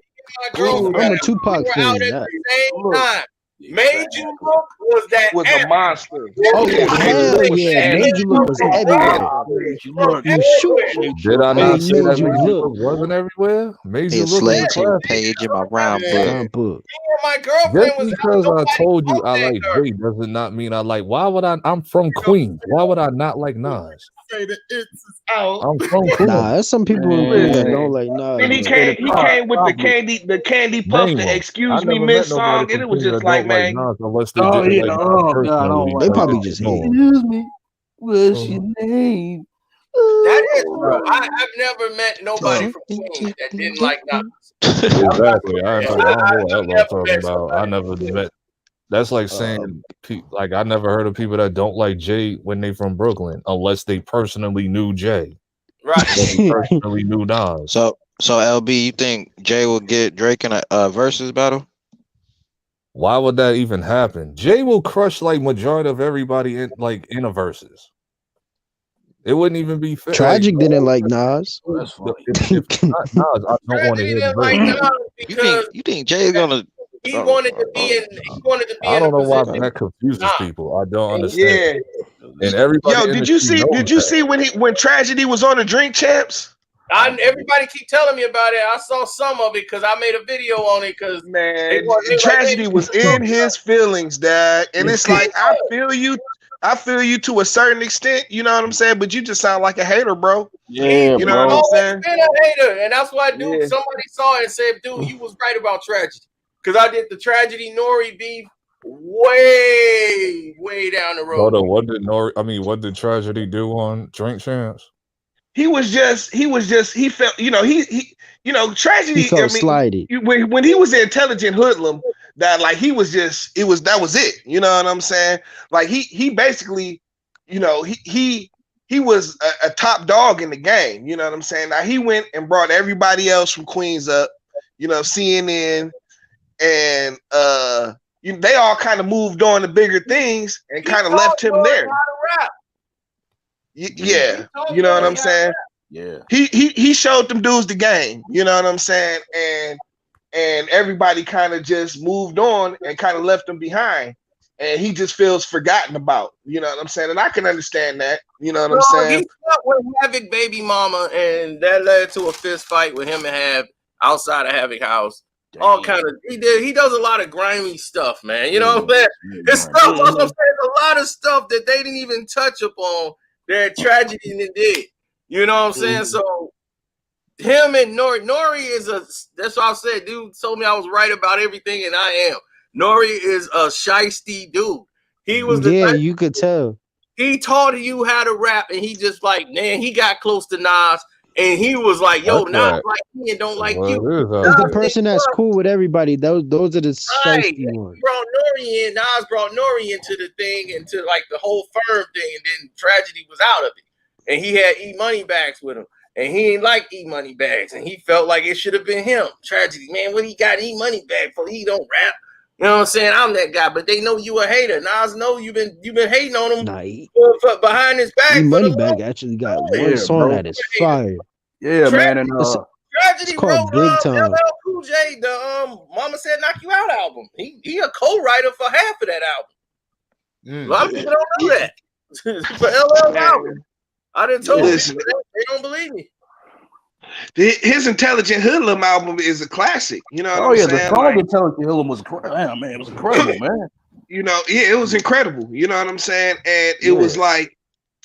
girlfriend. I'm a Tupac we were fan. out at the same time. Made you look was that was a monster. Oh hell yeah! Made you look was everywhere. You shoot. Did I not say that Made you Made You look. Look wasn't everywhere? Made You It's Look was a sledging classic. page in my rhyme book. My girlfriend Just because I told you I like Jay doesn't not mean I like. Why would I? I'm from Queens. Why would I not like Nas? Say the it's is out. I'm from Queens. Nah, there's some people that don't like Nas. And he came with the candy puff, Name the them. excuse I me never miss met nobody song, and from it was Queens just that like, don't man, Nas unless they Oh, did yeah. like Nas Oh, God, I personally. don't like They that. probably just hate. Excuse me. What's your name? That is true. I've never met nobody from Queens that didn't like Nas. Exactly. I don't know what I'm never talking met about. I never met. That's like saying, like, I never heard of people that don't like Jay when they from Brooklyn, unless they personally knew Jay. Right. They personally knew Nas. So LB, you think Jay will get Drake in a versus battle? Why would that even happen? Jay will crush like majority of everybody in a versus. It wouldn't even be fair. Tragic didn't like Nas. That's funny. If not Nas, I don't want to hear the verse. You think Jay's gonna? He wanted to be in. He wanted to be. I don't know why position. that confuses people. I don't understand. yeah. And everybody. Yo, in did the you team see? knows Did you that. see when Tragedy was on the Drink Champs? Everybody keep telling me about it. I saw some of it because I made a video on it. Because Man, Tragedy was in his feelings, Dad, and it's like I feel you to a certain extent. You know what I'm saying? But you just sound like a hater, bro. Yeah, You know bro. what I'm saying? Been a hater, and that's why, dude. Yeah. Somebody saw it and said, "Dude, you was right about Tragedy." Because I did the Tragedy Nori beef way down the road. Hold on, what did Tragedy do on Drink Champs? He felt, Tragedy. He felt slighted. When he was the intelligent hoodlum, that like that was it. You know what I'm saying? Like he basically, he was a top dog in the game. You know what I'm saying? Now he went and brought everybody else from Queens up, CNN, and they all kind of moved on to bigger things and kind of left him there. Yeah, you know what I'm saying? Yeah. He showed them dudes the game, you know what I'm saying? And everybody kind of just moved on and kind of left them behind. and he just feels forgotten about. You know what I'm saying? And I can understand that. You know what I'm No, saying? he fought with Havoc baby mama, and that led to a fist fight with him and Havoc outside of Havoc house. All kind of he does a lot of grimy stuff, man. You know what I'm saying? His stuff, that's what I'm saying, a lot of stuff that they didn't even touch upon that tragedy did. You know what I'm saying? So him and Nori is that's what I said. Dude told me I was right about everything, and I am. Nori is a shiesty dude. He was you could tell. He taught you how to rap, and he just like, man, he got close to Nas, and he was like, yo, That's Nas right. like me and don't like Well, you. it is out It's the there. person that's cool with everybody. Those are the shiesty ones. Brought Nori in. Nas brought Nori into the thing, into like the whole firm thing, and then tragedy was out of it. And he had E Money Bags with him, and he ain't like E Money Bags, and he felt like it should have been him. Tragedy, man, what he got E Money Bag for? He don't rap. You know what I'm saying? I'm that guy, but they know you a hater. Nas know you've been hating on him for behind his back. Moneybag actually got one song that is fire. Yeah, man, and Tragedy called wrote Big Time. LL Cool J, the Mama Said Knock You Out album. He a co-writer for half of that album. A lot of people don't know that. For LL album. I didn't tell them. They don't believe me. His Intelligent Hoodlum album is a classic. You know what I'm saying? The song Intelligent Hoodlum was man, it was incredible, man. You know, yeah, it was incredible. You know what I'm saying? And it was like,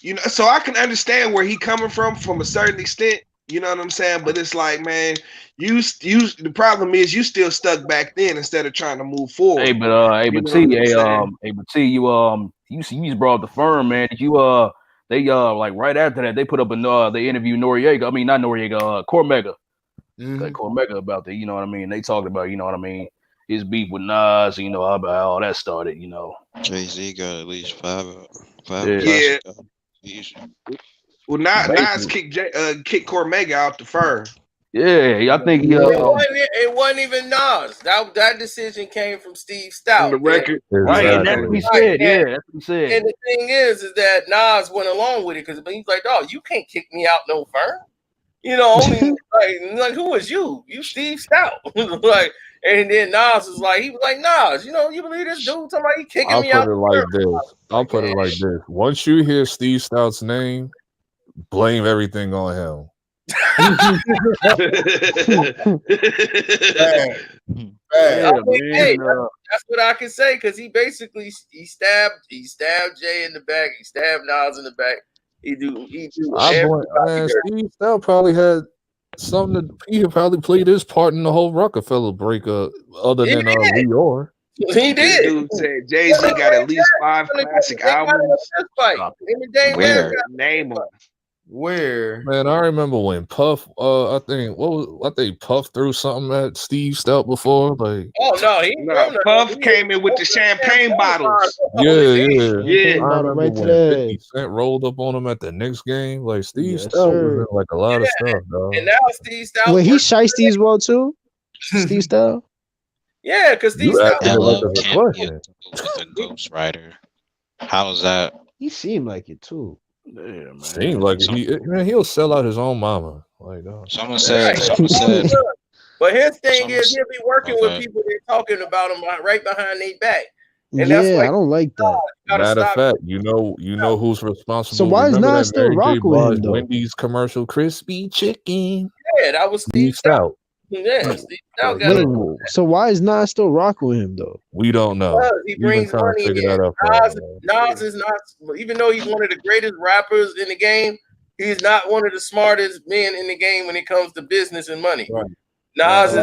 you know, so I can understand where he coming from a certain extent. You know what I'm saying? But it's like, man, you the problem is you still stuck back then instead of trying to move forward. Hey, but T, you just brought up the firm, man. Did you they like right after that they put up they interviewed Noriega. I mean, not Noriega, Cormega. Like Cormega about that, you know what I mean? They talked about, you know what I mean, his beef with Nas, you know, about how all that started, you know. Jay-Z got at least five. Yeah. Well, Nas kicked Cormega out the firm. Yeah, I think it wasn't even Nas. That decision came from Steve Stout. On the record. Right, and that's what he said. Yeah, that's what he said. And the thing is that Nas went along with it because he's like, "Dog, you can't kick me out no firm." You know, only like who was you? You Steve Stout. Like, and then Nas was like, Nas, you know, you believe this dude talking about he kicking me out? I'll put it like this. Once you hear Steve Stout's name, blame everything on him. That's what I can say because he basically stabbed Jay in the back, he stabbed Nas in the back. Steve Stout probably had something that he probably played his part in the whole Roc-A-Fella breakup, other than Leor. He did. Dude said Jay-Z got at least 5 classic albums. Where? Name them. Where? Man, I remember when Puff, I think Puff threw something at Steve Stout before, like. Oh no, Puff came in with the champagne bottles. Yeah. I remember when 50 Cent rolled up on him at the Knicks game. Like Steve Stout was in like a lot of stuff, dog. And now Steve Stout. Well, he shiesty as well too. Steve Stout. Yeah, because Steve Stout. LL can't be a ghostwriter. How is that? He seemed like it too. Yeah, man. Seems like he'll sell out his own mama. Like, someone said. But his thing is he'll be working with people that are talking about him right behind their back. And that's I don't like that. Matter of fact, you know who's responsible. So why is Nas still rocking with him though? Wendy's commercial, crispy chicken. Yeah, that was Steve Stout. Yeah, Steve Stout got it. So why is Nas still rocking with him though? We don't know. He brings money in. Nas is not, even though he's one of the greatest rappers in the game, he's not one of the smartest men in the game when it comes to business and money. Right. Nas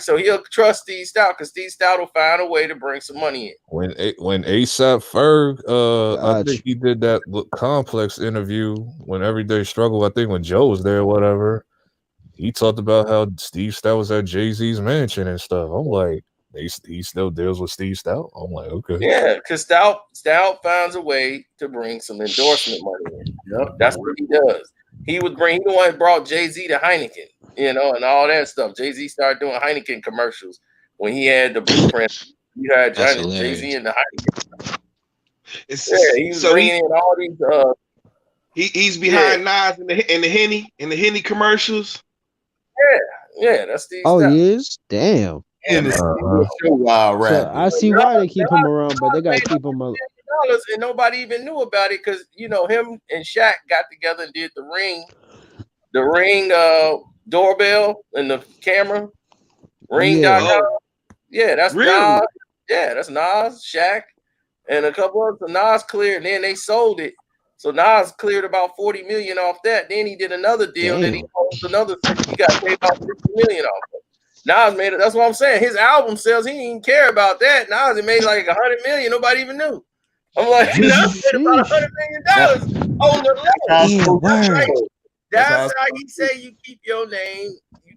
so he'll trust Steve Stout because Steve Stout will find a way to bring some money in. When ASAP Ferg, I think he did that Complex interview when Everyday Struggle. I think when Joe was there, whatever. He talked about how Steve Stout was at Jay-Z's mansion and stuff. I'm like, he still deals with Steve Stout. I'm like, okay. Yeah, because Stout finds a way to bring some endorsement money in. Yep. That's what he does. He the one who brought Jay-Z to Heineken, and all that stuff. Jay-Z started doing Heineken commercials when he had the blueprint. You had Jay-Z and the Heineken. He was bringing in all these. He's behind Nas in the Henny commercials. Yeah, that's Steve. Oh, he is? Damn. in the Uh-huh. show Wild So Rabbit. I see why they keep him around, but they gotta keep him up. And nobody even knew about it because him and Shaq got together and did the ring doorbell and the camera ring.com. Yeah, that's Really? Nas. Yeah, that's Nas, Shaq, and a couple others. So Nas cleared, and then they sold it. So Nas cleared about 40 million off that. Then he did another deal that he owns another. He got paid about 50 million off it. Nas made it. That's what I'm saying. His album sales, he didn't even care about that. Nas he made like 100 million. Nobody even knew. I'm like, Nas made about $100 million on the level. That's how he say you keep your name. You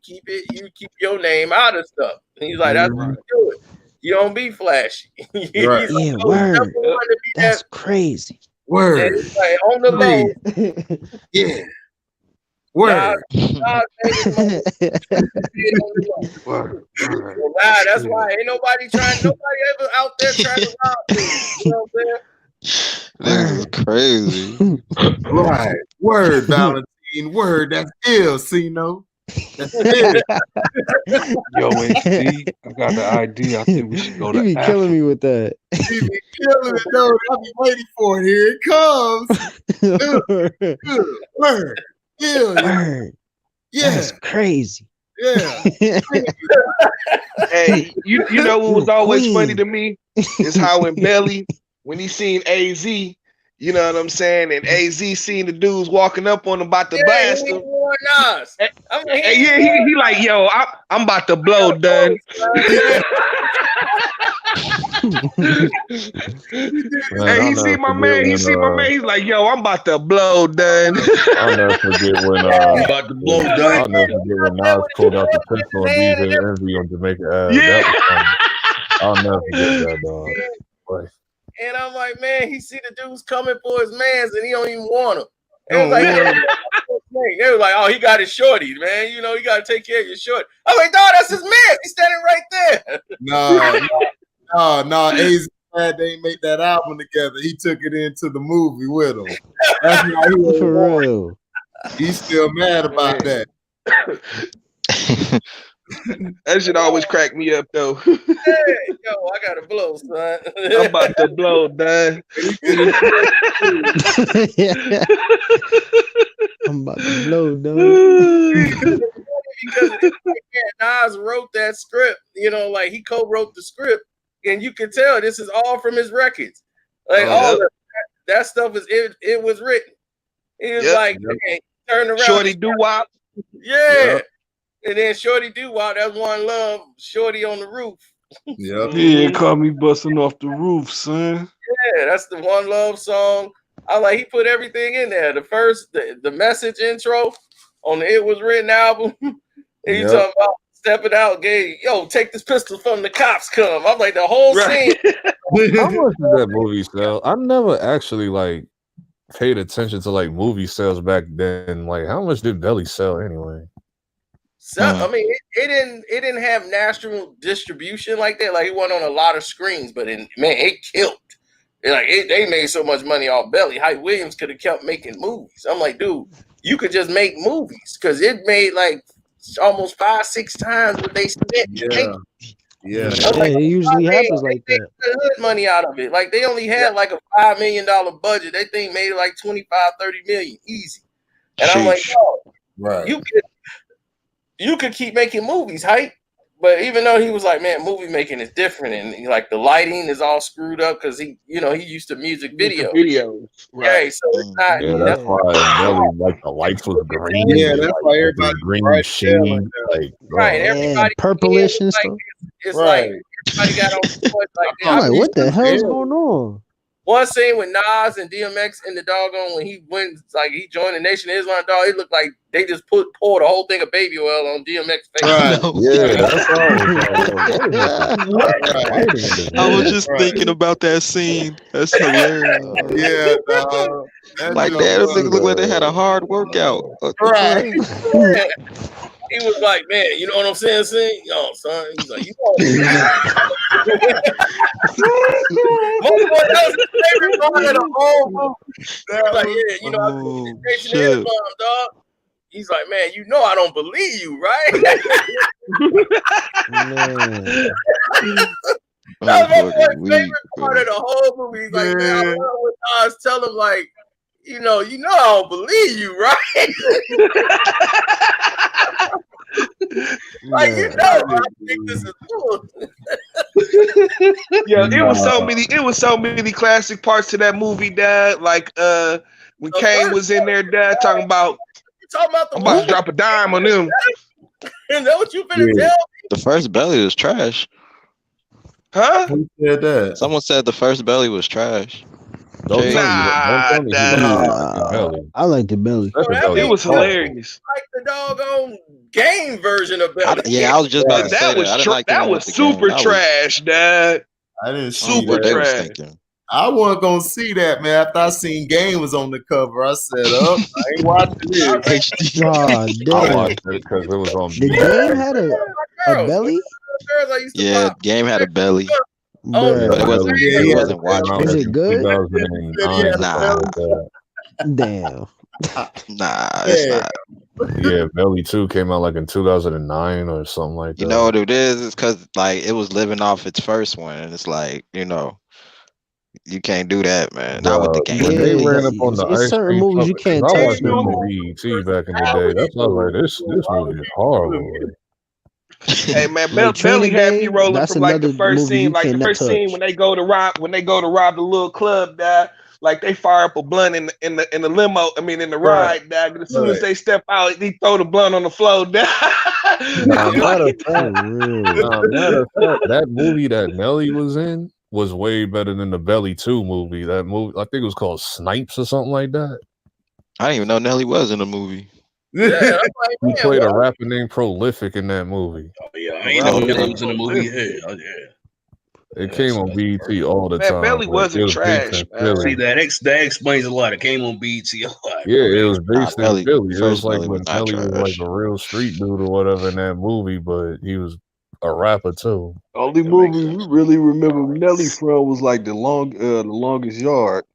keep your name out of stuff. And he's like, that's what you do it. You don't be flashy. Right. Yeah, word. That's crazy. Word. Like, on the low. Yeah. Word. Word. Wow, that's why ain't nobody ever out there trying to rob me. You know what I'm saying? That's crazy. Right. Word, Valentine. Word. That's ill, Cino. That's ill. Yo, HD, I got the idea. I think we should go to You be killing me with that. You be killing it, though. I'll be waiting for it. Here it comes. Good. Word. Ill. Word. Yeah. That's crazy. Yeah. Hey, you know what was always funny to me is how in Belly, when he seen AZ, you know what I'm saying, and AZ seen the dudes walking up on him about to blast him. He like, yo, I'm about to blow, done. Hey, he see my man. He's like, yo, I'm about to blow, done. I'll never forget when about to blow, done. I'll never forget when Nas pulled out the pistol and DJ Envy on Jamaica Ave. Yeah. That was funny. I'll never forget that, dog. Boy. And I'm like, man, he see the dudes coming for his mans and he don't even want them. They was like, oh, he got his shorty, man. You got to take care of your shorty. I'm like, dog, that's his man. He's standing right there. No. AZ glad they ain't make that album together. He took it into the movie with him. That's why he was For real. He's still mad about that. That shit always crack me up though. Hey, yo, I gotta blow, son. I'm about to blow, done. I'm about to blow, done. Because Nas wrote that script, like he co-wrote the script, and you can tell this is all from his records. Like all that stuff it was written. He was like, hey, turn around. Shorty doo-wop. Yeah. Yep. And then Shorty doo-wop, that's One Love, Shorty on the Roof. Yep. Yeah, caught me busting off the roof, son. Yeah, that's the One Love song. I like he put everything in there. The first, the message intro on the It Was Written album. He talking about stepping out, gay, yo, take this pistol from the cops come. I'm like, the whole scene. How much did that movie sell? I never actually paid attention to movie sales back then. Like, how much did Belly sell anyway? So, I mean, it didn't have national distribution like that. Like, it wasn't on a lot of screens, but it killed. They made so much money off Belly. Hype Williams could have kept making movies. I'm like, dude, you could just make movies because it made almost 5-6 times what they spent. Yeah. It usually happens like that. Good money out of it. Like they only had a $5 million budget. They think made it 25-30 million easy. And I'm like, oh, right. You could keep making movies, Hype. But even though he was like, man, movie making is different, and the lighting is all screwed up because he used to music videos. Right. So it's not. Yeah, that's why Belly the lights was green. Yeah, that's why everybody green sheen. Right. Everybody purplish and stuff. It's right. Everybody got on board I'm like, what the hell's going on? One scene with Nas and DMX in the doggone when he went he joined the Nation of Islam, dog. It looked like they just poured a whole thing of baby oil on DMX face. Right. Yeah, that's all. I was just thinking about that scene. That's hilarious. Yeah, dog. Like that look like they had a hard workout. Right. He was like, man, you know what I'm saying? Yo, son. He's like, you know. Most boy knows his favorite part of the whole movie. Like, yeah, I Nation of Islam, dog. He's like, man, you know I don't believe you, right? That was my boy's favorite part of the whole movie. He's like, man, I love when Oz tell him, like, you know, I don't believe you, right? Like, I think this is cool. Yeah, it was so many classic parts to that movie, Dad. Like when Kane was in there, Dad, talking about I'm about to drop a dime on them. Is that what you finna tell me? The first belly was trash. Huh? Who said that? Someone said the first belly was trash. Don't tell me I like the belly. It was hilarious. Like the doggone game version of belly. I was just about to say that was super trash, Dad. I didn't super trash. I wasn't gonna see that, man. After I seen Game was on the cover, I said, I ain't watching this. God damn. I watched it because it was on. The Game had a belly? Yeah, Game had a belly. But it wasn't watchable. Is it good? 2009. Nah. Damn. Nah, it's not. Yeah, Belly 2 came out like in 2009 or something like that. You know what it is? It's because like it was living off its first one, and it's like, you can't do that, man. Not with the Game. When they ran up on the ice certain cream movies you truck, can't I touch. watched that movie BET back in the day. That's why I was like, this movie is horrible. Hey man, Like Belly had me Training Day, rolling that's from like the another first movie scene, you like the cannot first scene touch. when they go to rob the little club, Dad. Like they fire up a blunt in the limo. I mean in the ride, Dad. And as soon as they step out, he throw the blunt on the floor, Dad. Matter of fact, that movie that Nelly was in was way better than the Belly 2 movie. That movie, I think it was called Snipes or something like that. I didn't even know Nelly was in the movie. Yeah, He played a rapper named Prolific in that movie. Oh yeah, I ain't know Nelly was in the movie. Yeah, It came on BET all the Man, time. Belly wasn't trash, man. See that explains a lot. It came on BET a lot. Yeah, it was based in Belly- Philly. It was first like Belly when was not Nelly was like trash. a real street dude or whatever in that movie, but he was a rapper too. Only movie we really remember Nelly from was like the Longest Yard.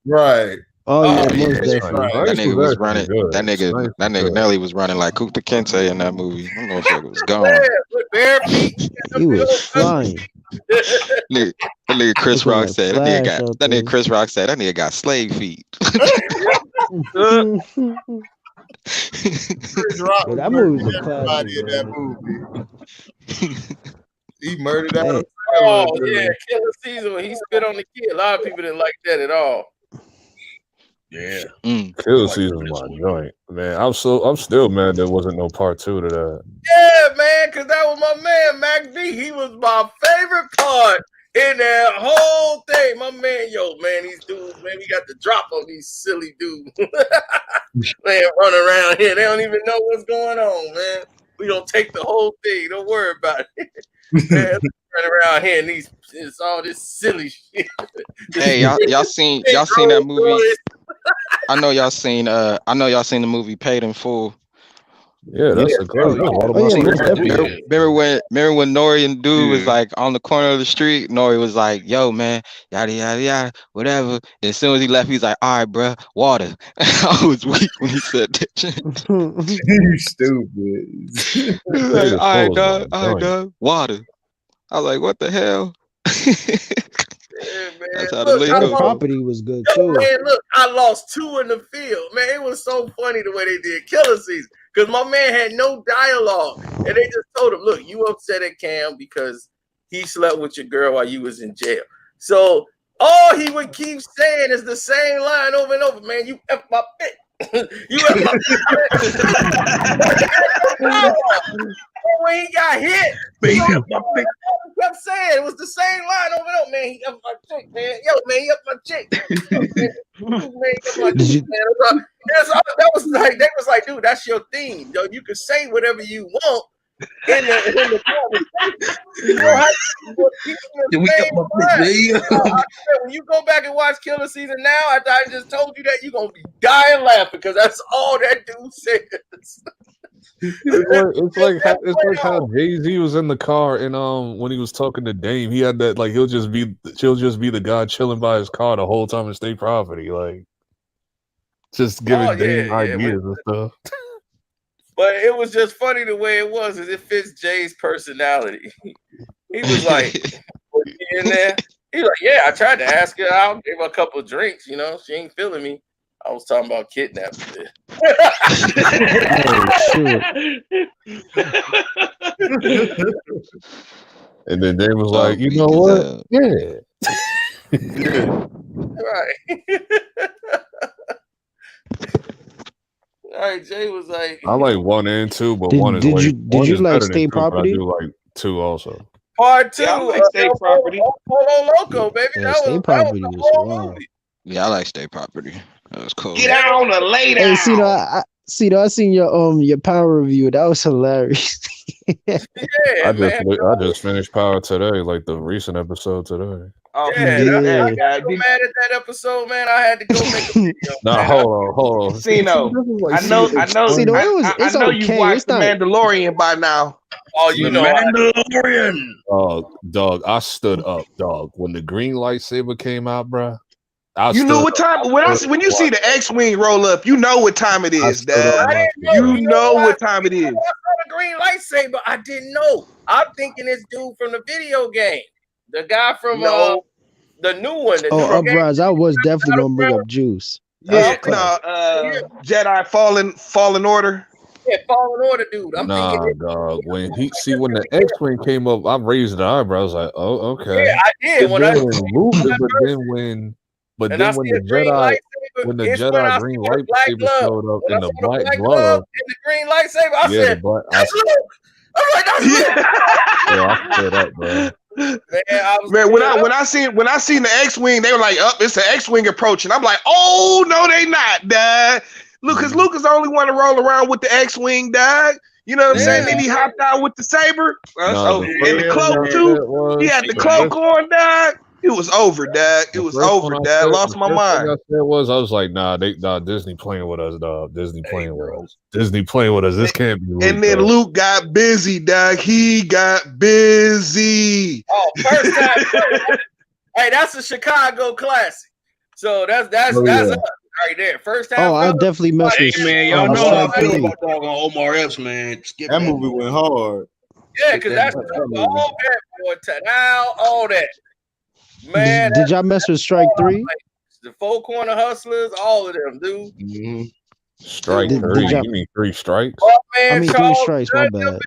Right. Oh yeah, yeah, most that's definitely. That Snipes nigga was was actually running. good. That Snipes was nigga good. Nelly was running like Kunta Kinte in that movie. That motherfucker was gone. Yeah, with bare feet. He was flying. That nigga Chris Looking Rock like said Flash that out there. nigga Chris Rock said that nigga got slave feet. Chris Rock Yeah, that murdered movie's a everybody classic, in that movie. He murdered Hey. out. Oh yeah, Killer Season when he spit on the kid. A lot of people didn't like that at all. Yeah. Kill Season's my joint, man. I'm still mad there wasn't no part 2 to that. Yeah, man, because that was my man, Mac D. He was my favorite part in that whole thing. My man, these dudes, man, we got the drop on these silly dudes. Man, run around here. They don't even know what's going on, man. We don't take the whole thing. Don't worry about it. Man, run around here and it's all this silly shit. Hey, y'all seen that movie? I know y'all seen the movie Paid in Full. Yeah, that's a great. Remember when Nori and dude was like on the corner of the street? Nori was like, "Yo, man, yada yada yada, whatever." And as soon as he left, he's like, "All right, bro, water." I was weak when he said that shit. You stupid. Like, all right, dog, water. I was like, "What the hell?" Yeah, man. That's how the Look, lingo. Property was good Yo, too. man, look, I lost 2 in the field. Man, it was so funny the way they did Killer Season. Because my man had no dialogue. And they just told him, look, you upset at Cam because he slept with your girl while you was in jail. So all he would keep saying is the same line over and over. Man, you F my bitch. You F my bitch. When he got hit, he kept saying it was the same line over and over. Man, he F my chick, man. Yo, man, he F my chick. That was like, dude, that's your theme. Yo, you can say whatever you want in the conversation. You know how when you go back and watch Killer Season now, after I just told you that, you're gonna be dying laughing because that's all that dude says. It's like how Jay-Z was in the car and when he was talking to Dame, he had that like she'll just be the guy chilling by his car the whole time in state property, like just giving Dame ideas and stuff. But it was just funny the way it was, as it fits Jay's personality. He was like, was she in there? He was like, yeah, I tried to ask her out, gave her a couple of drinks, you know, she ain't feeling me. I was talking about kidnapping there. And then they was like, you know what? Yeah. Right. All right, Jay was like, I like 1 and 2, but Did- one is did way, you- did one you is like better than State 2, but I Property? do like 2 also. Part 2, Yeah, I like State Property. Polo Loco, baby. Yeah, that State was Property the was whole wild. movie. Yeah, I like State Property. That was cool. Get down or lay down. Hey, I seen your power review. That was hilarious. Yeah, I man. just finished Power today, like the recent episode today. Oh, Yeah, Yeah. I got so mad at that episode, man. I had to go make a video. Nah, man. hold on. Cino, I know it's you've okay. watched It's The not- Mandalorian by now. Oh, you know, Mandalorian. Dog, I stood up, dog. When the green lightsaber came out, bruh. You knew what time when you see the X-wing roll up, you know what time it is, Dad. You know what time it is. I saw the green lightsaber. I didn't know. I'm thinking it's dude from the video game, the guy from the new one. The new game. Uprise, I was definitely gonna bring up Juice. Yeah, Jedi Fallen Order. Yeah, Fallen Order, dude. I'm Nah, thinking. dog. When the X-wing came up, I raised the eyebrow. I was like, "Oh, okay." Yeah, I did. But then when the Jedi, when the Jedi green lightsaber showed up in the black glove, and the green lightsaber, I yeah, said, but "That's Luke." I'm like, "That's Luke." I stood up, bro. Man, when I seen the X-wing, they were like, "Up, it's the X-wing approaching." I'm like, "Oh no, they not, Dad." Because Luke is the only one to roll around with the X-wing, Dad. You know what I'm saying? Then he hopped out with the saber, and the cloak too. He had the cloak on, Dad. It was over, Dad. It was over, Dad. Lost my mind. I was like, nah, Disney playing with us, dog. Disney playing with us. Disney playing with us. This can't be Luke. And then Luke got busy, Dog. He got busy. Oh, first time. Hey, that's a Chicago classic. So that's us right there. First time. Oh, I definitely messed with. Hey, man, y'all know how I feel about doggone Omar Epps, man. Skip that movie went hard. Yeah, because that's all that, boy. Now, all that. Man, Did y'all mess with Strike 3? The Four Corner Hustlers, all of them, dude. Mm-hmm. Strike 3. You mean 3 strikes? Oh, man, I mean, 3 strikes. My bad.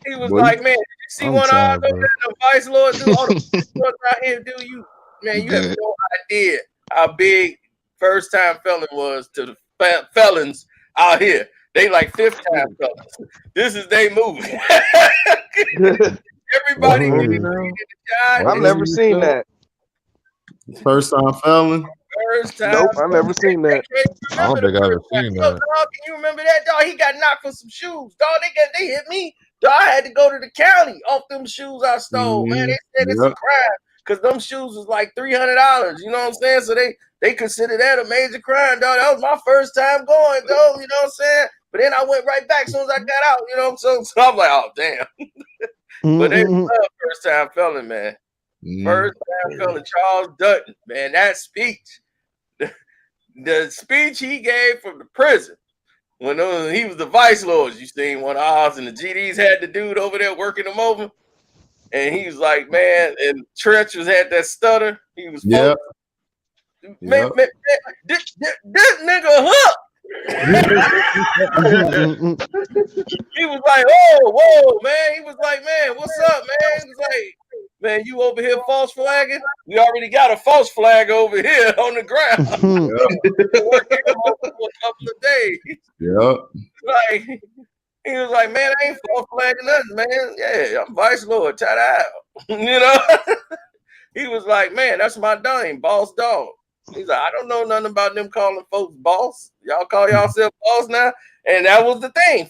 He was like, man, did you see I'm one tired, of bro. the Vice Lord dude? All the ones out here, dude. You have no idea how big first time felon was to the felons out here. They like 5th time felons. This is their movie. Everybody I've never seen that. First time felon. First time. Nope, I've never seen that. I don't think I've ever seen Yo, that. dog, can you remember that, dog? He got knocked for some shoes. Dog, they hit me. Dog, I had to go to the county off them shoes I stole. Man, they said it's a crime because them shoes was like $300. You know what I'm saying? So they consider that a major crime, dog. That was my first time going, dog. You know what I'm saying? But then I went right back as soon as I got out. You know, so I'm like, oh damn. But they love first time felon, man. First time felon Charles Dutton, man. That speech, the speech he gave from the prison when he was the vice lords. You seen one of Oz and the GDs had the dude over there working them over, and he was like, man, and Trench had that stutter. He was man, this nigga hook. He was like, whoa, man. He was like, man, what's up, man? He was like, man, you over here false flagging? We already got a false flag over here on the ground. Working for a couple of days. Like, he was like, man, I ain't false flagging nothing, man. Yeah, I'm vice lord, tie out. You know? He was like, man, that's my name, boss dog. He's like, I don't know nothing about them calling folks boss. Y'all call yourself boss now? And that was the thing.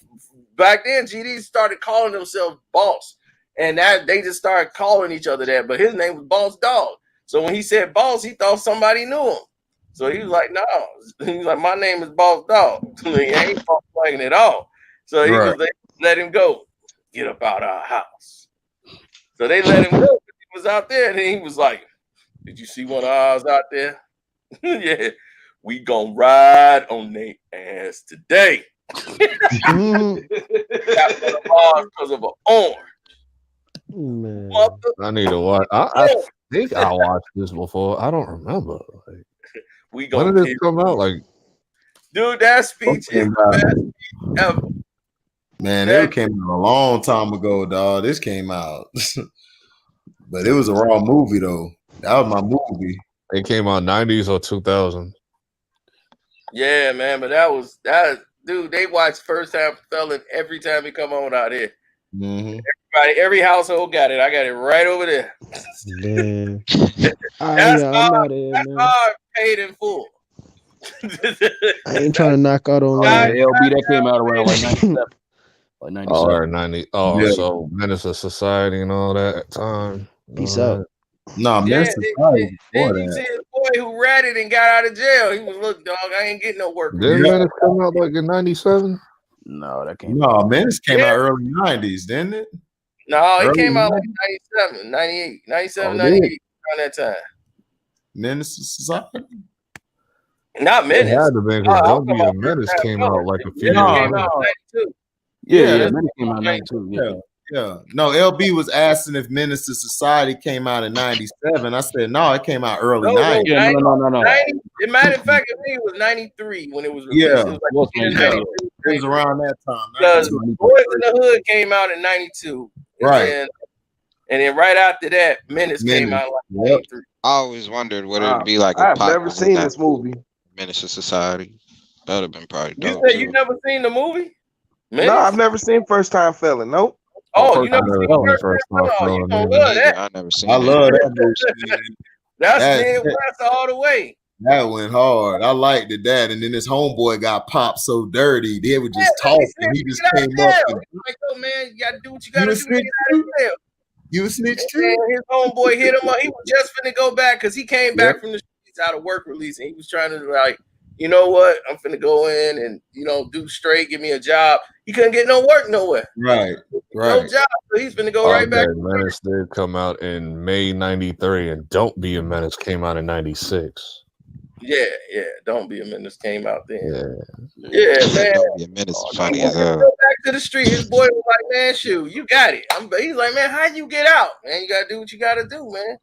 Back then, GDs started calling themselves boss. And that they just started calling each other that. But his name was Boss Dog. So when he said boss, he thought somebody knew him. So he was like, no. He's like, my name is Boss Dog. He ain't false flagging at all. So he was like, let him go. Get up out our house. So they let him go. He was out there. And he was like, did you see one of ours out there? Yeah, we gonna ride on their ass today. Because of an orange. Man. I need to watch. I think I watched this before. I don't remember. Like, We when did this come out? Like, dude, that speech is the best speech ever. Man, it came out a long time ago, dog. This came out, but it was a raw movie though. That was my movie. It came out 90s or 2000. Yeah, man, but that. Dude, they watch First Time Fella every time he come on out here. Mm-hmm. Every household got it. I got it right over there. Man. That's I'm out of here, man. all paid in full. I ain't trying to knock out on LB that came out around like 97. Like 97. Or 90. Oh, Yeah. so Menace of Society and all that time. Peace out. No, man. Then you see his boy who ratted and got out of jail. He was, look, dog, I ain't getting no work. Did Menace come out like in 97? No, that came out. No, Menace came out early 90s, didn't it? No, it Early came out like 90s? 97, 98, 97, Oh, 98, around that time. Menace of Society? Not Menace. It had to be because Don't Be a Menace came out like a few years ago. Yeah, Menace came out in 92. Yeah. No, LB was asking if Menace to Society came out in 97. I said, no, it came out early 90s. No. 90, as a matter of fact, it was 93 when it was released. Yeah. It was, like 92. It was around that time. Because Boys in the Hood came out in 92. Right. And then right after that, Menace came out like 93. I always wondered what it would be like. I've never seen this movie. Menace to Society. That would have been probably You dope. said you never seen the movie? Menace? No, I've never seen First Time Fella. Nope. Oh, you never seen First Time Fella? You don't love that. I never seen I love that movie. That's Midwest all the way. That went hard. I liked it, that. And then this homeboy got popped so dirty. They were just talking. He just came up. He's like, oh, man, you got to do what you got to do to get out of jail. You a snitch too? And his homeboy hit him up. He was just finna go back because he came back from the streets out of work release. And he was trying to, like, you know what? I'm finna go in and, do straight, give me a job. He couldn't get no work nowhere. Right. No job. So he's finna go right back. Menace did come out in May 93, and Don't Be a Menace came out in 96. Yeah. Don't Be a Menace came out then. Yeah, man. Don't Be a Menace funny as hell. Go back to the street. His boy was like, man, shoot, you got it. He's like, man, how you get out? Man, you gotta do what you gotta do, man.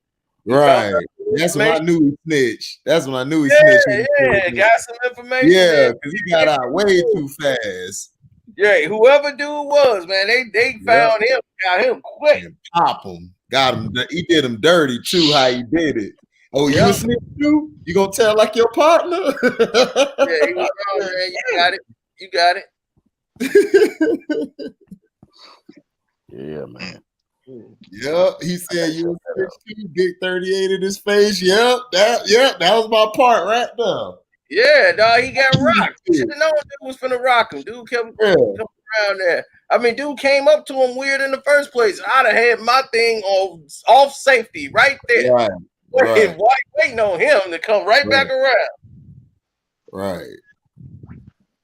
Right. That's when I knew he snitched. That's when I knew he snitched. Yeah, got some information. Yeah, because he got out way too fast. Yeah, whoever dude was, man, they found him, got him quick. And pop him. Got him. He did him dirty too, how he did it. Oh, you a snitch too? You gonna tell like your partner? Yeah, he was wrong, man. You got it. Yeah, man. Yep, he said you a snitch too. Big 38 in his face. Yep, that was my part right there. Yeah, dog, he got rocked. You should have known dude was finna rock him. Dude kept coming around there. I mean, dude came up to him weird in the first place. I'd have had my thing off safety right there. Right. Waiting on him to come right back around. Right.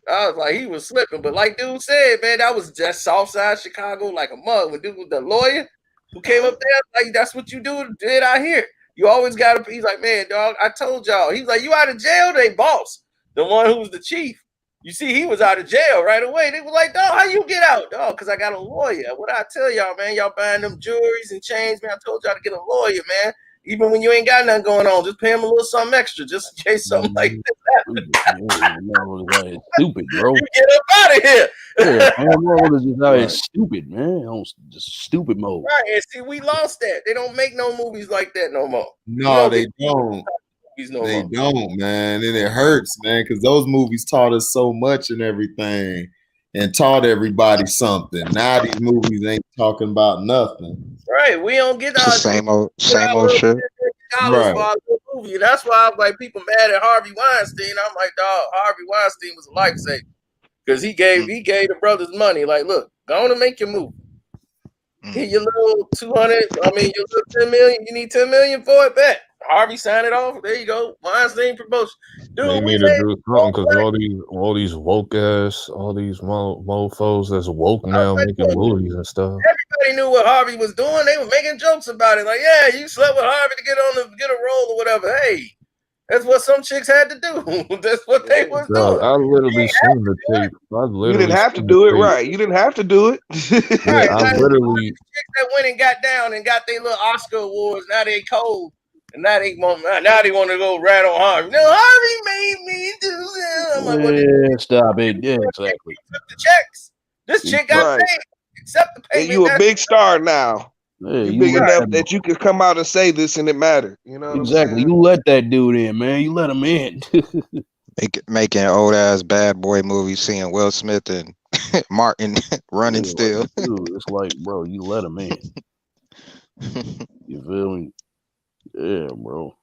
I was like, he was slipping. But like dude said, man, that was just Southside Chicago like a mug. When dude was the lawyer who came up there, like, that's what you did out here. You always got to, he's like, man, dog, I told y'all. He's like, you out of jail, they boss. The one who was the chief. You see, he was out of jail right away. They were like, dog, how you get out? Dog, because I got a lawyer. What I tell y'all, man, y'all buying them jewelries and chains, man. I told y'all to get a lawyer, man. Even when you ain't got nothing going on, just pay him a little something extra, just in case something like this happens. Stupid, bro. You get up out of here. Yeah, man, just out here stupid, man. Just stupid mode. Right, and see, we lost that. They don't make no movies like that no more. No, they don't. They don't, man. And it hurts, man, because those movies taught us so much and everything and taught everybody something. Now these movies ain't talking about nothing. Right, we don't get our same old shit. Right. Movie. That's why I'm like people mad at Harvey Weinstein. I'm like, dog, Harvey Weinstein was a lifesaver because he gave the brothers money. Like, look, go on and make your movie. Get your little 200. I mean, your little 10 million. You need 10 million for it. Bet Harvey signed it off. There you go. Weinstein promotion. Dude, they need to do something because all these woke ass, all these mofos that's woke now making movies and stuff. Everybody knew what Harvey was doing. They were making jokes about it. Like, yeah, you slept with Harvey to get a role or whatever. Hey, That's what some chicks had to do. That's what they was doing. I literally seen the tape. You didn't have to do it, right? You didn't have to do it. Right. I literally chicks that went and got down and got their little Oscar awards. Now they cold, and now they want to go rat on Harvey. No, Harvey made me do that. I'm like, yeah, stop it. Yeah, exactly. Took the checks. This chick got paid. Accept the payment. And you a big star now. Yeah, you big enough that you could come out and say this and it mattered. You know exactly. You let that dude in, man. You let him in. Making old ass bad boy movies, seeing Will Smith and Martin running still. Dude, it's like, bro, you let him in. You feel me? Yeah, bro.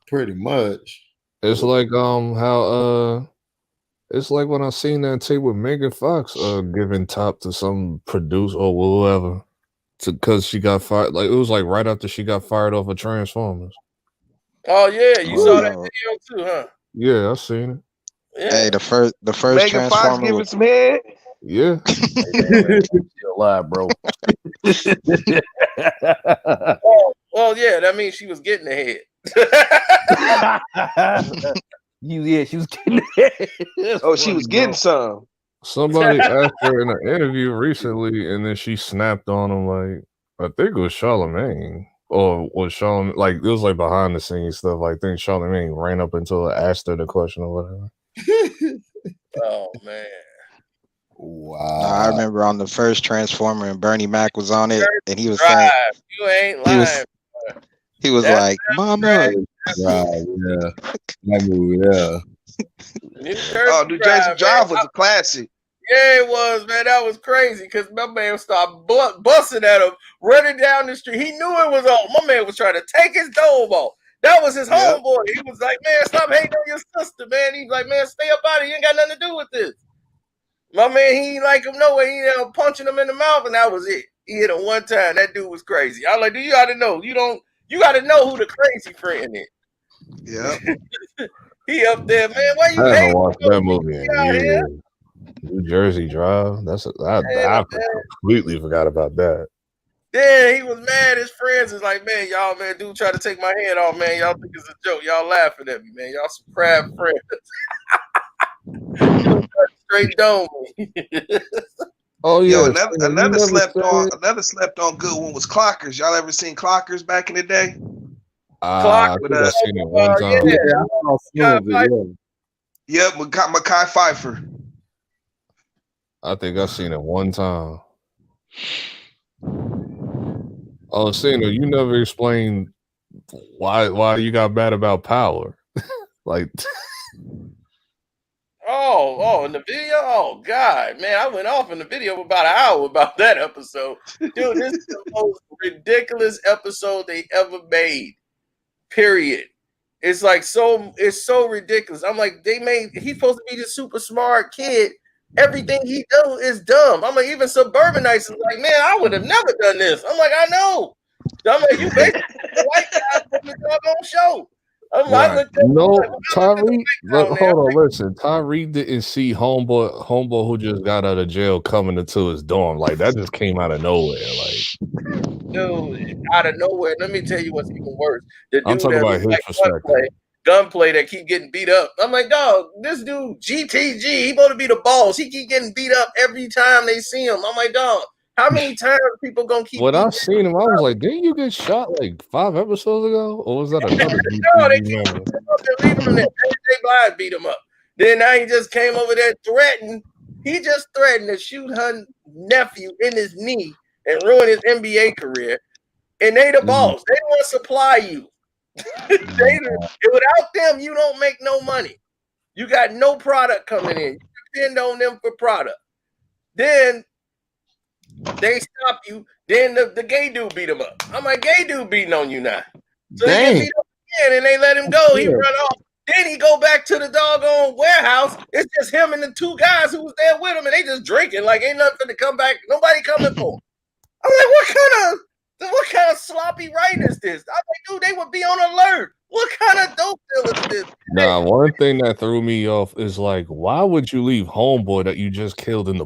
Pretty much. It's like how it's like when I seen that tape with Megan Fox giving top to some producer or whoever because she got fired. Like it was like right after she got fired off of Transformers. Oh yeah, you saw that video too, huh? Yeah, I seen it. Yeah. Hey, the first Megan Fox giving some head. Yeah. Still alive, bro. Well, yeah, that means she was getting the head. Yeah, she was getting it. Oh, she was getting some. Somebody asked her in an interview recently, and then she snapped on him like, I think it was Charlamagne. Or was Charlamagne, like, it was like behind the scenes stuff. Like, I think Charlamagne ran up until her, asked her the question or whatever. Oh, man. Wow. I remember on the first Transformer and Bernie Mac was on it, and he was saying, you ain't lying. He was like, Mama. Right, yeah. That movie, yeah. Oh, New Jersey Drive was a classic. Yeah, it was, man. That was crazy because my man started busting at him, running down the street. He knew it was on. My man was trying to take his dome off. That was his homeboy. He was like, man, stop hating on your sister, man. He was like, man, stay up out of it. You ain't got nothing to do with this. My man, he ain't like him no way. He ended up punching him in the mouth, and that was it. He hit him one time. That dude was crazy. I was like, dude, you got to know. You got to know who the crazy friend is. Yeah. He up there, man. Why you I hating? haven't watched that movie in years. New Jersey Drive. I completely forgot about that. Yeah, he was mad. His friends is like, man, y'all, man, dude try to take my head off, man. Y'all think it's a joke. Y'all laughing at me, man. Y'all some crab friends. Straight dome me. Oh yeah. Yo, another slept on good one was Clockers. Y'all ever seen Clockers back in the day? I think I seen it one time. Yep, Mekhi Phifer. I think I seen it one time. Oh, Cena, you never explained why you got mad about Power. Like Oh, in the video? Oh, God, man, I went off in the video for about an hour about that episode. Dude, this is the most ridiculous episode they ever made, period. It's like it's so ridiculous. I'm like, he's supposed to be this super smart kid. Everything he do is dumb. I'm like, even Suburbanites is like, man, I would have never done this. I'm like, I know. I'm like, you basically the white guy from the doggone show. right. No, Tyree. Hold on, listen. Tyree didn't see homeboy who just got out of jail coming into his dorm. Like that just came out of nowhere. Like, dude, out of nowhere. Let me tell you what's even worse. The dude I'm talking about his perspective. Gunplay that keep getting beat up. I'm like, dog, this dude GTG, he supposed to be the boss. He keep getting beat up every time they see him. I'm like, dog, how many times people gonna keep? When I seen him, I was like, didn't you get shot like 5 episodes ago, or was that another? No, they keep him leaving him there. Jay Blige beat him up. Then now he just came over there threatened. He just threatened to shoot her nephew in his knee and ruin his NBA career. And they the boss. They want to supply you. Without them, you don't make no money. You got no product coming in. You depend on them for product. Then they stop you. Then the gay dude beat him up. I'm like, gay dude beating on you now. So he get beat up again, and they let him go. He run off. Then he go back to the doggone warehouse. It's just him and the two guys who was there with him, and they just drinking like ain't nothing to come back. Nobody coming for him. I'm like, what kind of sloppy writing is this? I'm like, dude, they would be on alert. What kind of dope deal is this? Nah, one thing that threw me off is like, why would you leave homeboy that you just killed in the